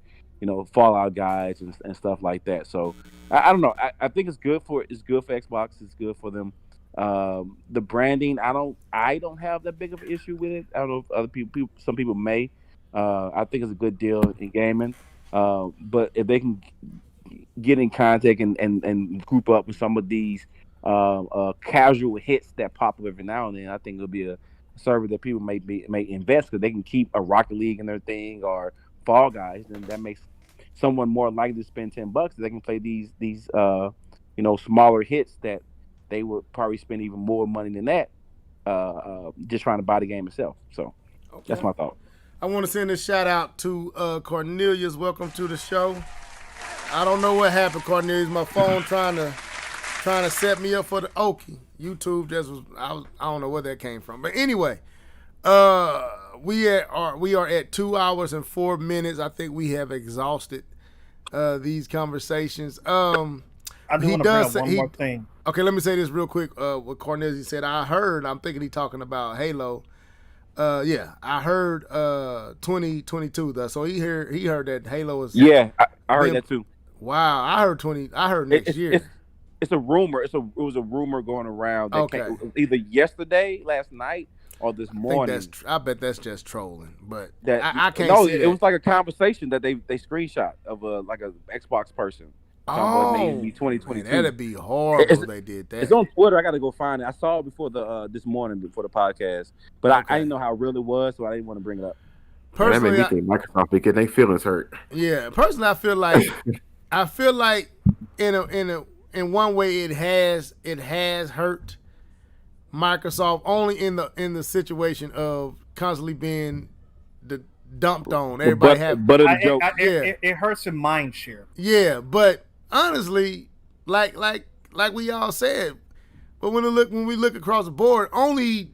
Fallout guys and stuff like that. So I don't know. I think it's good for Xbox. It's good for them. The branding, I don't have that big of an issue with it. I don't know if other people some people may. I think it's a good deal in gaming. But if they can get in contact and group up with some of these casual hits that pop up every now and then, I think it'll be a server that people may invest, because they can keep a Rocket League in their thing or Fall Guys, and that makes someone more likely to spend $10. They can play these smaller hits that they would probably spend even more money than that just trying to buy the game itself. So that's my thought. I want to send a shout out to Cornelius. Welcome to the show. I don't know what happened, Cornelius. My phone trying to set me up for the Okie. YouTube just was. I don't know where that came from, but anyway, we are at 2 hours and 4 minutes. I think we have exhausted these conversations. I do want to bring up one more thing. Okay, let me say this real quick. What Cornelius he said, I'm thinking he talking about Halo. Yeah, I heard 2022 though. So he heard that Halo is. Yeah, I heard that too. Wow, I heard next year. It's a rumor. It was a rumor going around. That came, either last night, or this morning. I bet that's just trolling. But that, I can't see that. It was like a conversation that they screenshot of like a Xbox person. Oh, be 2022. Man, that'd be horrible if they did that. It's on Twitter. I got to go find it. I saw it before this morning before the podcast, but I didn't know how real it was, so I didn't want to bring it up. Personally, that made me think Microsoft be getting their feelings hurt. Yeah, personally, I feel like in one way it has hurt Microsoft only in the situation of constantly being dumped on. Everybody it hurts in mind share. Yeah, but honestly, like we all said, but when we look across the board, only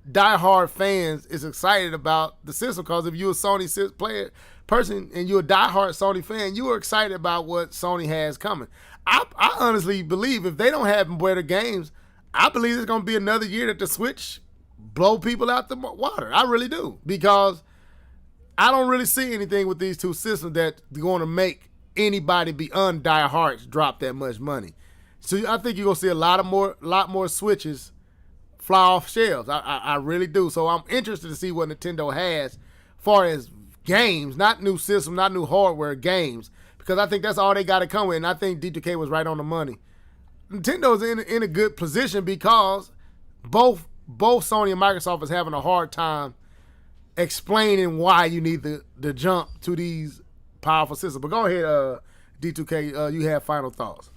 diehard fans is excited about the system, because if you're a Sony person and you're a diehard Sony fan, you are excited about what Sony has coming. I honestly believe if they don't have better games, I believe it's going to be another year that the Switch blow people out the water. I really do, because I don't really see anything with these two systems that's going to make anybody beyond diehards drop that much money. So I think you're going to see a lot more Switches fly off shelves. I really do. So I'm interested to see what Nintendo has as far as games, not new system, not new hardware, games, because I think that's all they got to come with. And I think D2K was right on the money. Nintendo's in a good position because both Sony and Microsoft is having a hard time explaining why you need the jump to these powerful systems. But go ahead, D2K, you have final thoughts.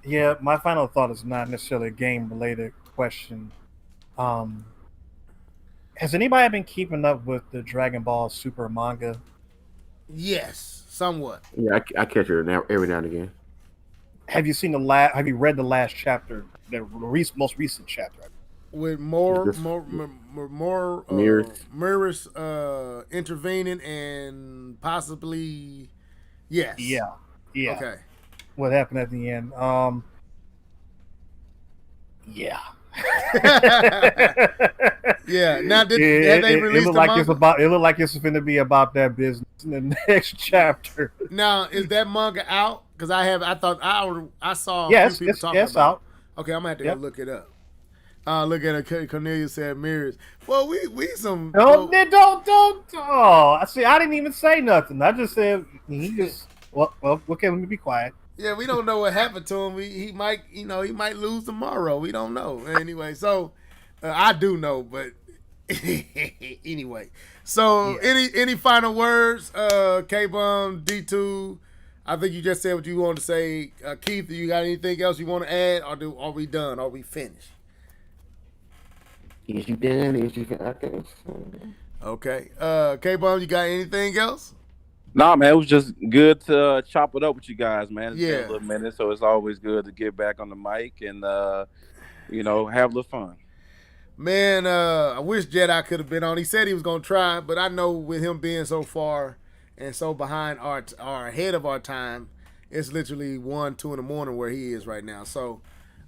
Yeah, my final thought is not necessarily a game-related question. Has anybody been keeping up with the Dragon Ball Super manga? Yes, somewhat. Yeah, I catch it every now and again. Have you read the last chapter, the most recent chapter? With more mirrors intervening and possibly, yes. Yeah. Okay. What happened at the end? Yeah. Yeah. Now have they released it looked like it's going to be about that business in the next chapter. Now, is that manga out? Because I saw yes, people talking it's about out. It. Okay, I'm gonna have to go look it up. Look at it. Cornelia said mirrors. Well, we some. Don't. Oh, see, I didn't even say nothing. I just said he just. Well, okay. Let me be quiet. Yeah, we don't know what happened to him. He might lose tomorrow. We don't know. Anyway, so I do know, but anyway. So any final words, K-Bum, D2? I think you just said what you wanted to say. Keith, do you got anything else you want to add, or are we done? Are we finished? Is you done? Okay. Okay. K-Bum, you got anything else? Nah, man, it was just good to chop it up with you guys, man. It's been Yeah. a little minute, so it's always good to get back on the mic and have a little fun. Man, I wish Jedi could have been on. He said he was gonna try, but I know with him being so far and so behind our ahead of our time, it's literally 1, 2 in the morning where he is right now. So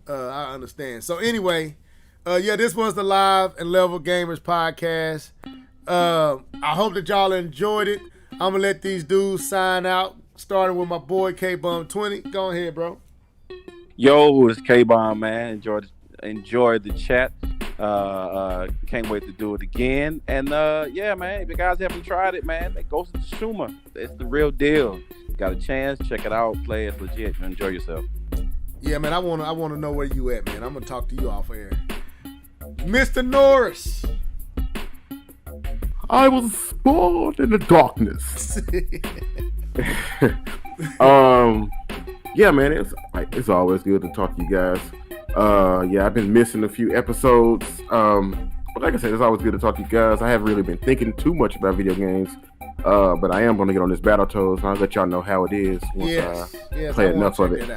I understand. So anyway, this was the Live and Level Gamers podcast. I hope that y'all enjoyed it. I'm gonna let these dudes sign out, starting with my boy K-Bum 20. Go ahead, bro. Yo, it's K-Bomb, man. Enjoy the chat. Can't wait to do it again. And yeah, man, if you guys haven't tried it, man, Ghost of Tsushima. It's the real deal. Got a chance, check it out, play it legit, enjoy yourself. Yeah, man, I wanna know where you at, man. I'm gonna talk to you off air. Mr. Norris. I was born in the darkness. Yeah, man, it's always good to talk to you guys. Yeah, I've been missing a few episodes. But like I said, it's always good to talk to you guys. I haven't really been thinking too much about video games. But I am going to get on this Battletoads, and I'll let y'all know how it is once I play enough of it.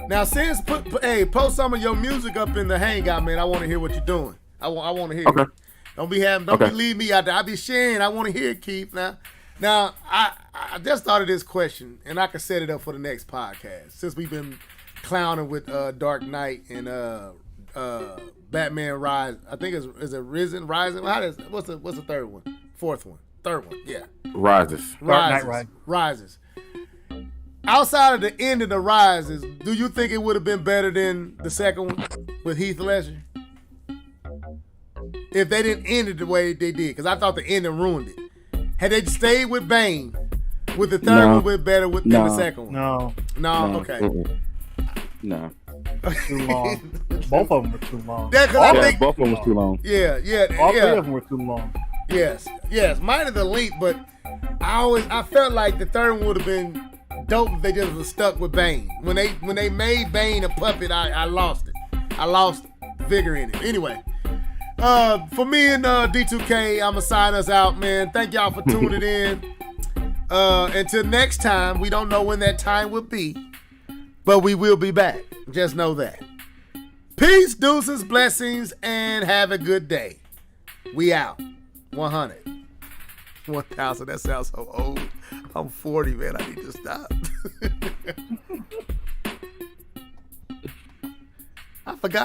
Now, since post some of your music up in the Hangout, man. I want to hear what you're doing. I want to hear. Okay. Don't be leave me out there. I be sharing. I want to hear it, Keith. Now, Now, I just thought of this question, and I could set it up for the next podcast. Since we've been clowning with Dark Knight and Batman Rise, I think is it Risen, Rising? What's the third one? Fourth one, third one, yeah. Rises. Dark Knight Rises. Outside of the end of the Rises, do you think it would have been better than the second one with Heath Ledger? If they didn't end it the way they did, because I thought the ending ruined it. Had they stayed with Bane, would the third one been better than the second one? No, okay. No. Too long. Both of them were too long. Both of them was too long. Yeah. All three of them were too long. Yes. Minus the length, but I felt like the third one would have been dope if they just was stuck with Bane. When they made Bane a puppet, I lost it. I lost vigor in it. Anyway, for me and D2K, I'm gonna sign us out, man. Thank y'all for tuning in. Until next time, we don't know when that time will be, but we will be back. Just know that. Peace, deuces, blessings, and have a good day. We out. 100. 1,000. That sounds so old. I'm 40, man. I need to stop. I forgot